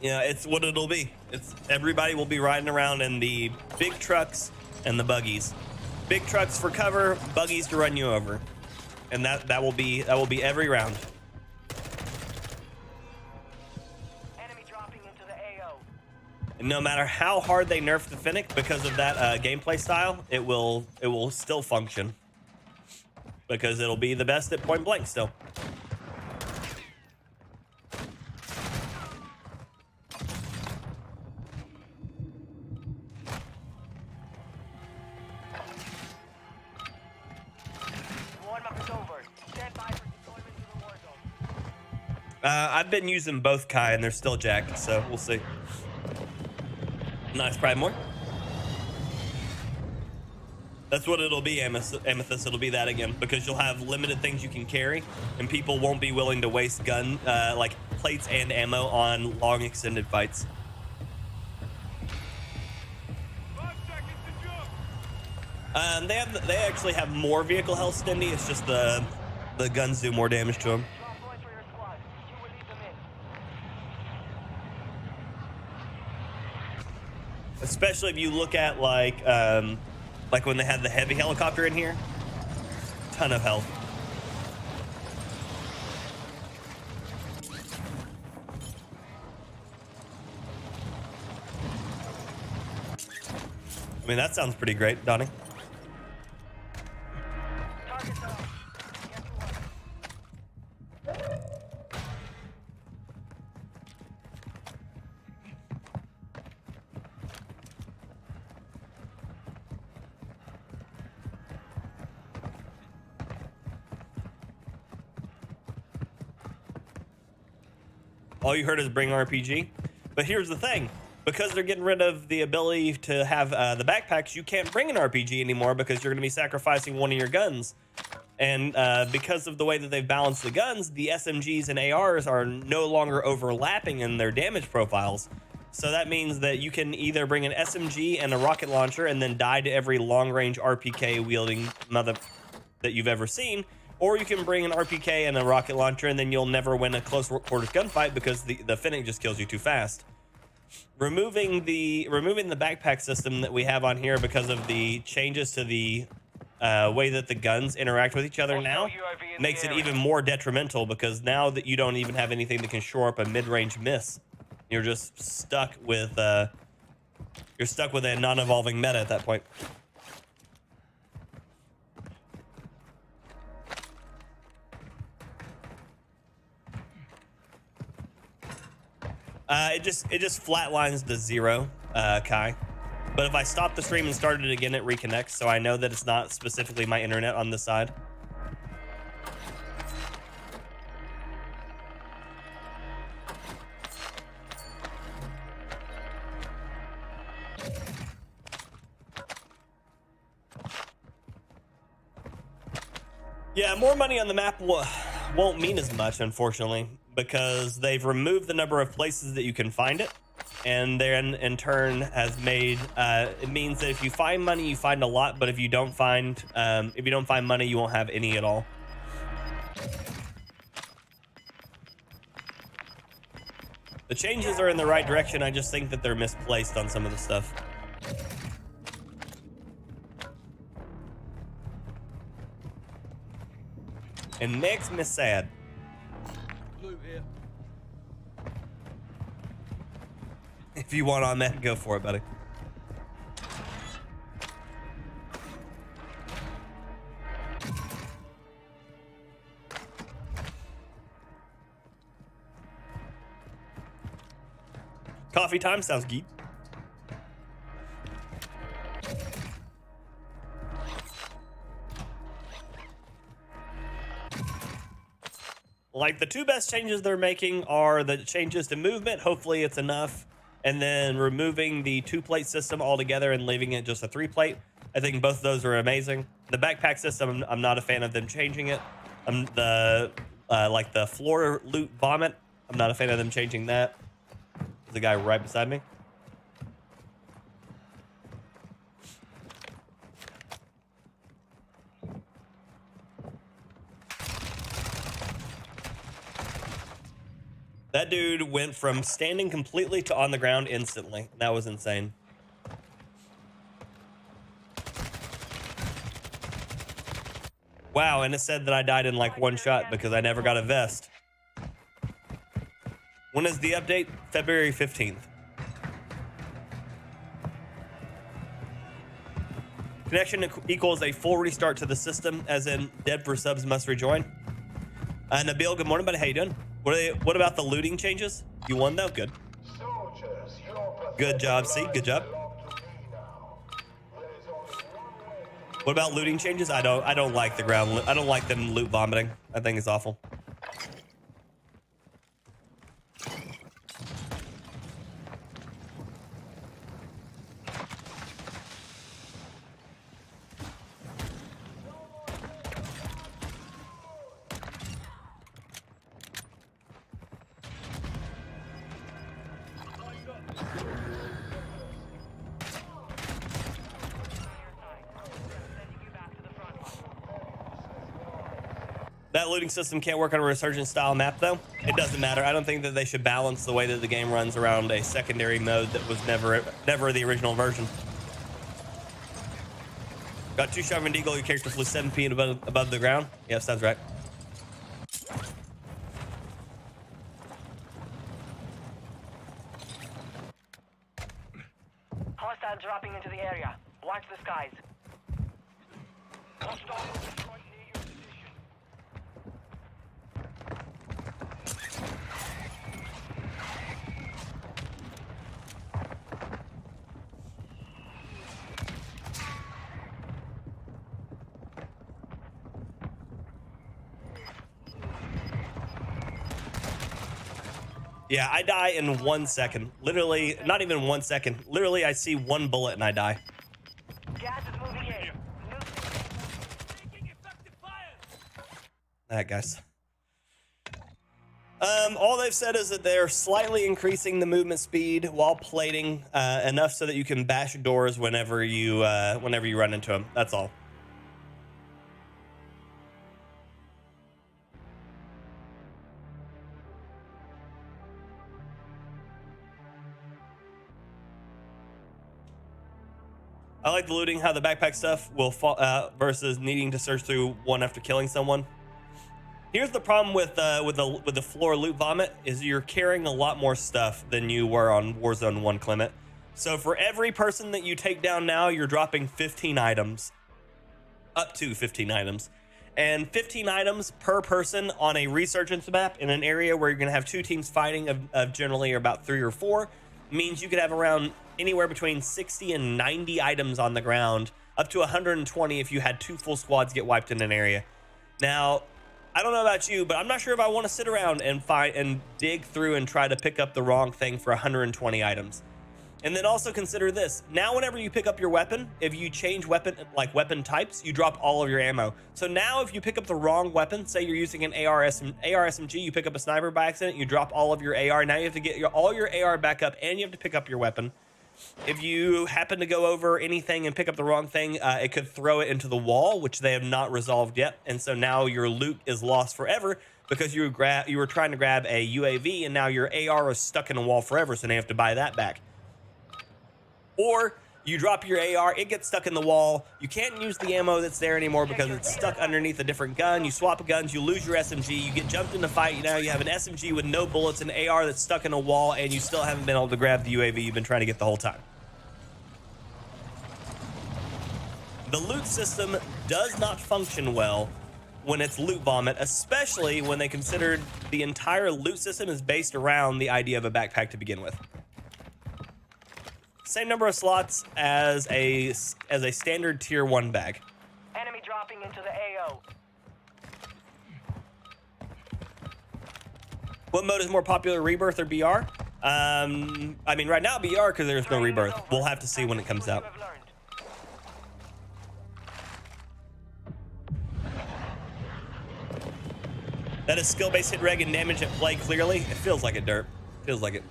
Yeah, it's what it'll be. It's everybody will be riding around in the big trucks and the buggies. Big trucks for cover, buggies to run you over, and that will be every round. Enemy dropping into the AO. And no matter how hard they nerf the Finnick because of that gameplay style, it will still function because it'll be the best at point blank still. I've been using both Kai, and they're still jacked, so we'll see. Nice, probably more. That's what it'll be, Amethyst. It'll be that again, because you'll have limited things you can carry, and people won't be willing to waste gun, like plates and ammo on long extended fights. 5 seconds to jump. They actually have more vehicle health, Stindy. It's just the guns do more damage to them. Drop points for your squad. You will lead them in. Especially if you look at like when they had the heavy helicopter in here, ton of health. I mean, that sounds pretty great, Donnie. Target down. Get to work. All you heard is bring RPG. But here's the thing. Because they're getting rid of the ability to have the backpacks, you can't bring an RPG anymore because you're going to be sacrificing one of your guns. And because of the way that they've balanced the guns, the SMGs and ARs are no longer overlapping in their damage profiles. So that means that you can either bring an SMG and a rocket launcher and then die to every long-range RPK wielding mother that you've ever seen, or you can bring an RPK and a rocket launcher and then you'll never win a close quarters gunfight because the Finnick just kills you too fast. Removing the backpack system that we have on here because of the changes to the way that the guns interact with each other now makes it even more detrimental, because now that you don't even have anything that can shore up a mid-range miss, you're just stuck with a non-evolving meta at that point. It just flatlines to 0, Kai. But if I stop the stream and start it again, it reconnects, so I know that it's not specifically my internet on this side. Yeah, more money on the map won't mean as much, unfortunately, because they've removed the number of places that you can find it, and then in turn has made it means that if you find money, you find a lot, but if you don't find money, you won't have any at all. The changes are in the right direction. I just think that they're misplaced on some of the stuff. And makes me sad. Loot here. If you want on that, go for it, buddy. Coffee time sounds geek. Like, the two best changes they're making are the changes to movement. Hopefully it's enough. And then removing the 2-plate system altogether and leaving it just a 3-plate. I think both of those are amazing. The backpack system, I'm not a fan of them changing it. Like the floor loot vomit, I'm not a fan of them changing that. There's a guy right beside me. That dude went from standing completely to on the ground instantly. That was insane. Wow, and it said that I died in like 1 shot because I never got a vest. When is the update? February 15th. Connection equals a full restart to the system, as in dead for subs must rejoin. Nabil, good morning, buddy. How you doing? What about the looting changes? You won though? Good. Soldiers, your Good job, C. Good job. belong to me now. There is only one way to What about looting changes? I don't like the ground. I don't like them loot vomiting. I think it's awful. That looting system can't work on a resurgence style map though. It doesn't matter. I don't think that they should balance the way that the game runs around a secondary mode that was never the original version. Got 2 shot from Deagle. Your character flew 7 feet above the ground. Yeah, sounds right. Hostile dropping into the area. Watch the skies. Hostile right near your position. Yeah, I die in 1 second. Literally, not even 1 second. Literally, I see 1 bullet and I die. Gas is moving in. Taking effective fire. Alright, guys. All they've said is that they're slightly increasing the movement speed while plating enough so that you can bash doors whenever you run into them. That's all. I like the looting, how the backpack stuff will fall versus needing to search through one after killing someone. Here's the problem with the floor loot vomit is you're carrying a lot more stuff than you were on Warzone 1, Clement. So for every person that you take down now, you're dropping 15 items, up to 15 items, and 15 items per person on a resurgence map in an area where you're gonna have 2 teams fighting of generally about 3 or 4 means you could have around anywhere between 60 and 90 items on the ground, up to 120 if you had 2 full squads get wiped in an area. Now, I don't know about you, but I'm not sure if I want to sit around and find and dig through and try to pick up the wrong thing for 120 items. And then also consider this. Now, whenever you pick up your weapon, if you change weapon types, you drop all of your ammo. So now if you pick up the wrong weapon, say you're using an AR SMG, you pick up a sniper by accident, you drop all of your AR. Now you have to get all your AR back up and you have to pick up your weapon. If you happen to go over anything and pick up the wrong thing, it could throw it into the wall, which they have not resolved yet. And so now your loot is lost forever because you were trying to grab a UAV and now your AR is stuck in a wall forever, so now you have to buy that back. Or you drop your AR, it gets stuck in the wall. You can't use the ammo that's there anymore because it's stuck underneath a different gun. You swap guns, you lose your SMG, you get jumped in the fight. Now you have an SMG with no bullets, an AR that's stuck in a wall, and you still haven't been able to grab the UAV you've been trying to get the whole time. The loot system does not function well when it's loot vomit, especially when they considered the entire loot system is based around the idea of a backpack to begin with. Same number of slots as a standard tier 1 bag. Enemy dropping into the AO. What mode is more popular, Rebirth or BR? I mean, right now BR because there's no Rebirth. We'll have to see when it comes out. That is skill-based hit reg and damage at play clearly. It feels like it, Dirt. Feels like it.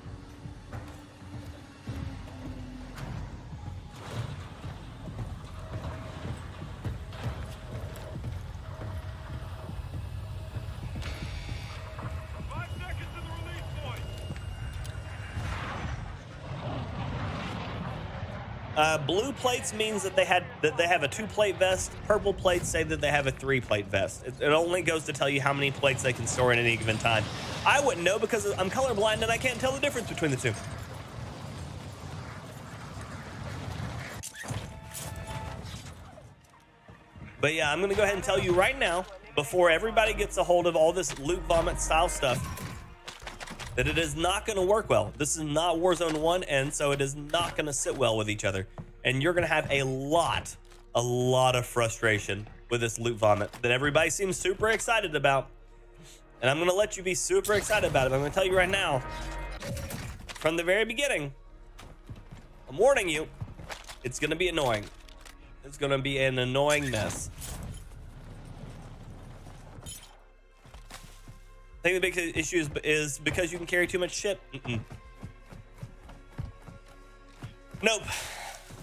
Blue plates means that they have a 2-plate vest. Purple plates say that they have a 3-plate vest. It only goes to tell you how many plates they can store at any given time. I wouldn't know because I'm colorblind and I can't tell the difference between the two. But yeah, I'm gonna go ahead and tell you right now, before everybody gets a hold of all this loot vomit style stuff, that it is not going to work well. This is not Warzone 1, and so it is not going to sit well with each other. And you're going to have a lot of frustration with this loot vomit that everybody seems super excited about. And I'm going to let you be super excited about it. I'm going to tell you right now, from the very beginning, I'm warning you, it's going to be annoying. It's going to be an annoying mess. I think the big issue is because you can carry too much shit. Nope,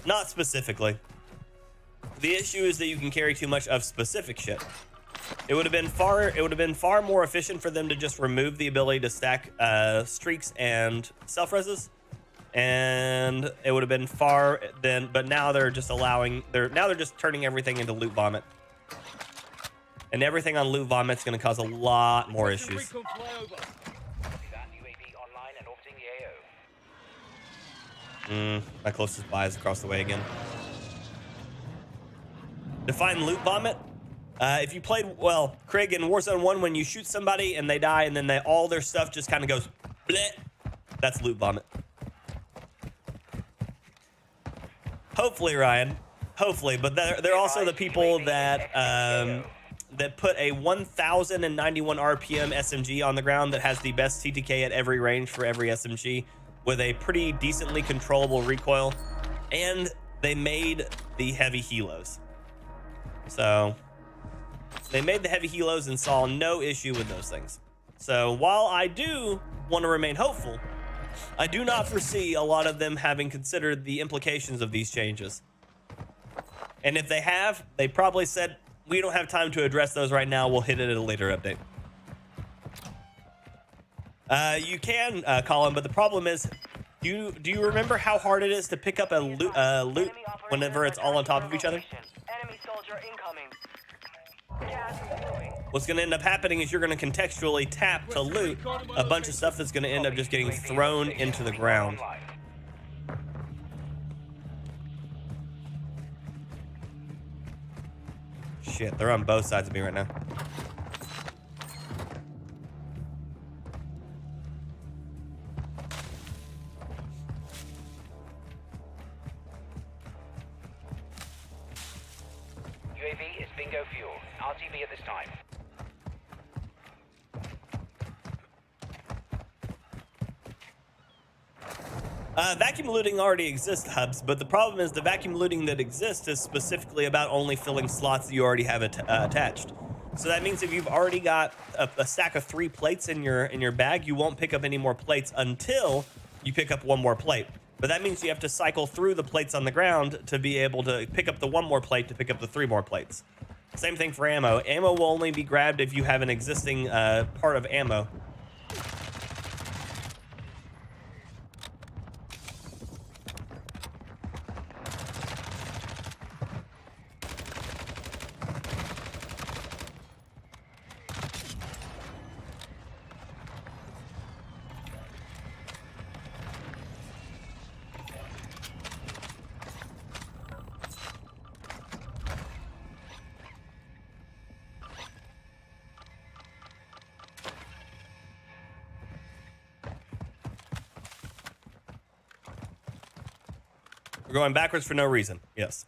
not specifically. The issue is that you can carry too much of specific shit. It would have been far more efficient for them to just remove the ability to stack streaks and self-reses, and it would have been but now they're just turning everything into loot vomit. And everything on loot vomit is going to cause a lot more issues. Recon flyover. That UAV online and orbiting the AO. My closest buy is across the way again. Define loot vomit. If you played, well, Craig, in Warzone 1, when you shoot somebody and they die and then all their stuff just kind of goes bleh, that's loot vomit. Hopefully, Ryan. Hopefully, but they're also the people that that put a 1,091 RPM SMG on the ground that has the best TTK at every range for every SMG with a pretty decently controllable recoil, and they made the heavy helos. So they made the heavy helos and saw no issue with those things. So while I do want to remain hopeful, I do not foresee a lot of them having considered the implications of these changes. And if they have, they probably said, we don't have time to address those right now. We'll hit it at a later update. You can, Colin, but the problem is, do you remember how hard it is to pick up a loot whenever it's all on top of each other? Enemy soldier incoming. Gas is moving. What's going to end up happening is you're going to contextually tap to loot a bunch of stuff that's going to end up just getting thrown into the ground. Shit, they're on both sides of me right now. UAV is bingo fuel. RTB at this time. Vacuum looting already exists, Hubs, but the problem is the vacuum looting that exists is specifically about only filling slots that you already have attached. So that means if you've already got a stack of 3 plates in your bag, you won't pick up any more plates until you pick up 1 more plate. But that means you have to cycle through the plates on the ground to be able to pick up the 1 more plate to pick up the 3 more plates. Same thing for ammo. Ammo will only be grabbed if you have an existing part of ammo. We're going backwards for no reason. Yes.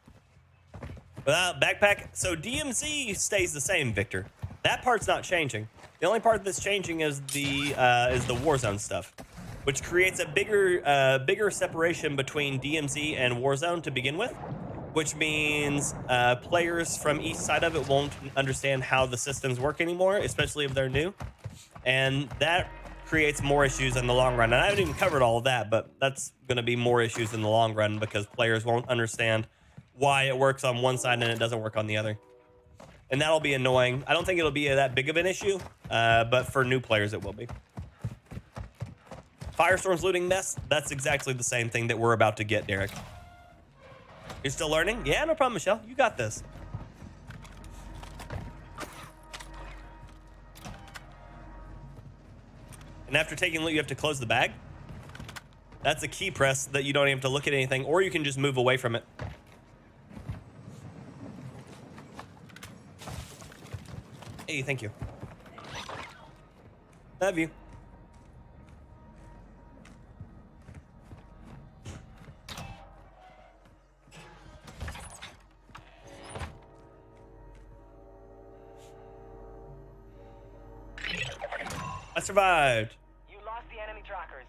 Backpack. So DMZ stays the same, Victor. That part's not changing. The only part that's changing is the Warzone stuff, which creates a bigger separation between DMZ and Warzone to begin with, which means players from each side of it won't understand how the systems work anymore, especially if they're new, and that creates more issues in the long run. And I haven't even covered all of that, but that's going to be more issues in the long run because players won't understand why it works on one side and it doesn't work on the other. And that'll be annoying. I don't think it'll be that big of an issue, but for new players it will be. Firestorm's looting mess, that's exactly the same thing that we're about to get, Derek. You're still learning? Yeah, no problem, Michelle. You got this. And after taking loot, you have to close the bag. That's a key press that you don't even have to look at anything, or you can just move away from it. Hey, thank you. Love you. I survived. You lost the enemy trackers.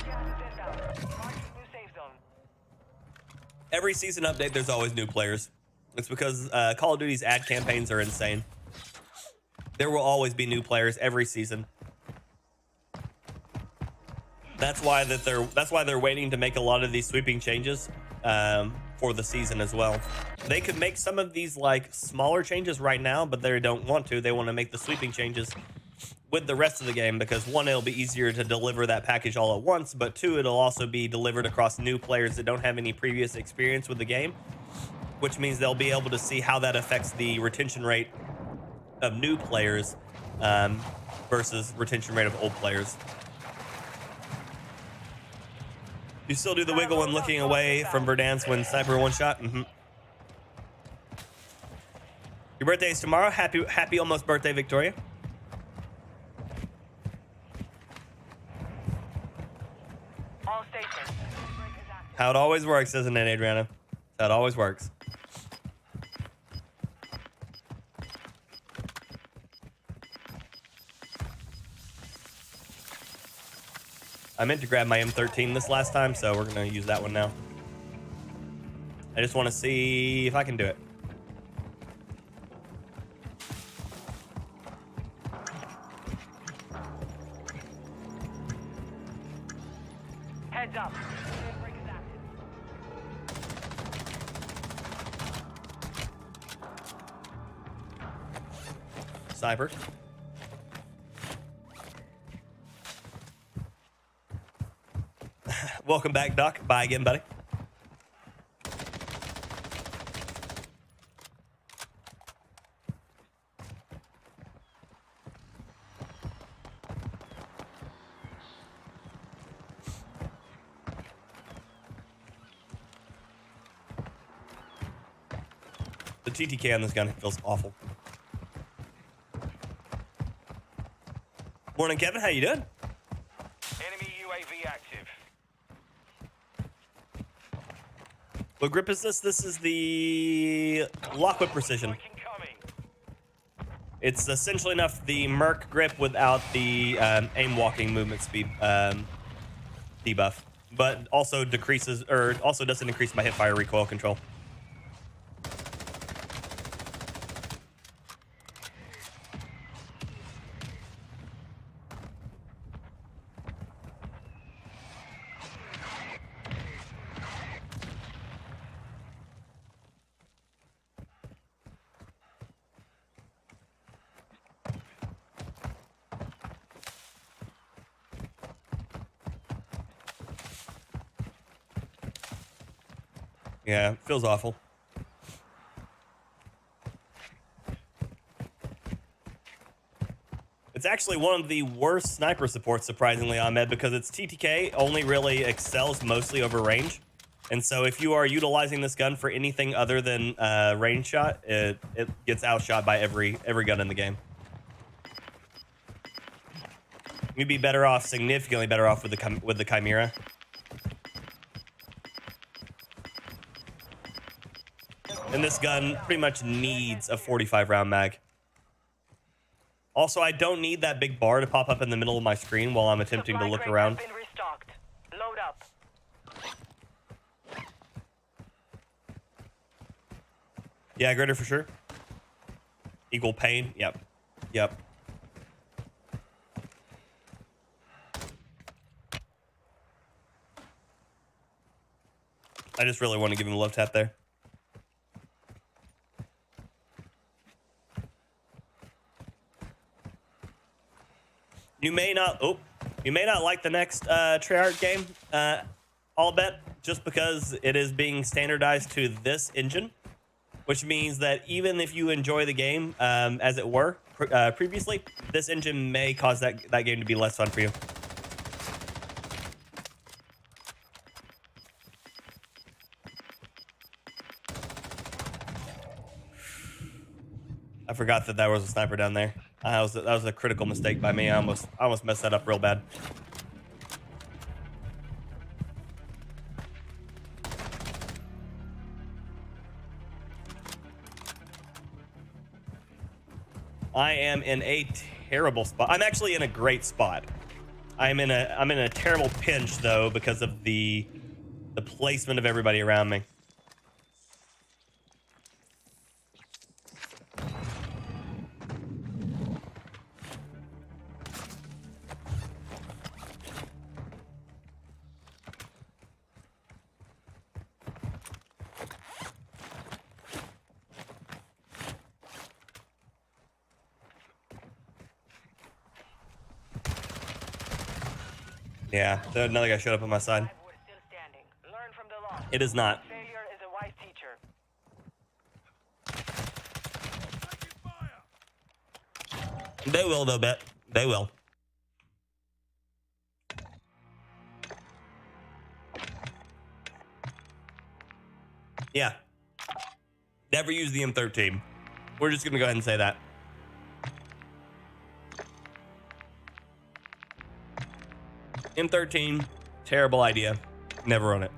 Gas is inbound. Marking new safe zone. Every season update, there's always new players. It's because Call of Duty's ad campaigns are insane. There will always be new players every season. That's why they're waiting to make a lot of these sweeping changes for the season as well. They could make some of these like smaller changes right now, but they don't want to. They want to make the sweeping changes with the rest of the game because one, it'll be easier to deliver that package all at once, but two, it'll also be delivered across new players that don't have any previous experience with the game, which means they'll be able to see how that affects the retention rate of new players versus retention rate of old players. You still do the wiggle when looking away from Verdansk when sniper one shot? Mm-hmm. Your birthday is tomorrow. Happy almost birthday, Victoria. All stations. How it always works, isn't it, Adriana? How it always works. I meant to grab my M13 this last time, so we're gonna use that one now. I just want to see if I can do it. Heads up. Sniper. Welcome back, Doc. Bye again, buddy. The TTK on this gun feels awful. Morning, Kevin. How you doing? Enemy UAV active. What grip is this? This is the Lockwood Precision. Incoming. It's essentially enough the Merc grip without the aim walking movement speed debuff, but also decreases or also doesn't increase my hip fire recoil control. Yeah, feels awful. It's actually one of the worst sniper supports, surprisingly, Ahmed, because its TTK only really excels mostly over range. And so if you are utilizing this gun for anything other than range shot, it gets outshot by every gun in the game. You'd be better off, significantly better off with the Chimera. And this gun pretty much needs a 45 round mag. Also, I don't need that big bar to pop up in the middle of my screen while I'm attempting to look around. Been restocked. Load up. Yeah, Gritter for sure. Equal pain. Yep. Yep. I just really want to give him a love tap there. You may not like the next Treyarch game, I'll bet, just because it is being standardized to this engine, which means that even if you enjoy the game as it were previously, this engine may cause that game to be less fun for you. I forgot that there was a sniper down there. That was a critical mistake by me. I almost messed that up real bad. I am in a terrible spot. I'm actually in a great spot. I'm in a terrible pinch though because of the placement of everybody around me. Yeah, another guy showed up on my side. We're still standing. Learn from the loss. It is not. Failure is a wise teacher. They will, though, bet. They will. Yeah. Never use the M13. We're just going to go ahead and say that. M13, terrible idea. Never own it.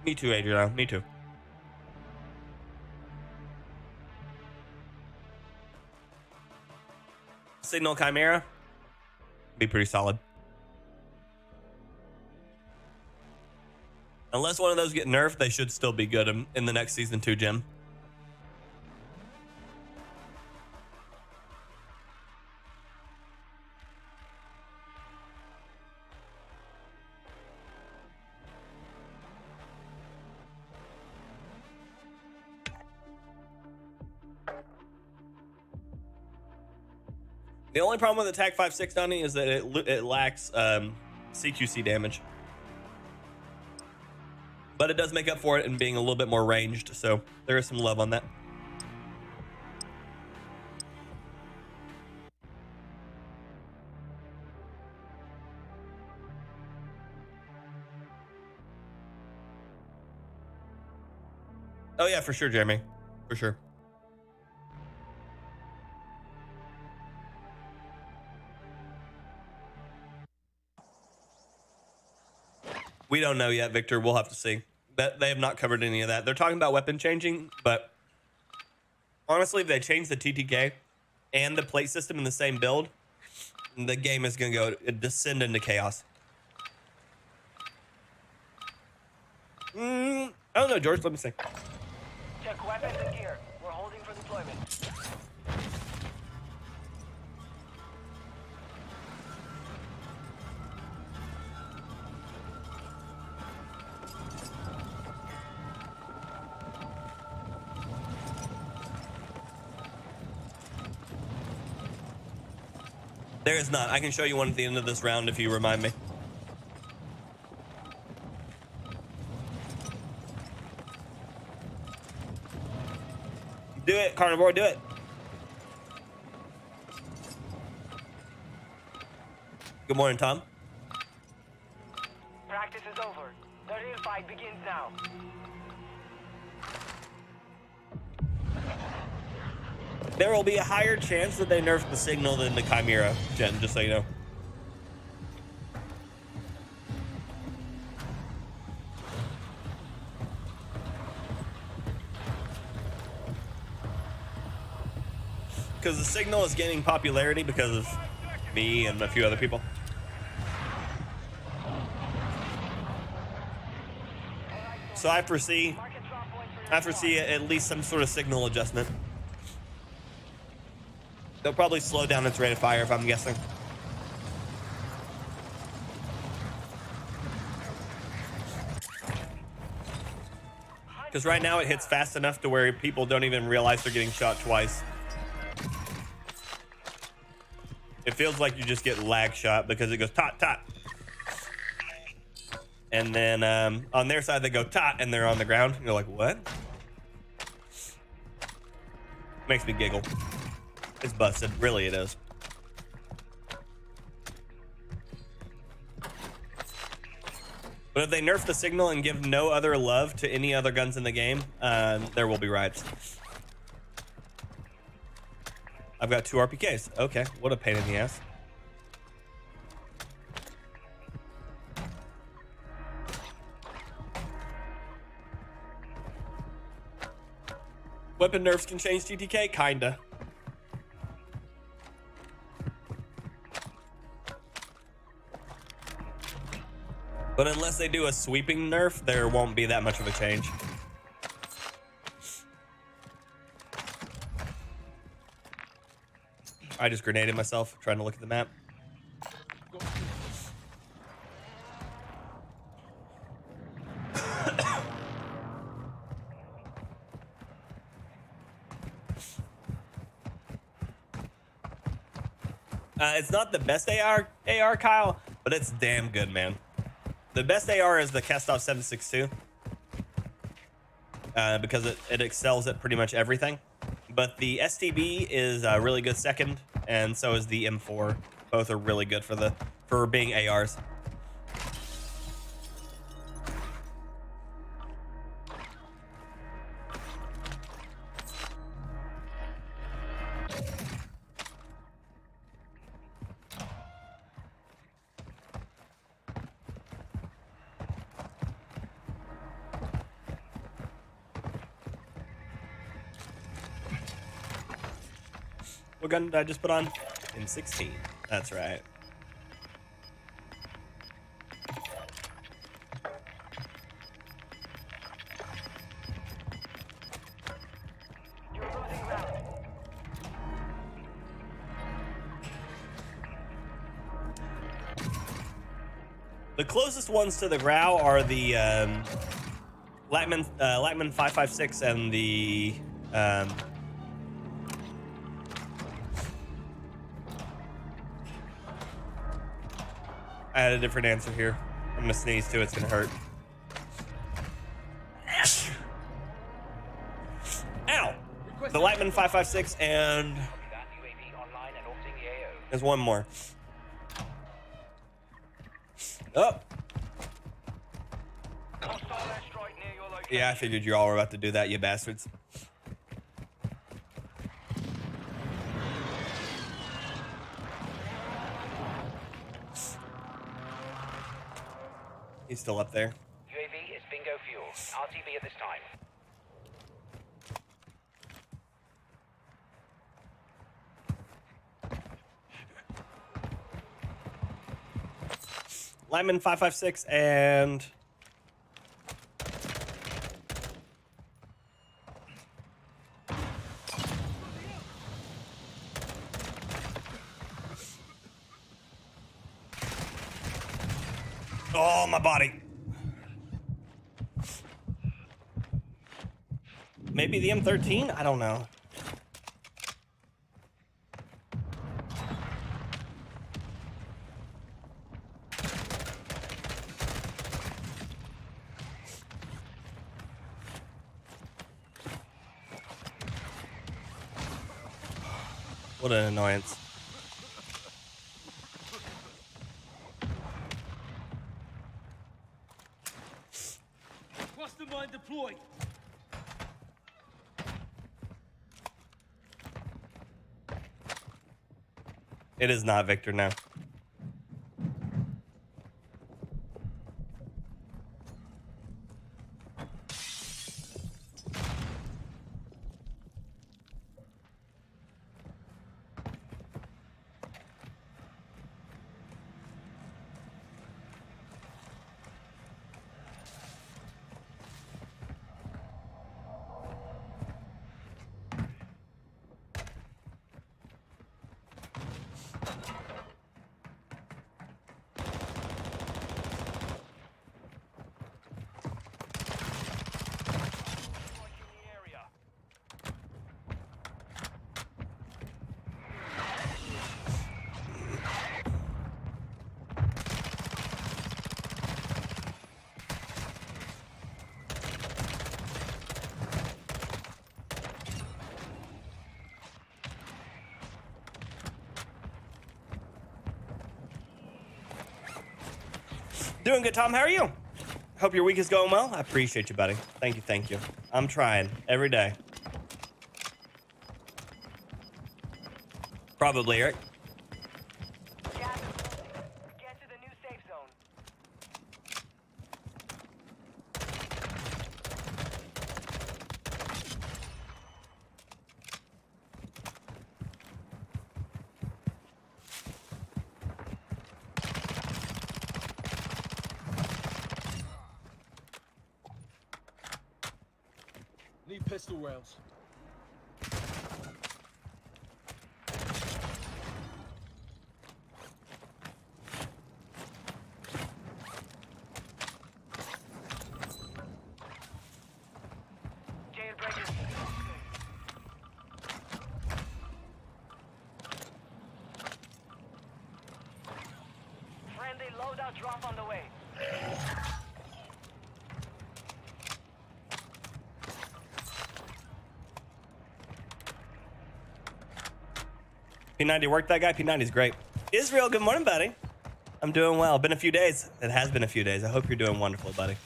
Me too, Adriana. Me too. Signal Chimera. Be pretty solid. Unless one of those get nerfed, they should still be good in the next season 2, Jim. The only problem with the TAC 5.690 is that it lacks CQC damage. But it does make up for it in being a little bit more ranged, so there is some love on that. Oh yeah, for sure, Jeremy. For sure. We don't know yet, Victor. We'll have to see. They have not covered any of that. They're talking about weapon changing, but honestly, if they change the TTK and the plate system in the same build, the game is going to descend into chaos. I don't know, George. Let me see. Check weapons and gear. We're holding for deployment. There is not. I can show you one at the end of this round if you remind me. Do it, Carnivore, do it. Good morning, Tom. Practice is over. The real fight begins now. There will be a higher chance that they nerf the signal than the Chimera, Jen, just so you know. Because the signal is gaining popularity because of me and a few other people. So I foresee at least some sort of signal adjustment. They'll probably slow down its rate of fire, if I'm guessing. Because right now it hits fast enough to where people don't even realize they're getting shot twice. It feels like you just get lag shot because it goes tot, tot. And then on their side, they go tot and they're on the ground. You're like, what? Makes me giggle. It's busted. Really, it is. But if they nerf the signal and give no other love to any other guns in the game, there will be riots. I've got 2 RPKs. Okay, what a pain in the ass. Weapon nerfs can change TTK? Kinda. But unless they do a sweeping nerf, there won't be that much of a change. I just grenaded myself trying to look at the map. It's not the best AR, Kyle, but it's damn good, man. The best AR is the Kastov 7.62 because it excels at pretty much everything. But the STB is a really good second, and so is the M4. Both are really good for being ARs. What gun did I just put on? M16. That's right. You're losing ground. The closest ones to the Grau are the Lightman 5.56 and the I had a different answer here. I'm gonna sneeze too, it's gonna hurt. Ow! The Lightman 5.56 and there's one more. Oh! Yeah, I figured you all were about to do that, you bastards. He's still up there. UAV is bingo fuel. RTV at this time. Lyman 5.56 and oh, my body. Maybe the M13? I don't know. What an annoyance. Cluster mine deployed. It is not Victor now. Doing good, Tom. How are you? Hope your week is going well. I appreciate you, buddy. Thank you, thank you. I'm trying every day. Probably, Eric. Gas is closing. Get to the new safe zone. Need pistol rounds. Jailbreak is Friendly loadout drop on the way. P90 worked that guy. P90's great. Israel, good morning, buddy. I'm doing well. Been a few days. It has been a few days. I hope you're doing wonderful, buddy.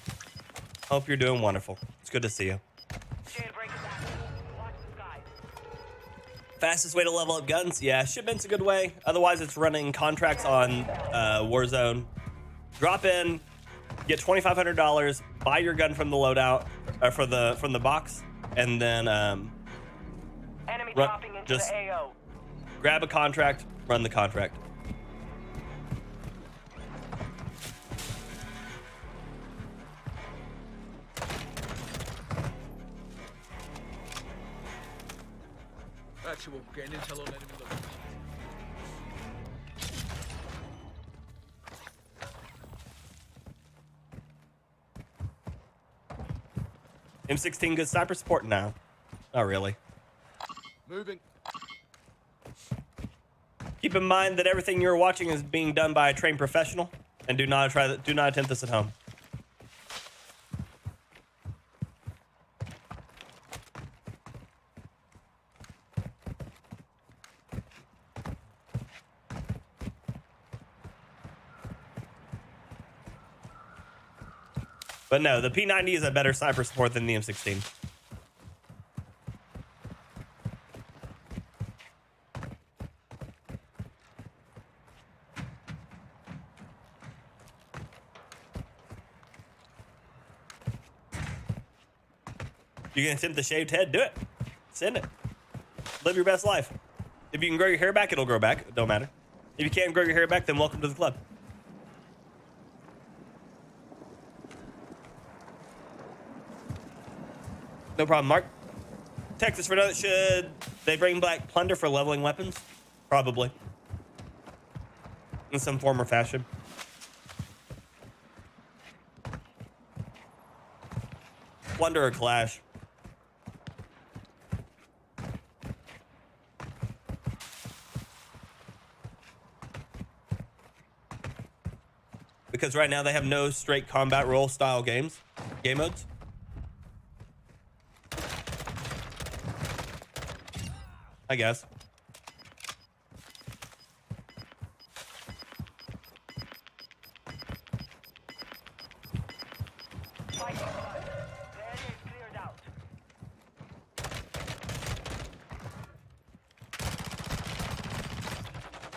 Hope you're doing wonderful. It's good to see you. Jailbreak is active. Watch the skies. Fastest way to level up guns? Yeah, shipment's a good way. Otherwise, it's running contracts on Warzone. Drop in, get $2,500, buy your gun from the loadout, from the box, and then Enemy Run- dropping into just- the AO. grab a contract, run the contract. Actual, getting intel on enemy location. M16 good sniper support? No. Not really. Moving. Keep in mind that everything you're watching is being done by a trained professional, and do not attempt this at home. But no, the P90 is a better sniper support than the M16. You can attempt the shaved head, do it. Send it. Live your best life. If you can grow your hair back, it'll grow back. It don't matter. If you can't grow your hair back, then welcome to the club. No problem, Mark. Texas for another. Should they bring back plunder for leveling weapons? Probably. In some form or fashion. Plunder or clash. Because right now they have no straight combat role style game modes. I guess. Fighting blood. The area is cleared out.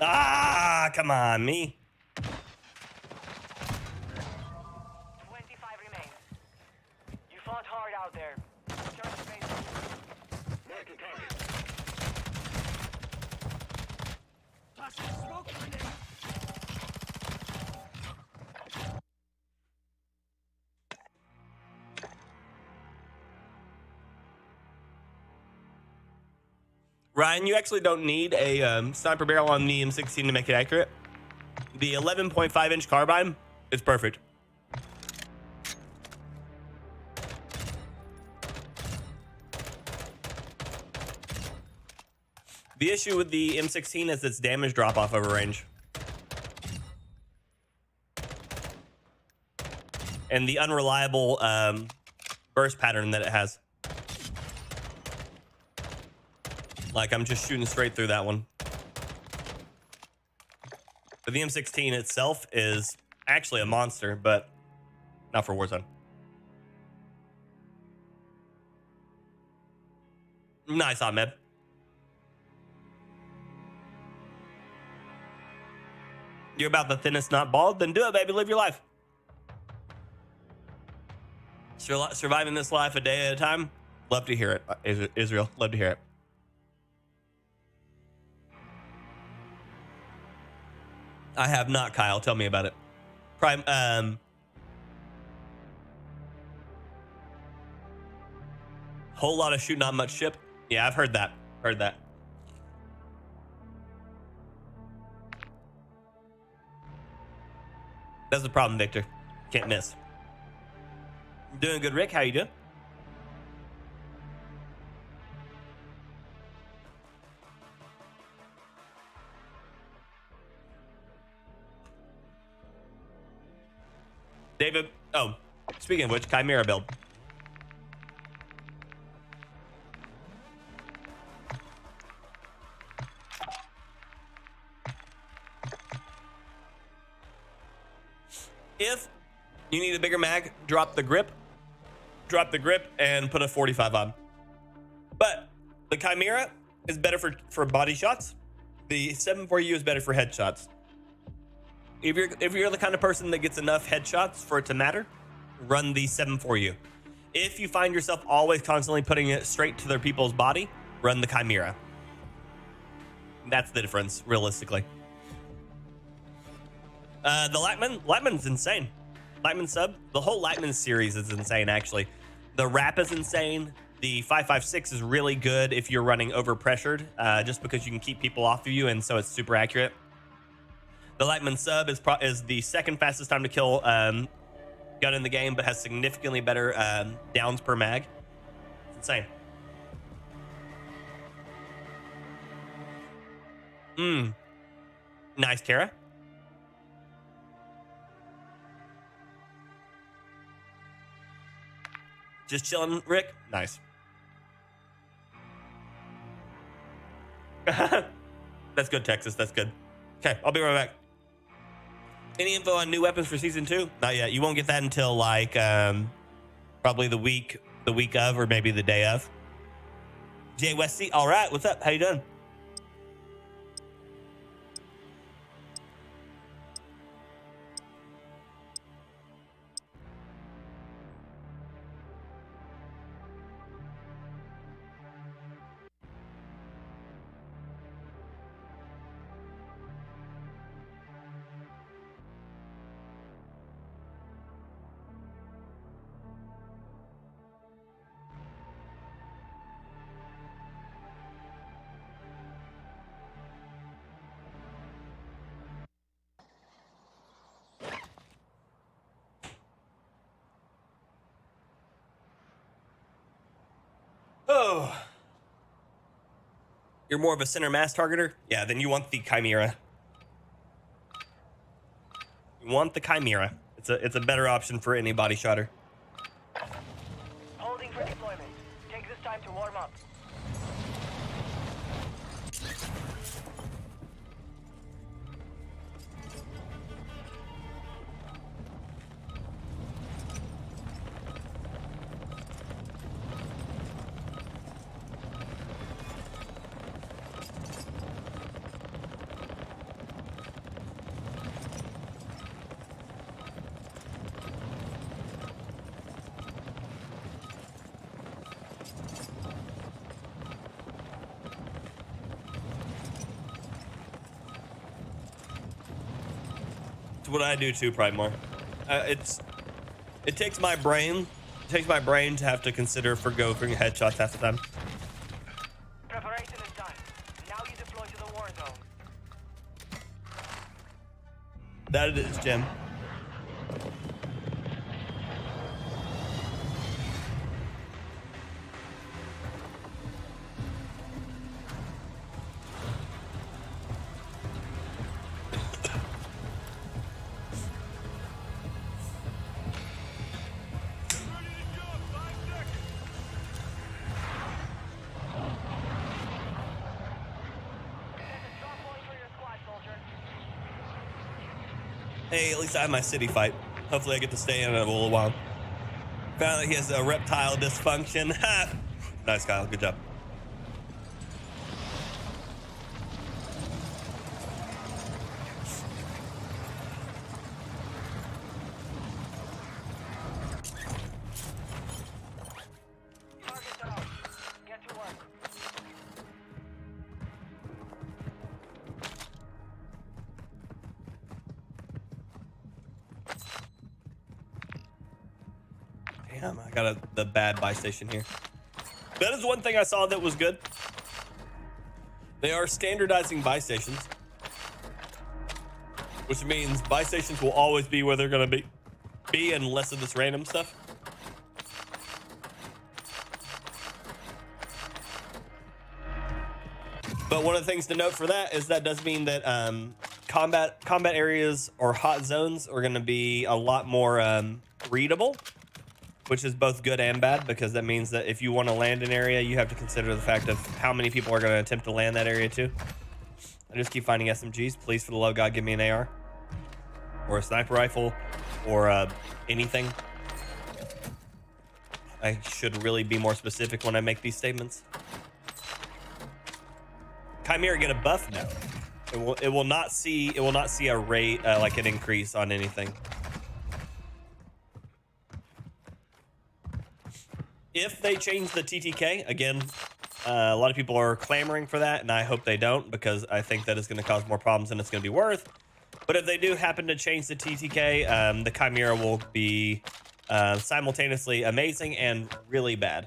Ah, come on, me. 25 remain. You fought hard out there. Return to base. Marking target. Ryan, you actually don't need a sniper barrel on the M16 to make it accurate. The 11.5-inch carbine is perfect. The issue with the M16 is its damage drop-off over range. And the unreliable burst pattern that it has. Like, I'm just shooting straight through that one. But the M16 itself is actually a monster, but not for Warzone. Nice, Ahmed. You're about the thinnest, not bald? Then do it, baby. Live your life. Surviving this life a day at a time? Love to hear it, Israel. Love to hear it. I have not, Kyle. Tell me about it. Prime, whole lot of shoot, not much ship. Yeah, I've heard that. Heard that. That's the problem, Victor. Can't miss. Doing good, Rick. How you doing? David. Oh, speaking of which, Chimera build. If you need a bigger mag, drop the grip, and put a 45 on. But the Chimera is better for body shots. The 7.4U is better for headshots. If you're the kind of person that gets enough headshots for it to matter, run the 7.4U. If you find yourself always constantly putting it straight to their people's body, run the Chimera. That's the difference, realistically. The Lightman's insane. Lightman sub, the whole Lightman series is insane, actually. The wrap is insane. The 5.56 is really good if you're running overpressured, just because you can keep people off of you, and so it's super accurate. The Lightman sub is the second fastest time to kill gun in the game, but has significantly better downs per mag. It's insane. Nice, Kara. Just chilling, Rick. Nice. That's good, Texas. That's good. Okay, I'll be right back. Any info on new weapons for season 2? Not yet. You won't get that until like probably the week of, or maybe the day of. Jay Westy, all right. What's up? How you doing? Oh, you're more of a center mass targeter? Yeah, then you want the Chimera. You want the Chimera. It's a better option for any body shotter. Holding for deployment. Take this time to warm up. It's what I do too, Primar. It takes my brain. It takes my brain to have to consider for going headshots half the time. Preparation is done. Now you deploy to the war zone. That it is, Jim. Hey, at least I have my city fight. Hopefully I get to stay in it a little while. Found that he has a reptile dysfunction. Nice, Kyle. Good job. Targets are out. Get to work. Damn, I got the bad buy station here. That is one thing I saw that was good. They are standardizing buy stations, which means buy stations will always be where they're going to be and less of this random stuff. But one of the things to note for that is that does mean that combat areas or hot zones are going to be a lot more readable, which is both good and bad, because that means that if you want to land an area, you have to consider the fact of how many people are going to attempt to land that area too. I just keep finding SMGs. Please, for the love of God, give me an AR or a sniper rifle or anything. I should really be more specific when I make these statements. Chimera get a buff now. It will not see a rate like an increase on anything. If they change the TTK again, a lot of people are clamoring for that, and I hope they don't, because I think that is going to cause more problems than it's going to be worth. But if they do happen to change the TTK, the Chimera will be simultaneously amazing and really bad.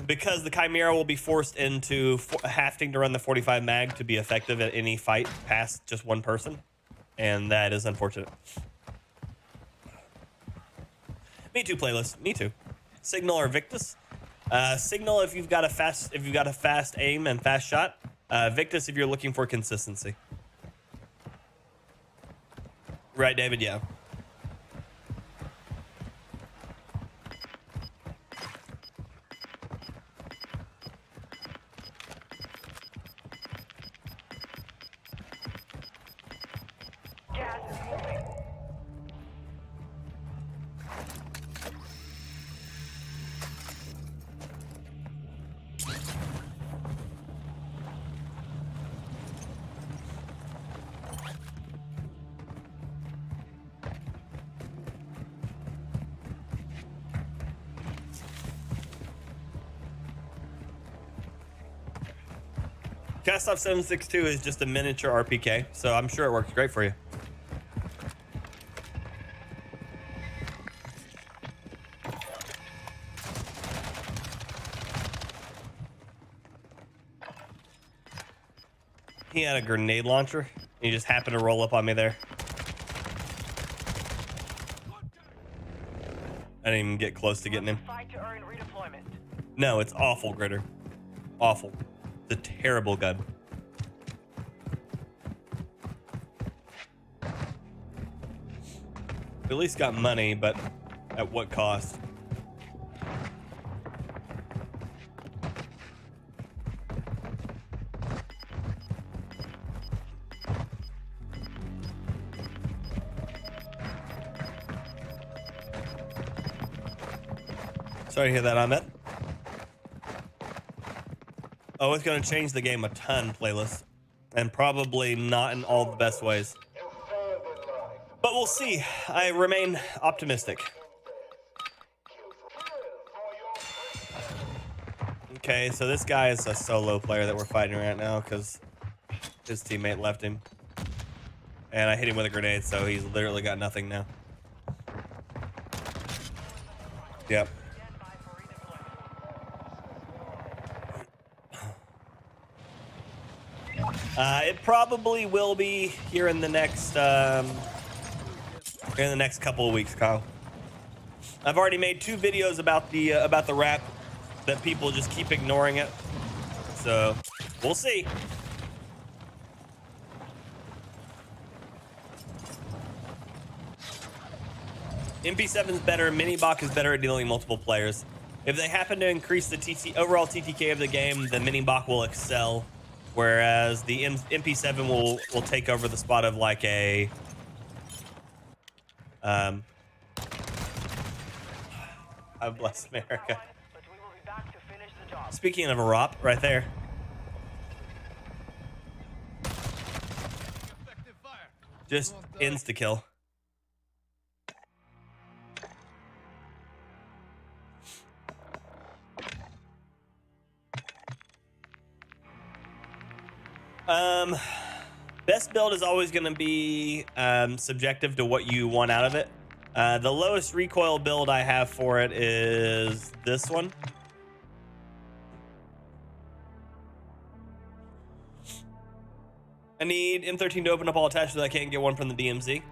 Because the Chimera will be forced into having to run the 45 mag to be effective at any fight past just one person. And that is unfortunate. Me too, playlist. Me too. Signal or Victus. Signal if you've got a fast aim and fast shot. Victus if you're looking for consistency. Right, David? Yeah. Gas is moving. Cast-Off 762 is just a miniature RPK, so I'm sure it works great for you. He had a grenade launcher. He just happened to roll up on me there. I didn't even get close to getting him. Fight to earn redeployment. No, it's awful, Gritter. Awful. It's a terrible gun. At least got money, but at what cost? Sorry to hear that, Ahmet. Oh, it's going to change the game a ton, playlist. And probably not in all the best ways. You failed in life. But we'll see. I remain optimistic. Kill for your Okay, so this guy is a solo player that we're fighting right now because his teammate left him. And I hit him with a grenade, so he's literally got nothing now. Yep. It probably will be here in the next couple of weeks, Kyle. I've already made 2 videos about the rap that people just keep ignoring it. So we'll see. MP7 is better. Mini-Bach is better at dealing multiple players. If they happen to increase the overall TTK of the game, the Mini-Bach will excel. Whereas the MP7 will take over the spot of like a I bless America. But we will be back to finish the job. Speaking of a ROP, right there. Effective fire. Just insta-kill. Best build is always going to be subjective to what you want out of it. The lowest recoil build I have for it is this one. I need M13 to open up all attachments. I can't get one from the DMZ.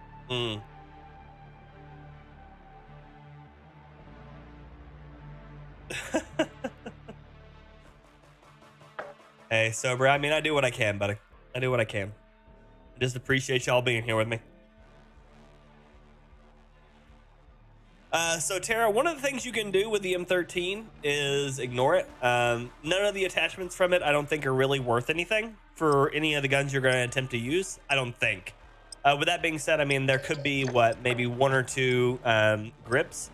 Hey, sober. I mean, I do what I can, buddy. I do what I can. Just appreciate y'all being here with me. So Tara, one of the things you can do with the M13 is ignore it. None of the attachments from it, I don't think, are really worth anything for any of the guns you're going to attempt to use. I don't think. With that being said, I mean, there could be, maybe 1 or 2 grips,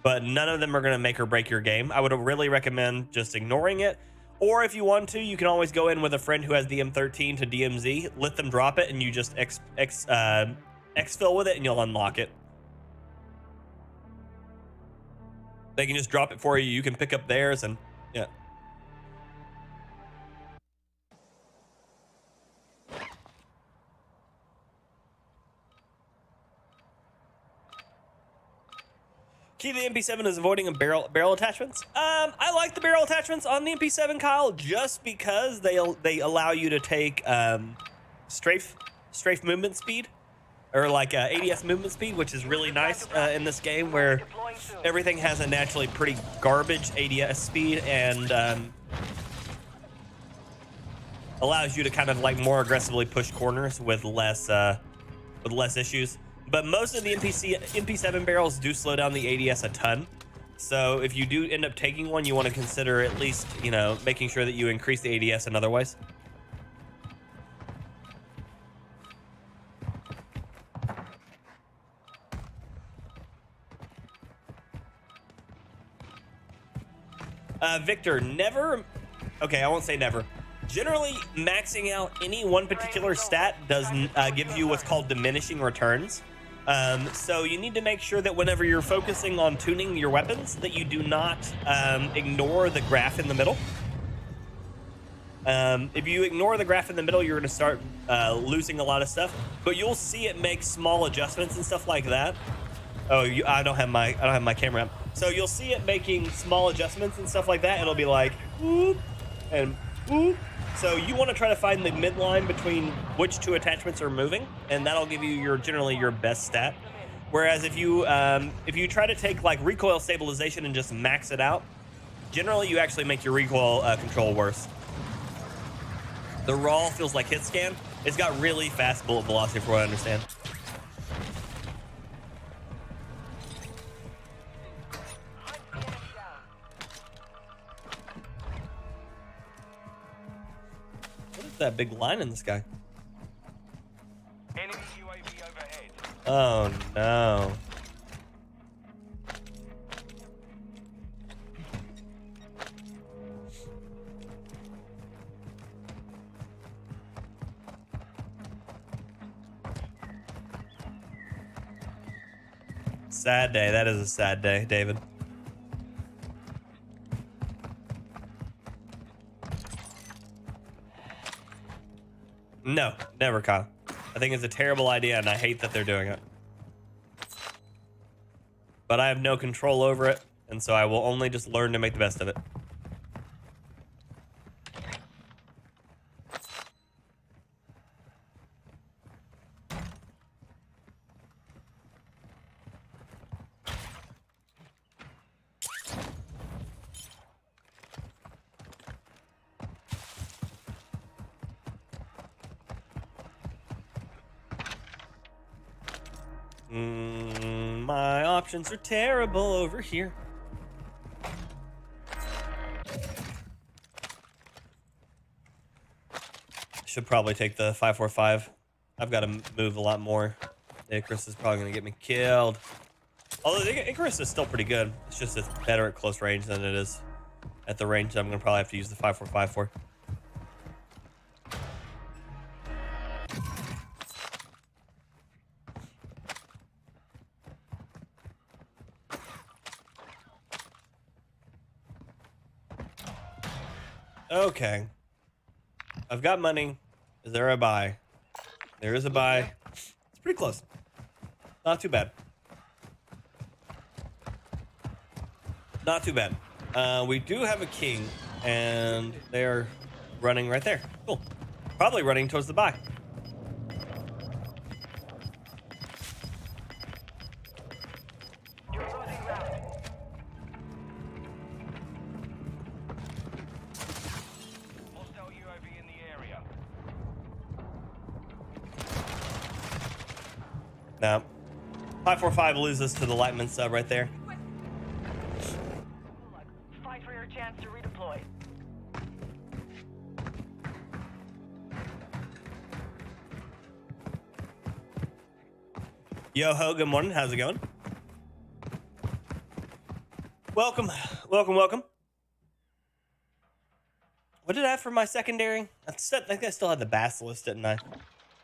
but none of them are going to make or break your game. I would really recommend just ignoring it. Or if you want to, you can always go in with a friend who has the M13 to DMZ, let them drop it, and you just exfil with it, and you'll unlock it. They can just drop it for you. You can pick up theirs, and yeah. Key to the MP7 is avoiding a barrel attachments. I like the barrel attachments on the MP7, Kyle, just because they allow you to take strafe movement speed, or like ADS movement speed, which is really nice in this game where everything has a naturally pretty garbage ADS speed, and allows you to kind of like more aggressively push corners with less issues. But most of the MP7 barrels do slow down the ADS a ton. So if you do end up taking one, you want to consider at least, you know, making sure that you increase the ADS in other ways. Victor, never. Okay, I won't say never. Generally, maxing out any one particular stat doesn't give you what's called diminishing returns. So you need to make sure that whenever you're focusing on tuning your weapons, that you do not ignore the graph in the middle. If you ignore the graph in the middle, you're going to start losing a lot of stuff. But you'll see it make small adjustments and stuff like that. Oh, I don't have my camera up. So you'll see it making small adjustments and stuff like that. It'll be like whoop and whoop. So you want to try to find the midline between which 2 attachments are moving, and that'll give you generally your best stat. Whereas if you try to take like recoil stabilization and just max it out, generally you actually make your recoil control worse. The raw feels like hit scan. It's got really fast bullet velocity, for what I understand. That big line in the sky. Enemy UAV overhead. Oh no. Sad day. That is a sad day, David. No, never, Kyle. I think it's a terrible idea, and I hate that they're doing it. But I have no control over it, and so I will only just learn to make the best of it. My options are terrible over here. Should probably take the 545. I've got to move a lot more. The Icarus is probably going to get me killed. Although the Icarus is still pretty good. It's just it's better at close range than it is at the range I'm going to probably have to use the 545 for. Okay. I've got money. Is there a buy? There is a buy. It's pretty close. Not too bad. Not too bad. We do have a king, and they're running right there. Cool. Probably running towards the buy. No. 545 loses to the Lightman sub right there. Fight for your chance to redeploy. Yo ho, good morning. How's it going? Welcome, welcome, welcome. What did I have for my secondary? I think I still had the Basilisk, didn't I?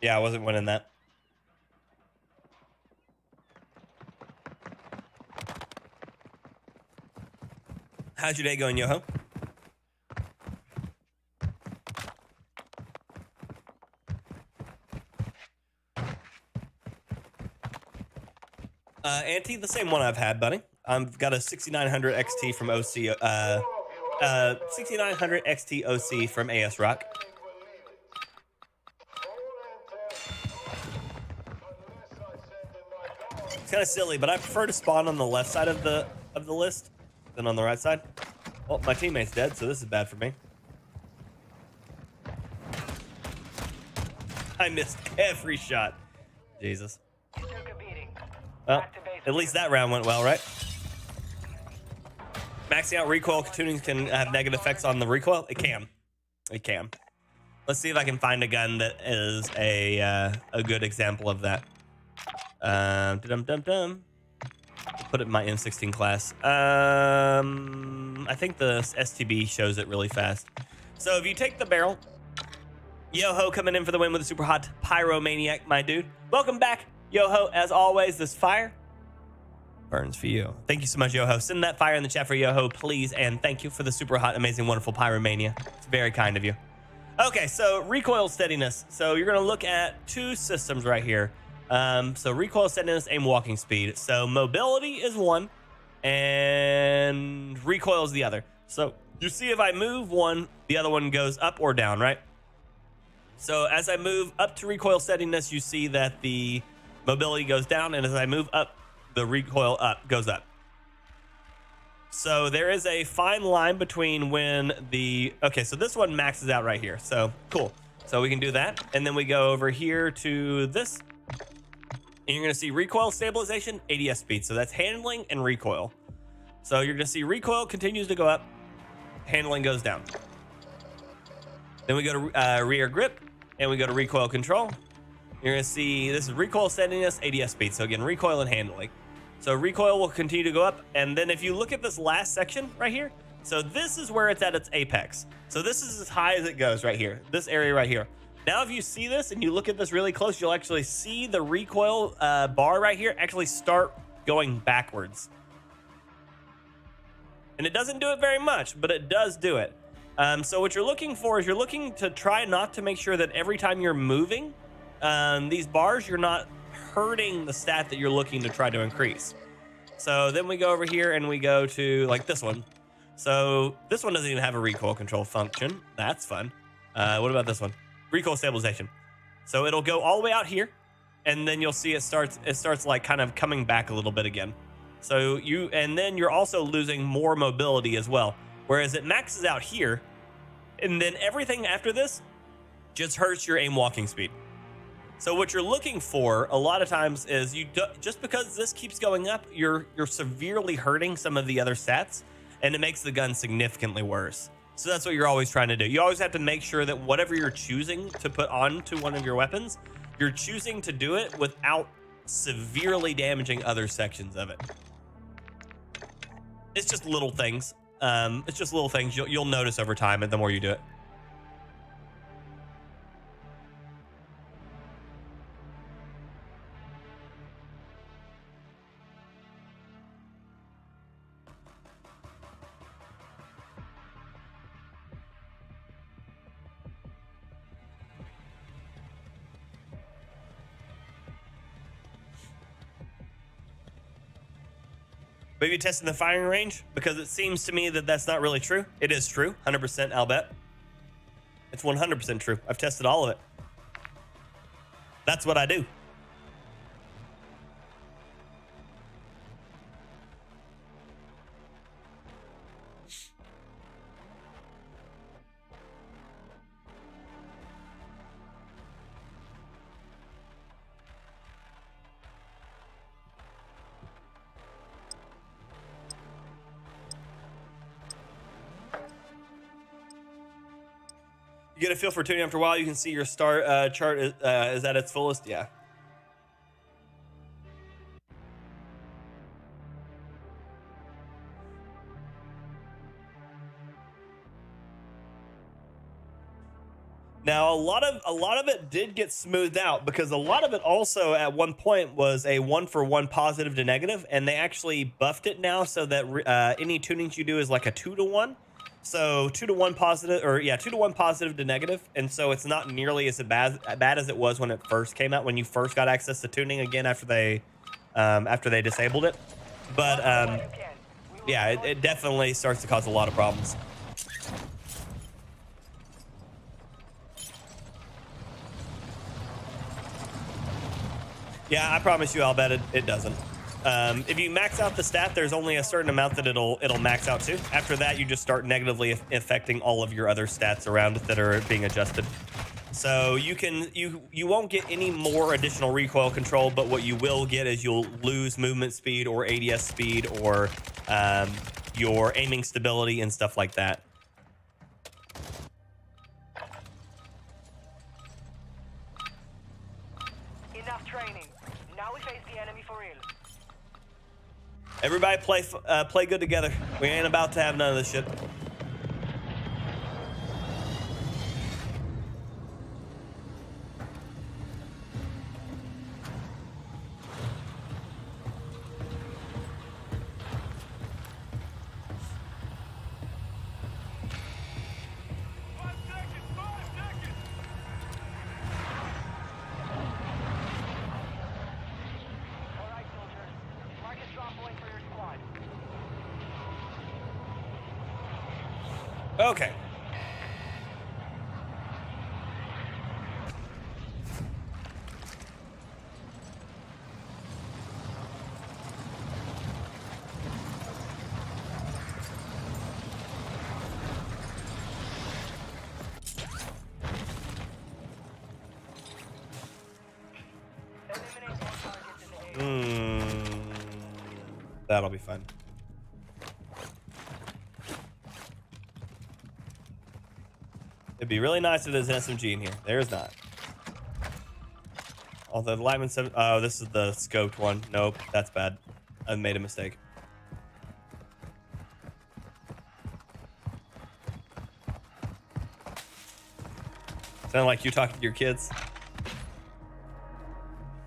Yeah, I wasn't winning that. How's your day going, yo ho? Auntie, the same one I've had, buddy. I've got a 6900 XT from OC, 6900 XT OC from AS Rock. It's kind of silly, but I prefer to spawn on the left side of the list than on the right side. Well, my teammate's dead, so this is bad for me. I missed every shot. Jesus. You took a beating. Well, Back to base. at least that round went well, right? Maxing out recoil tunings can have negative effects on the recoil. It can. It can. Let's see if I can find a gun that is a good example of that. Dum-dum-dum. Put it in my M16 class. I think the STB shows it really fast. So if you take the barrel, Yo-Ho coming in for the win with a super hot Pyromaniac, my dude. Welcome back, Yo-Ho. As always, this fire burns for you. Thank you so much, Yo-Ho. Send that fire in the chat for Yo-Ho, please. And thank you for the super hot, amazing, wonderful Pyromania. It's very kind of you. Okay, so recoil steadiness. So you're going to look at two systems right here. So recoil steadiness, aim walking speed. So mobility is one, and recoil is the other. So you see if I move one, the other one goes up or down, right? So as I move up to recoil steadiness, you see that the mobility goes down, and as I move up, the recoil up goes up. So there is a fine line between when the... Okay, so this one maxes out right here. So cool. So we can do that. And then we go over here to this. And you're going to see recoil stabilization, ADS speed. So that's handling and recoil. So you're going to see recoil continues to go up. Handling goes down. Then we go to rear grip. And we go to recoil control. You're going to see this is recoil steadiness, ADS speed. So again, recoil and handling. So recoil will continue to go up. And then if you look at this last section right here. So this is where it's at its apex. So this is as high as it goes right here. This area right here. Now, if you see this and you look at this really close, you'll actually see the recoil bar right here actually start going backwards. And it doesn't do it very much, but it does do it. So what you're looking for is you're looking to try not to make sure that every time you're moving these bars, you're not hurting the stat that you're looking to try to increase. So then we go over here and we go to like this one. So this one doesn't even have a recoil control function. That's fun. What about this one? Recoil stabilization. So it'll go all the way out here, and then you'll see it starts like kind of coming back a little bit again. So and then you're also losing more mobility as well. Whereas it maxes out here, and then everything after this just hurts your aim walking speed. So what you're looking for a lot of times is just because this keeps going up, you're severely hurting some of the other stats, and it makes the gun significantly worse. So that's what you're always trying to do. You always have to make sure that whatever you're choosing to put onto one of your weapons, you're choosing to do it without severely damaging other sections of it. It's just little things. It's just little things you'll notice over time, and the more you do it. Maybe testing the firing range, because it seems to me that that's not really true. It is true, 100%, I'll bet. It's 100% true. I've tested all of it. That's what I do. You get a feel for tuning after a while. You can see your star chart is at its fullest. Yeah. Now, a lot of it did get smoothed out because a lot of it also at one point was a 1-for-1 positive to negative, and they actually buffed it now so that any tunings you do is like a 2-to-1. So 2-to-1 positive, or yeah, 2-to-1 positive to negative, and so it's not nearly as bad as it was when it first came out, when you first got access to tuning again after they disabled it. But yeah, it definitely starts to cause a lot of problems. Yeah, I promise you, I'll bet it doesn't. If you max out the stat, there's only a certain amount that it'll max out to. After that, you just start negatively affecting all of your other stats around it that are being adjusted. So you won't get any more additional recoil control, but what you will get is you'll lose movement speed or ADS speed or your aiming stability and stuff like that. Enough training. Now we face the enemy for real. Everybody play good together. We ain't about to have none of this shit. Okay. That'll be fun. It'd be really nice if there's an SMG in here. There's not. Although the Lightman 7... Oh, this is the scoped one. Nope, that's bad. I made a mistake. Sound like you talking to your kids?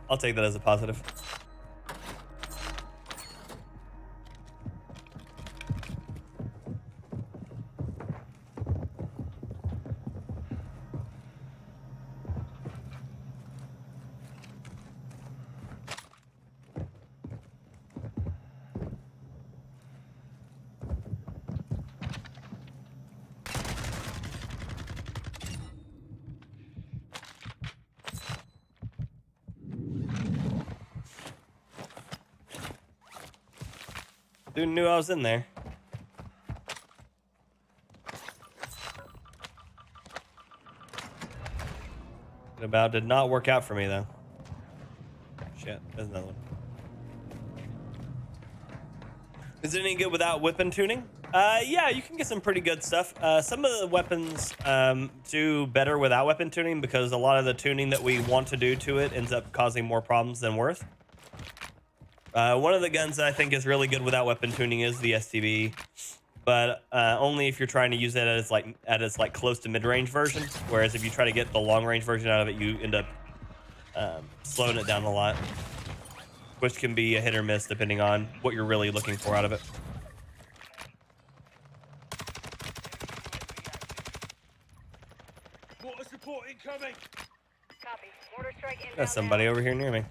I'll take that as a positive. Dude knew I was in there. It about did not work out for me though. Shit, there's another one. Is it any good without weapon tuning? Yeah, you can get some pretty good stuff. Some of the weapons do better without weapon tuning because a lot of the tuning that we want to do to it ends up causing more problems than worth. One of the guns that I think is really good without weapon tuning is the STB, but only if you're trying to use it at its close to mid-range version. Whereas if you try to get the long-range version out of it, you end up slowing it down a lot, which can be a hit or miss depending on what you're really looking for out of it. Water support incoming. Copy. Mortar strike inbound. There's somebody over here near me.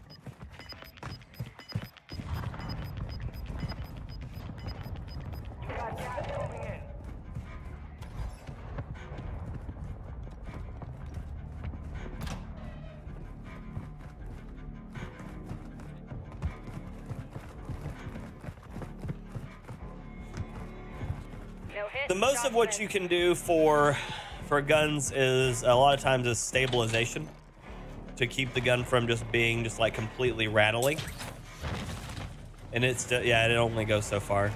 You got gas moving in. No hit. The most of what you can do for guns is a lot of times is stabilization to keep the gun from just being like completely rattling. And it's still, yeah, it only goes so far.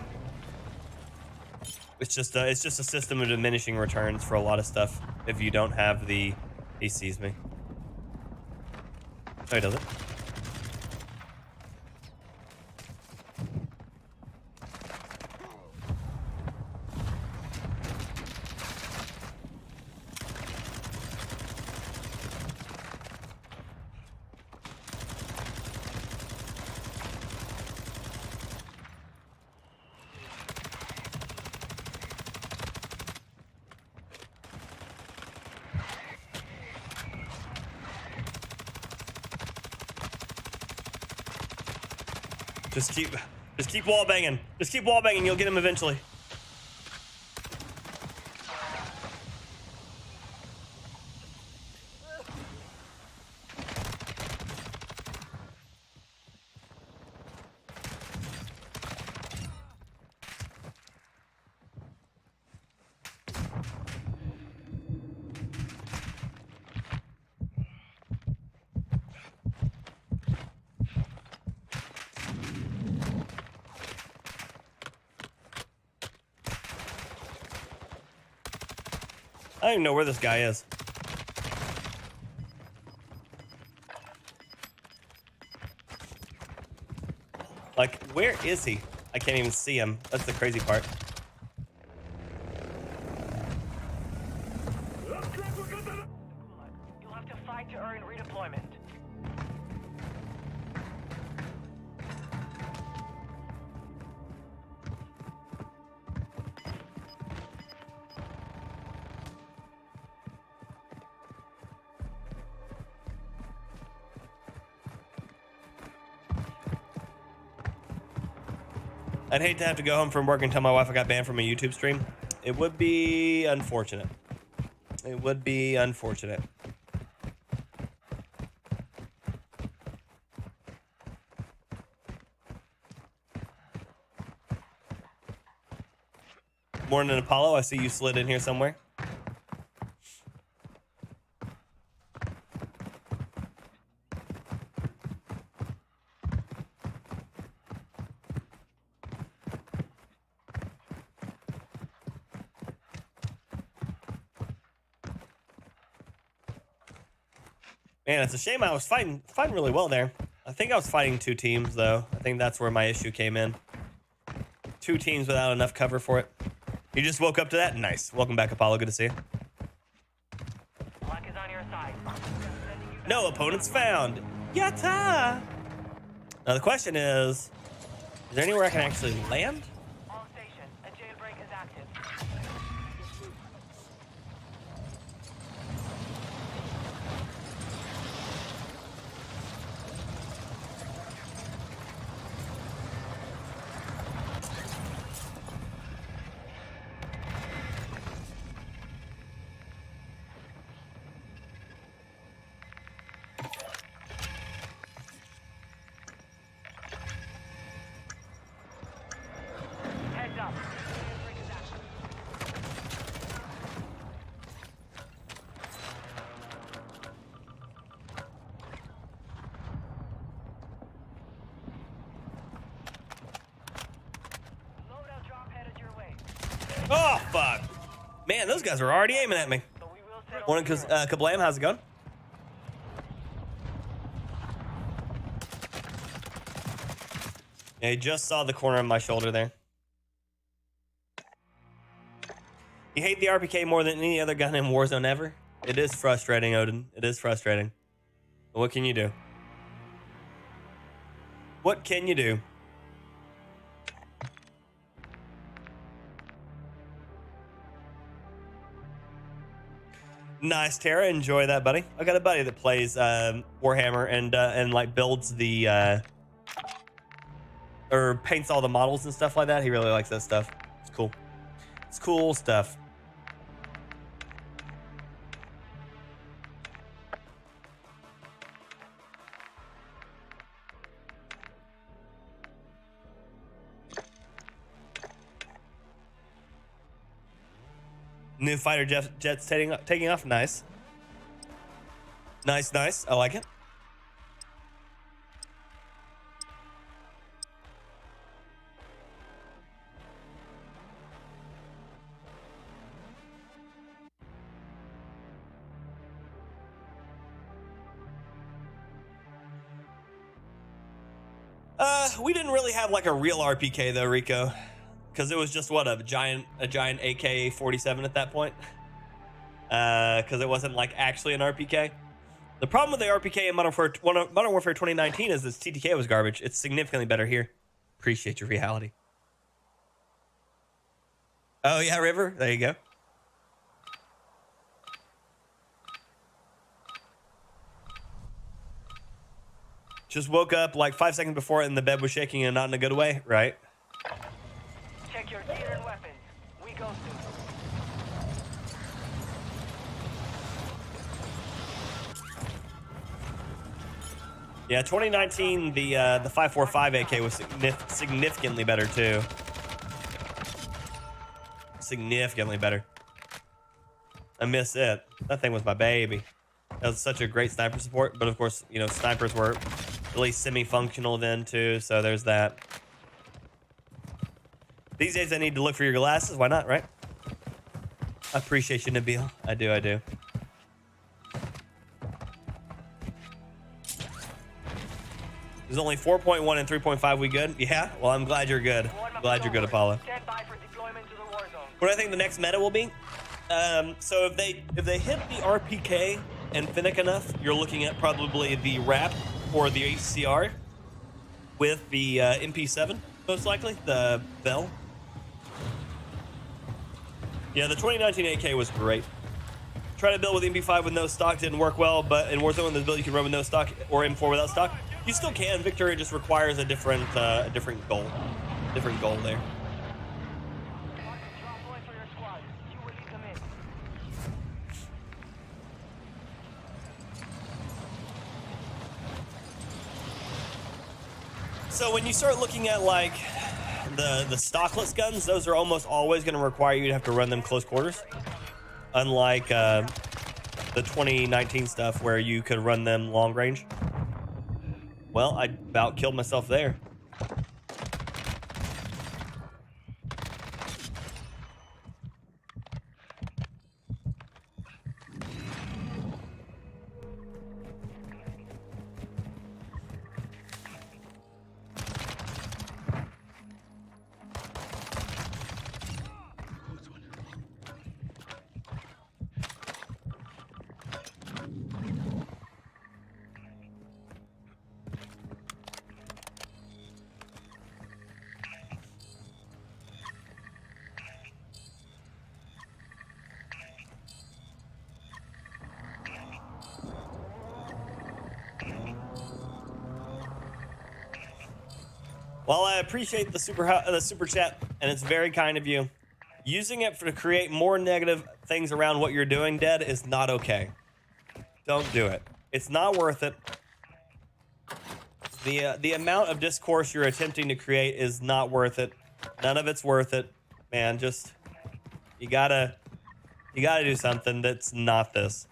It's just a system of diminishing returns for a lot of stuff. if you don't have the... He sees me. Oh, he doesn't. Just keep wall banging. Just keep wall banging. You'll get him eventually. I don't even know where this guy is. Like, where is he? I can't even see him. That's the crazy part. You'll have to fight to earn redeployment. I'd hate to have to go home from work and tell my wife I got banned from a YouTube stream. It would be unfortunate. It would be unfortunate. Morning, Apollo. I see you slid in here somewhere. Man, it's a shame I was fighting really well there. I think I was fighting two teams, though. I think that's where my issue came in. Two teams without enough cover for it. You just woke up to that? Nice. Welcome back, Apollo. Good to see you. Luck is on your side. No opponents found. Yatta! Now the question is there anywhere I can actually land? All stations, a jailbreak is active. Heads up. Jailbreak is active. Loadout drop headed your way. Oh, fuck. Man, those guys were already aiming at me. So we will settle Morning, Kablam. How's it going? Yeah, he just saw the corner of my shoulder there. You hate the RPK more than any other gun in Warzone ever? It is frustrating, Odin. It is frustrating. But what can you do? What can you do? Nice, Tara. Enjoy that, buddy. I got a buddy that plays Warhammer and like builds the or paints all the models and stuff like that. He really likes that stuff. It's cool. It's cool stuff. New fighter jets taking off. Nice. Nice, nice. I like it. We didn't really have like a real RPK though, Rico, because it was just what, a giant AK-47 at that point. Because it wasn't like actually an RPK. The problem with the RPK in Modern Warfare 2019 is this TTK was garbage. It's significantly better here. Appreciate your reality. Oh yeah, River. There you go. Just woke up like 5 seconds before and the bed was shaking and not in a good way, right? Check your gear and weapons. We go soon. Yeah, 2019, the 545 AK was significantly better too. Significantly better. I miss it. That thing was my baby. That was such a great sniper support, but of course, you know, snipers were at least semi-functional then too, so there's that. These days I need to look for your glasses. Why not, right? I appreciate you, Nabil. I do. There's only 4.1 and 3.5. We good? Yeah? Well, I'm glad you're good. Glad you're good, Apollo. Stand by for deployment to the war zone. What do I think the next meta will be? So if they hit the RPK and Finnick enough, you're looking at probably the RAP or the HCR with the MP7, most likely, the Bell. Yeah, the 2019 AK was great. Try to build with MP5 with no stock didn't work well, but in Warzone, the build you can run with no stock or M4 without stock. You still can, Victor. It just requires a different goal. Different goal there. Drop point for your squad. You will lead them in. So when you start looking at like the stockless guns, those are almost always going to require you to have to run them close quarters. Unlike the 2019 stuff where you could run them long range. Well, I about killed myself there. While I appreciate the super chat, and it's very kind of you, using it to create more negative things around what you're doing, Dead, is not okay. Don't do it. It's not worth it. The amount of discourse you're attempting to create is not worth it. None of it's worth it, man. Just you gotta do something that's not this.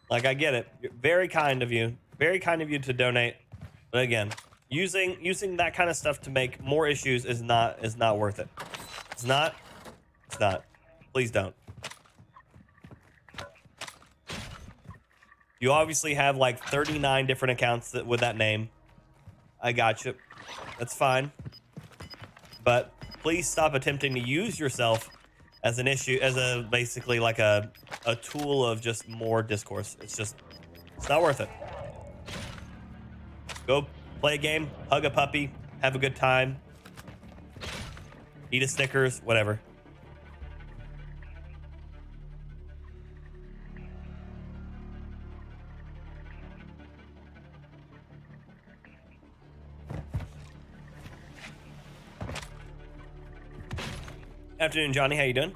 Like, I get it. Very kind of you. Very kind of you to donate. But again, using that kind of stuff to make more issues is not worth it. It's not. It's not. Please don't. You obviously have like 39 different accounts with that name. I got you. That's fine. But please stop attempting to use yourself as an issue, as a basically like a tool of just more discourse. It's not worth it. Go play a game, hug a puppy, have a good time, eat a Snickers, whatever. Afternoon, Johnny. How you doing?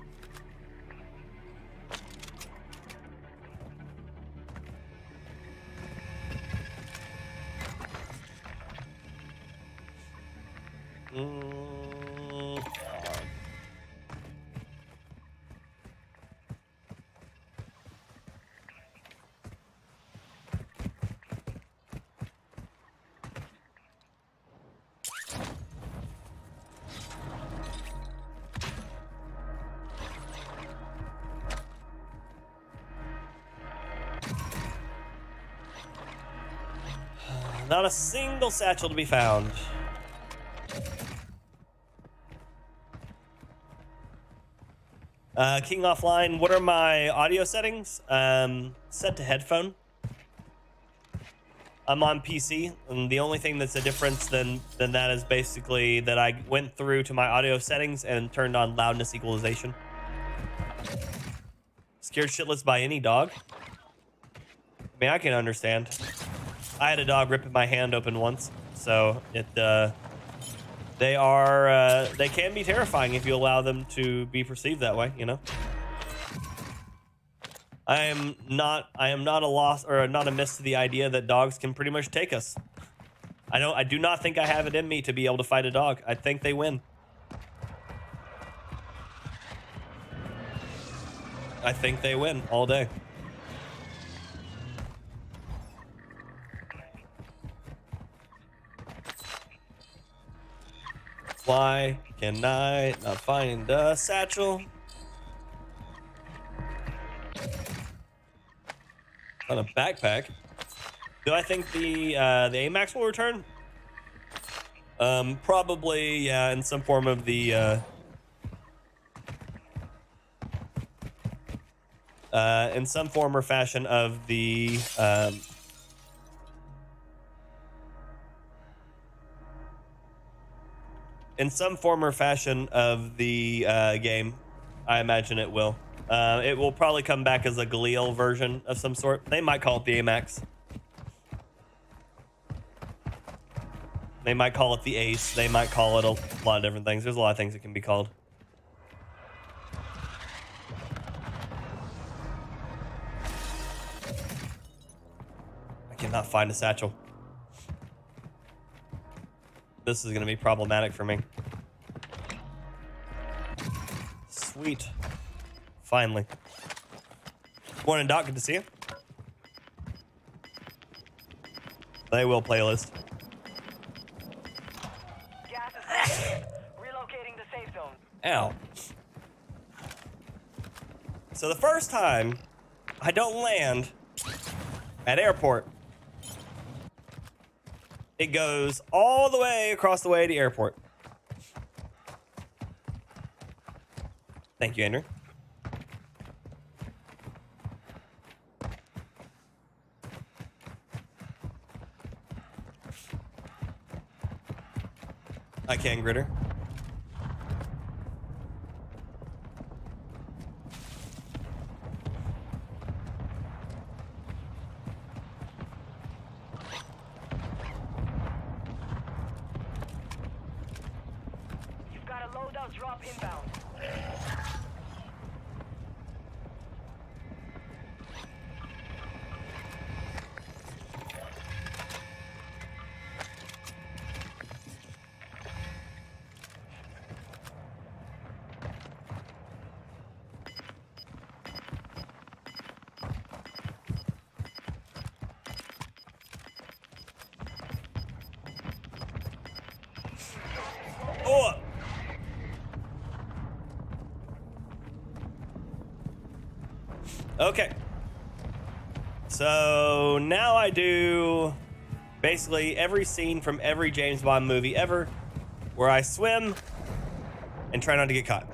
Not a single satchel to be found. King offline. What are my audio settings? Set to headphone. I'm on PC, and the only thing that's a difference than that is basically that I went through to my audio settings and turned on loudness equalization. Scared shitless by any dog? I mean, I can understand. I had a dog ripping my hand open once, so they can be terrifying if you allow them to be perceived that way, you know? I am not a loss or not amiss to the idea that dogs can pretty much take us. I do not think I have it in me to be able to fight a dog. I think they win. I think they win all day. Why can I not find a satchel? On a backpack. Do I think the AMAX will return? Probably, yeah, in some form of the in some form or fashion of the in some form or fashion of the game. I imagine it will. It will probably come back as a Galil version of some sort. They might call it the AMAX. They might call it the Ace. They might call it a lot of different things. There's a lot of things it can be called. I cannot find a satchel. This is going to be problematic for me. Sweet. Finally. Morning, Doc. Good to see you. They will playlist. Gas is safe. Relocating the safe zone. Ow. So the first time I don't land at airport, it goes all the way across the way to airport. Thank you, Andrew. I can, Gritter. You've got a loadout drop inbound. Oh! Okay. So now I do basically every scene from every James Bond movie ever where I swim and try not to get caught.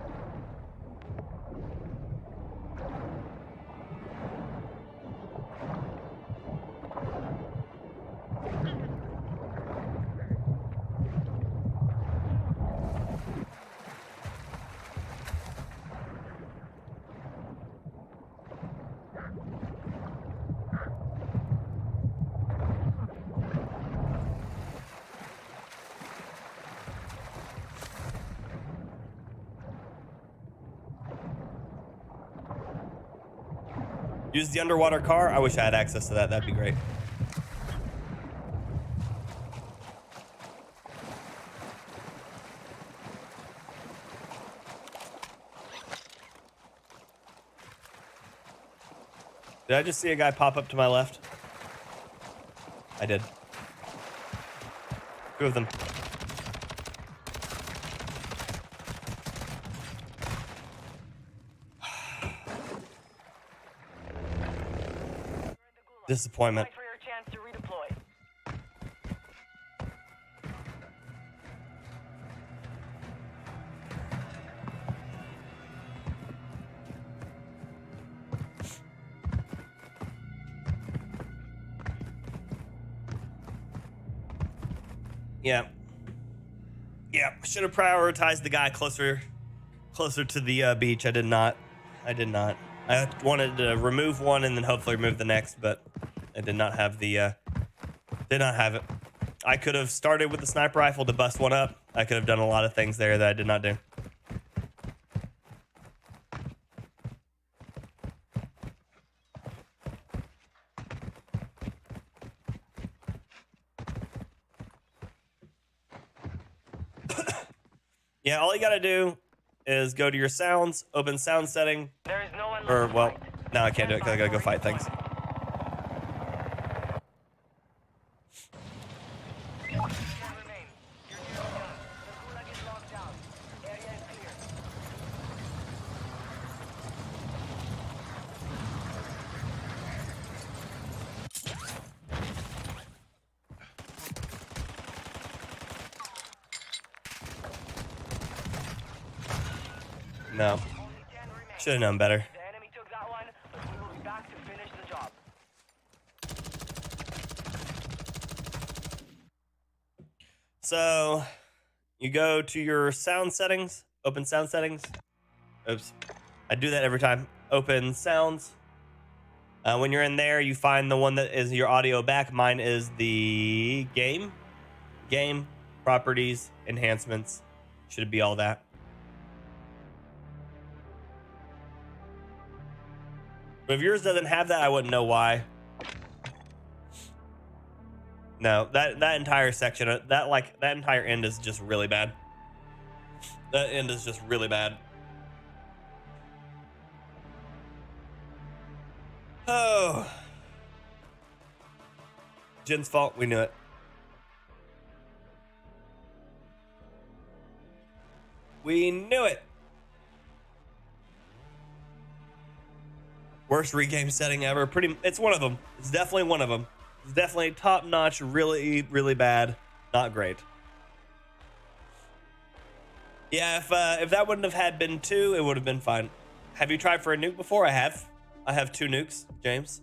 Use the underwater car. I wish I had access to that. That'd be great. Did I just see a guy pop up to my left? I did. Two of them. Disappointment. Wait for your chance to redeploy. Yeah. Yeah, should have prioritized the guy closer to the beach. I did not. I wanted to remove one and then hopefully remove the next, but I did not have the did not have it. I could have started with the sniper rifle to bust one up. I could have done a lot of things there that I did not do. Yeah, all you gotta do is go to your sounds, open sound setting, There is no one or, left to well, fight. no, I can't do it because I gotta go fight things. Stand remain. You're nearly done. The gulag is locked down. Area is clear. No, Only 10 remain. should have known better. The enemy took that one, but we will be back to finish the job. So, you go to your sound settings, open sound settings. Oops, I do that every time. Open sounds. When you're in there, you find the one that is your audio back. Mine is the game, properties, enhancements. Should be all that. But if yours doesn't have that, I wouldn't know why. No, that entire section, that entire end is just really bad. That end is just really bad. Oh. Jin's fault, we knew it. We knew it. Worst regame setting ever. It's one of them. It's definitely one of them. It's definitely top notch, really, really bad. Not great. Yeah, if that wouldn't have had been 2, it would have been fine. Have you tried for a nuke before? I have. I have 2 nukes, James.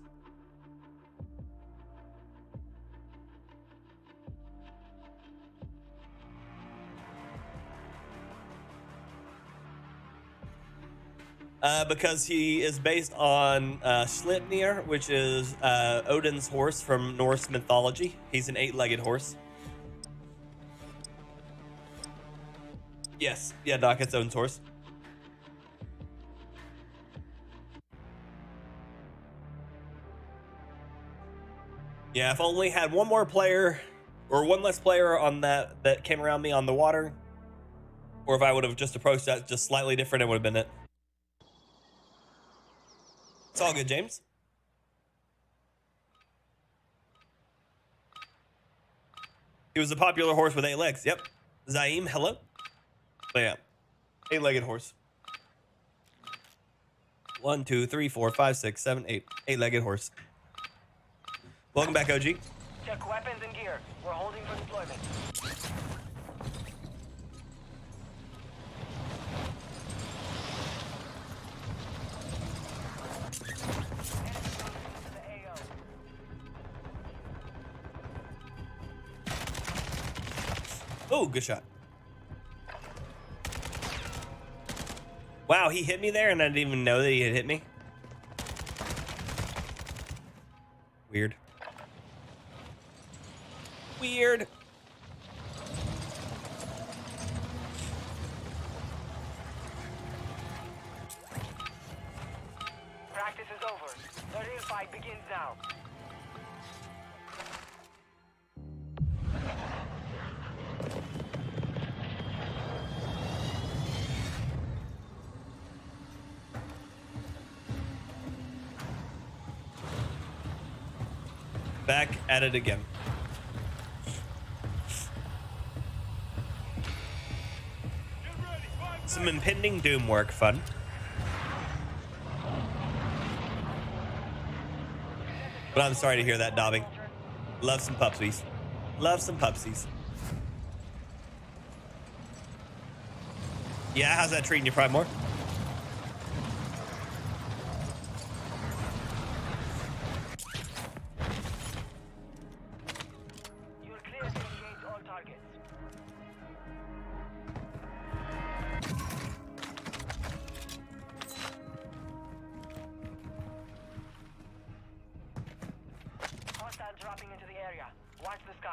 Because he is based on Sleipnir, which is Odin's horse from Norse mythology. He's an 8-legged horse. Yes, yeah, Doc, it's Odin's horse. Yeah, if I only had one more player, or one less player on that came around me on the water, or if I would have just approached that just slightly different, it would have been it. It's all good, James. He was a popular horse with 8 legs. Yep. Zaim, hello. So yeah, 8-legged horse. 1, 2, 3, 4, 5, 6, 7, 8. 8-legged horse. Welcome back, OG. Check weapons and gear. We're holding for deployment. Oh, good shot. Wow, he hit me there and I didn't even know that he had hit me. Weird. Weird. Practice is over. The real fight begins now. Back at it again. Some impending doom work, fun. But I'm sorry to hear that, Dobby. Love some pupsies. Love some pupsies. Yeah, how's that treating you, Primore? You're clear to engage all targets.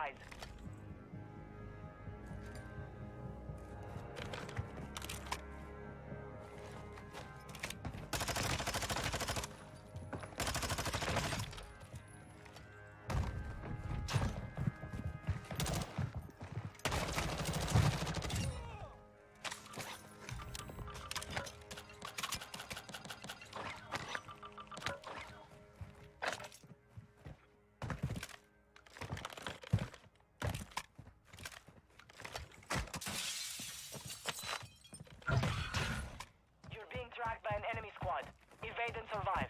supplies. You're being tracked by an enemy squad. Evade and survive.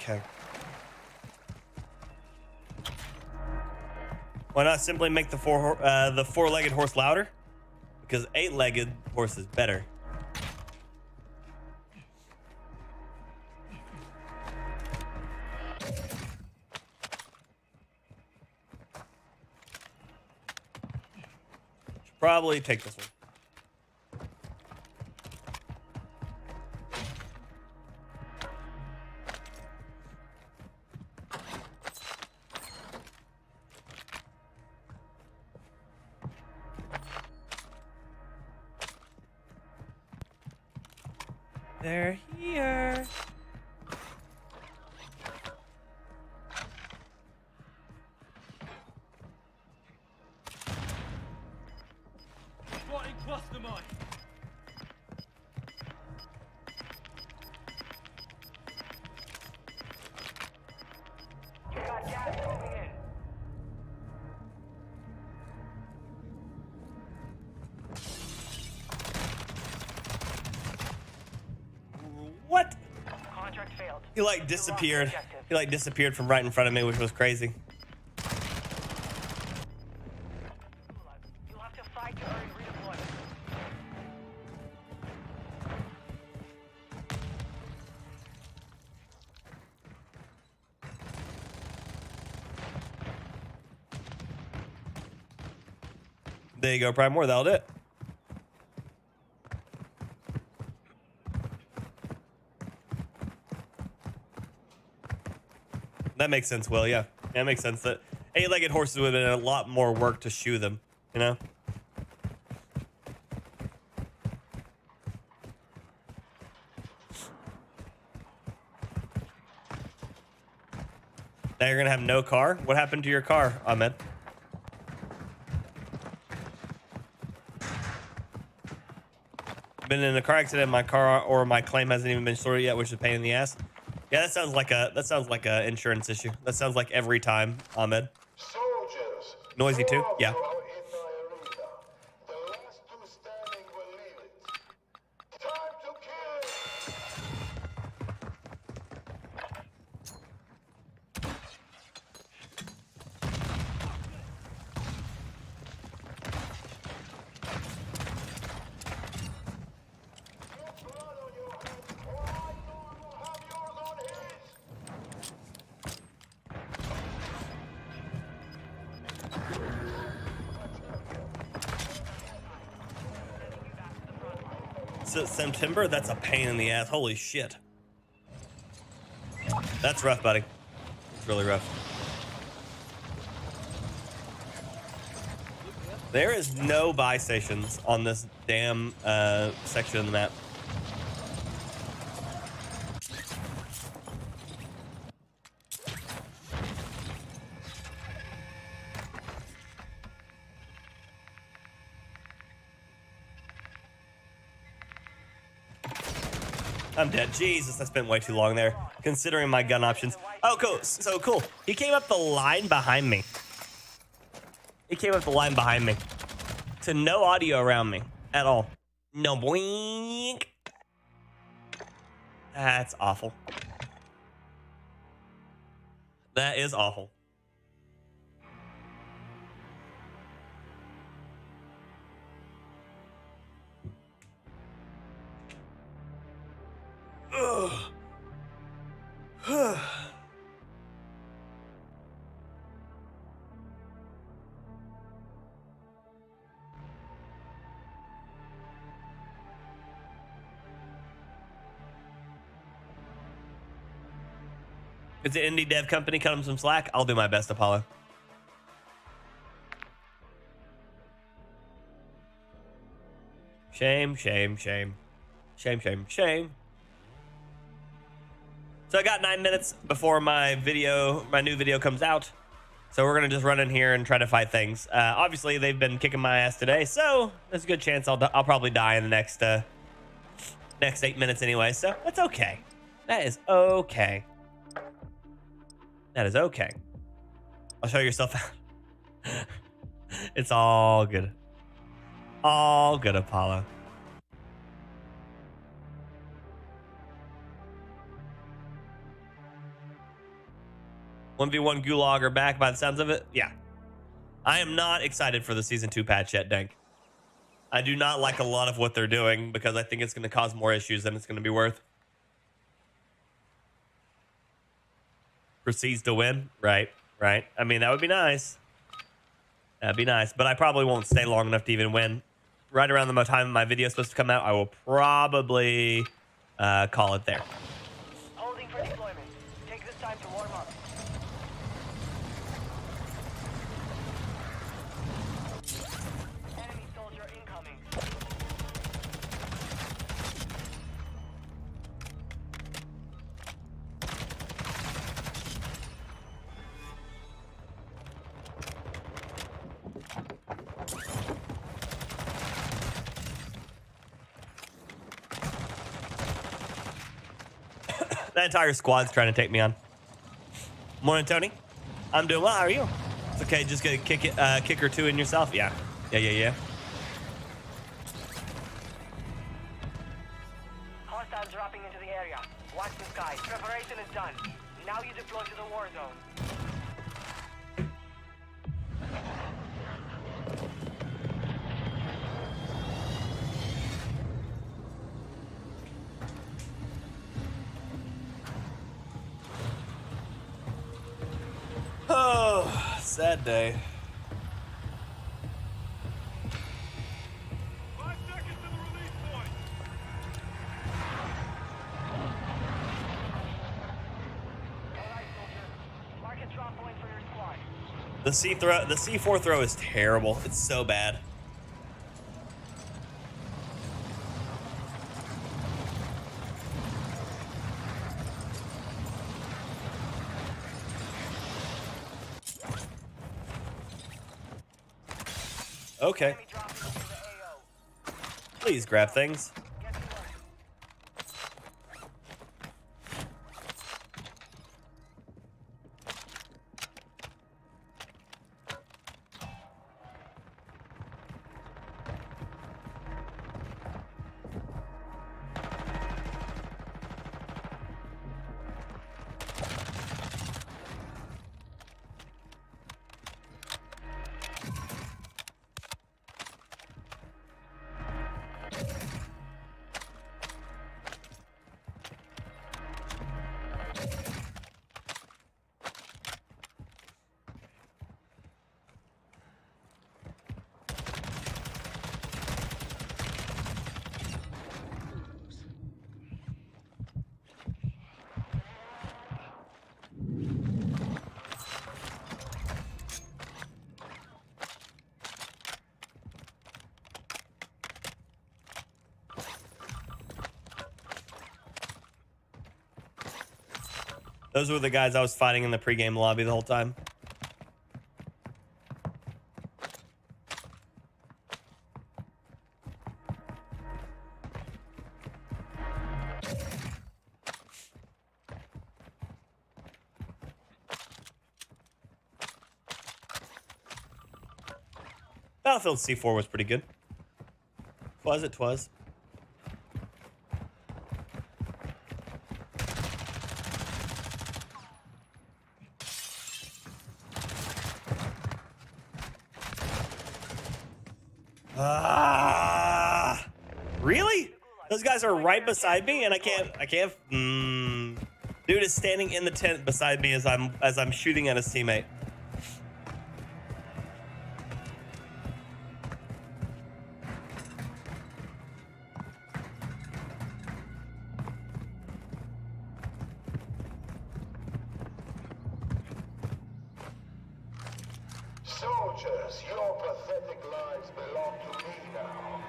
Okay. Why not simply make the four-legged horse louder? Because eight-legged horse is better. Should probably take this one. They're here. Spotting cluster mine. You got gas moving in. What? Contract failed. He like disappeared. He like disappeared from right in front of me, which was crazy. You'll have to fight to earn redeployment. There you go, Prime More. That'll do it. That makes sense, Will. Yeah, that makes sense. That eight-legged horses would have been a lot more work to shoe them. You know. Now you're gonna have no car. What happened to your car, Ahmed? Been in a car accident. My car or my claim hasn't even been sorted yet, which is a pain in the ass. Yeah, that sounds like a insurance issue. That sounds like every time, Ahmed. Soldiers, Noisy too? Yeah. in my arena. The last two standing will leave it. Time to kill! Your blood on your hands, or I will have yours on his! September? That's a pain in the ass. Holy shit. That's rough, buddy. It's really rough. There is no buy stations on this damn section of the map. I'm dead. Jesus, I spent way too long there, considering my gun options. Oh, cool. So cool. He came up the line behind me. He came up the line behind me. To no audio around me at all. No boink. That's awful. That is awful. It's an indie dev company. Cut them some slack. I'll do my best, Apollo. Shame, shame, shame. Shame, shame, shame. So I got 9 minutes before my new video comes out. So we're going to just run in here and try to fight things. Obviously, they've been kicking my ass today. So there's a good chance I'll probably die in the next 8 minutes anyway. So that's okay. That is okay. That is okay. I'll show yourself out. It's all good. All good, Apollo. "1v1 Gulag are back by the sounds of it." Yeah. I am not excited for the Season 2 patch yet, Dank. I do not like a lot of what they're doing because I think it's going to cause more issues than it's going to be worth. Proceeds to win? Right. I mean, that would be nice. That'd be nice. But I probably won't stay long enough to even win. Right around the time my video is supposed to come out, I will probably call it there. Holding for deployment. Take this time to warm up. Enemy soldier incoming. That entire squad's trying to take me on. Morning, Tony. I'm doing well. How are you? It's okay. Just gonna kick or two in yourself. Yeah. Hostiles dropping into the area. Watch the skies. Preparation is done. Now you deploy to the war zone. Oh, sad day. 5 seconds to the release point. Alright, soldier. Mark a drop point for your squad. The C4 throw is terrible. It's so bad. Okay. Enemy dropping into the AO. Please grab things. Get to work. Those were the guys I was fighting in the pregame lobby the whole time. Battlefield C4 was pretty good. Twas. Really? Those guys are right beside me, and I can't. Dude is standing in the tent beside me as I'm shooting at his teammate. Soldiers, your pathetic lives belong to me now.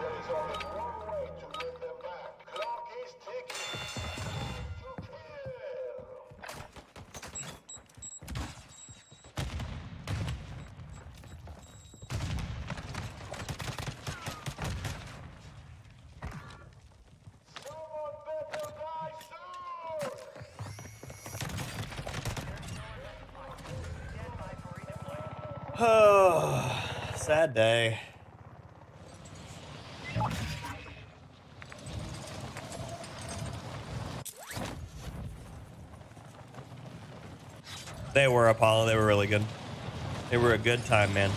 There is only one way to win them back. Clock is ticking. To kill. Someone better die soon! Oh, sad day. They were, Apollo. They were really good. They were a good time, man.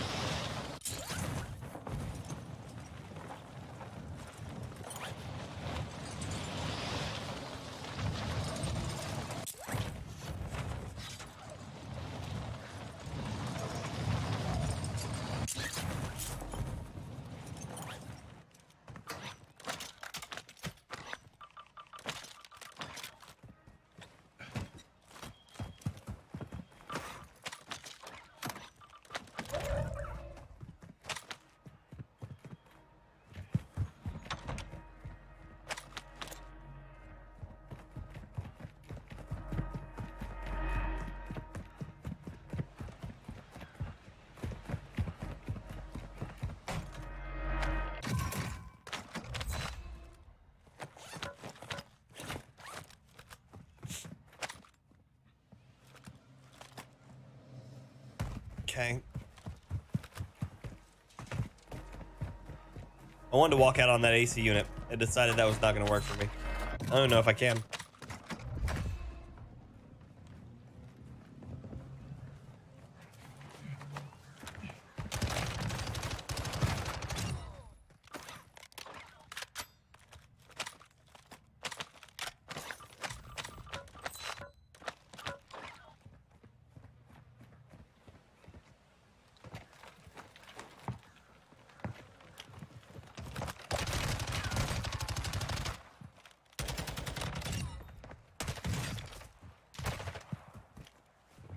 Okay. I wanted to walk out on that AC unit. I decided that was not going to work for me. I don't know if I can.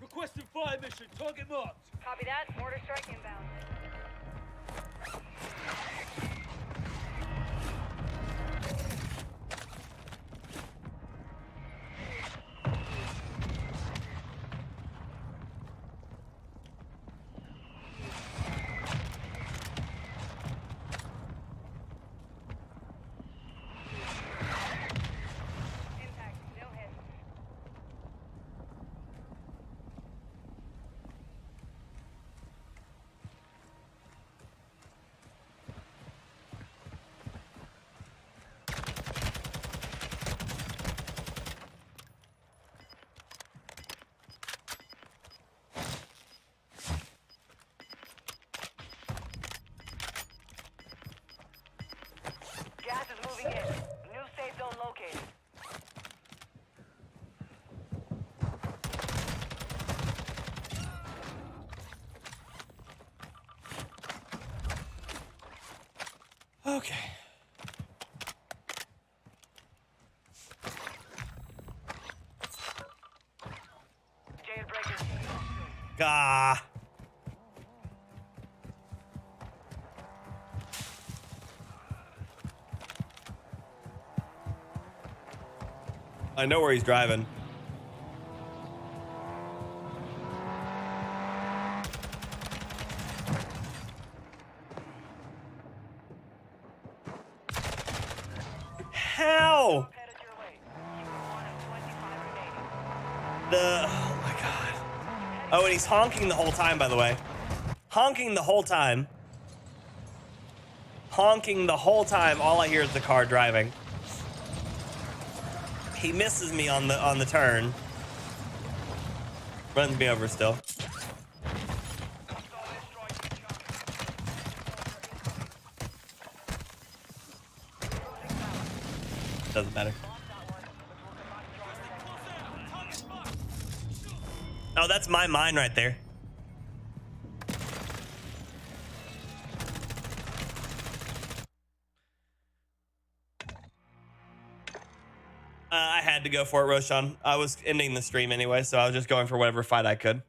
Requesting fire mission. Target marked. Copy that. Mortar strike inbound. Impact. No hit. Gas is moving in. New safe zone located. Okay. Jailbreakers. Gah. I know where he's driving. How? Headed your way. You were one of 25 remaining. Oh my god. Oh, and he's honking the whole time, by the way. Honking the whole time. Honking the whole time. All I hear is the car driving. He misses me on the turn. Runs me over still. Doesn't matter. Oh, that's my mine right there. I had to go for it, Roshan. I was ending the stream anyway, so I was just going for whatever fight I could.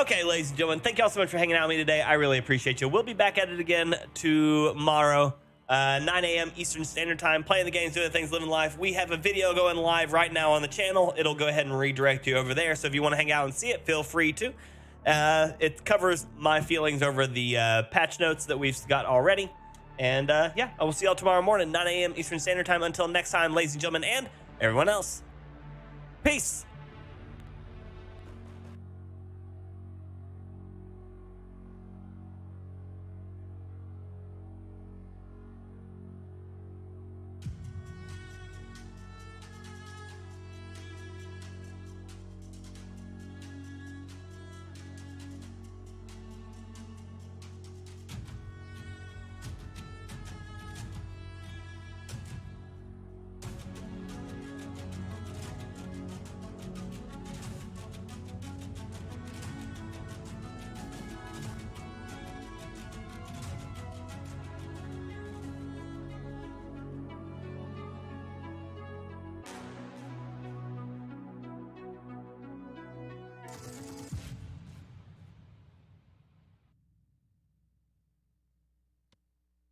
Okay, ladies and gentlemen, thank y'all so much for hanging out with me today. I really appreciate you. We'll be back at it again tomorrow, 9 a.m. Eastern Standard Time, playing the games, doing things, living life. We have a video going live right now on the channel. It'll go ahead and redirect you over there. So if you want to hang out and see it, feel free to. It covers my feelings over the patch notes that we've got already. And yeah, I will see y'all tomorrow morning, 9 a.m. Eastern Standard Time. Until next time, ladies and gentlemen, and everyone else, peace.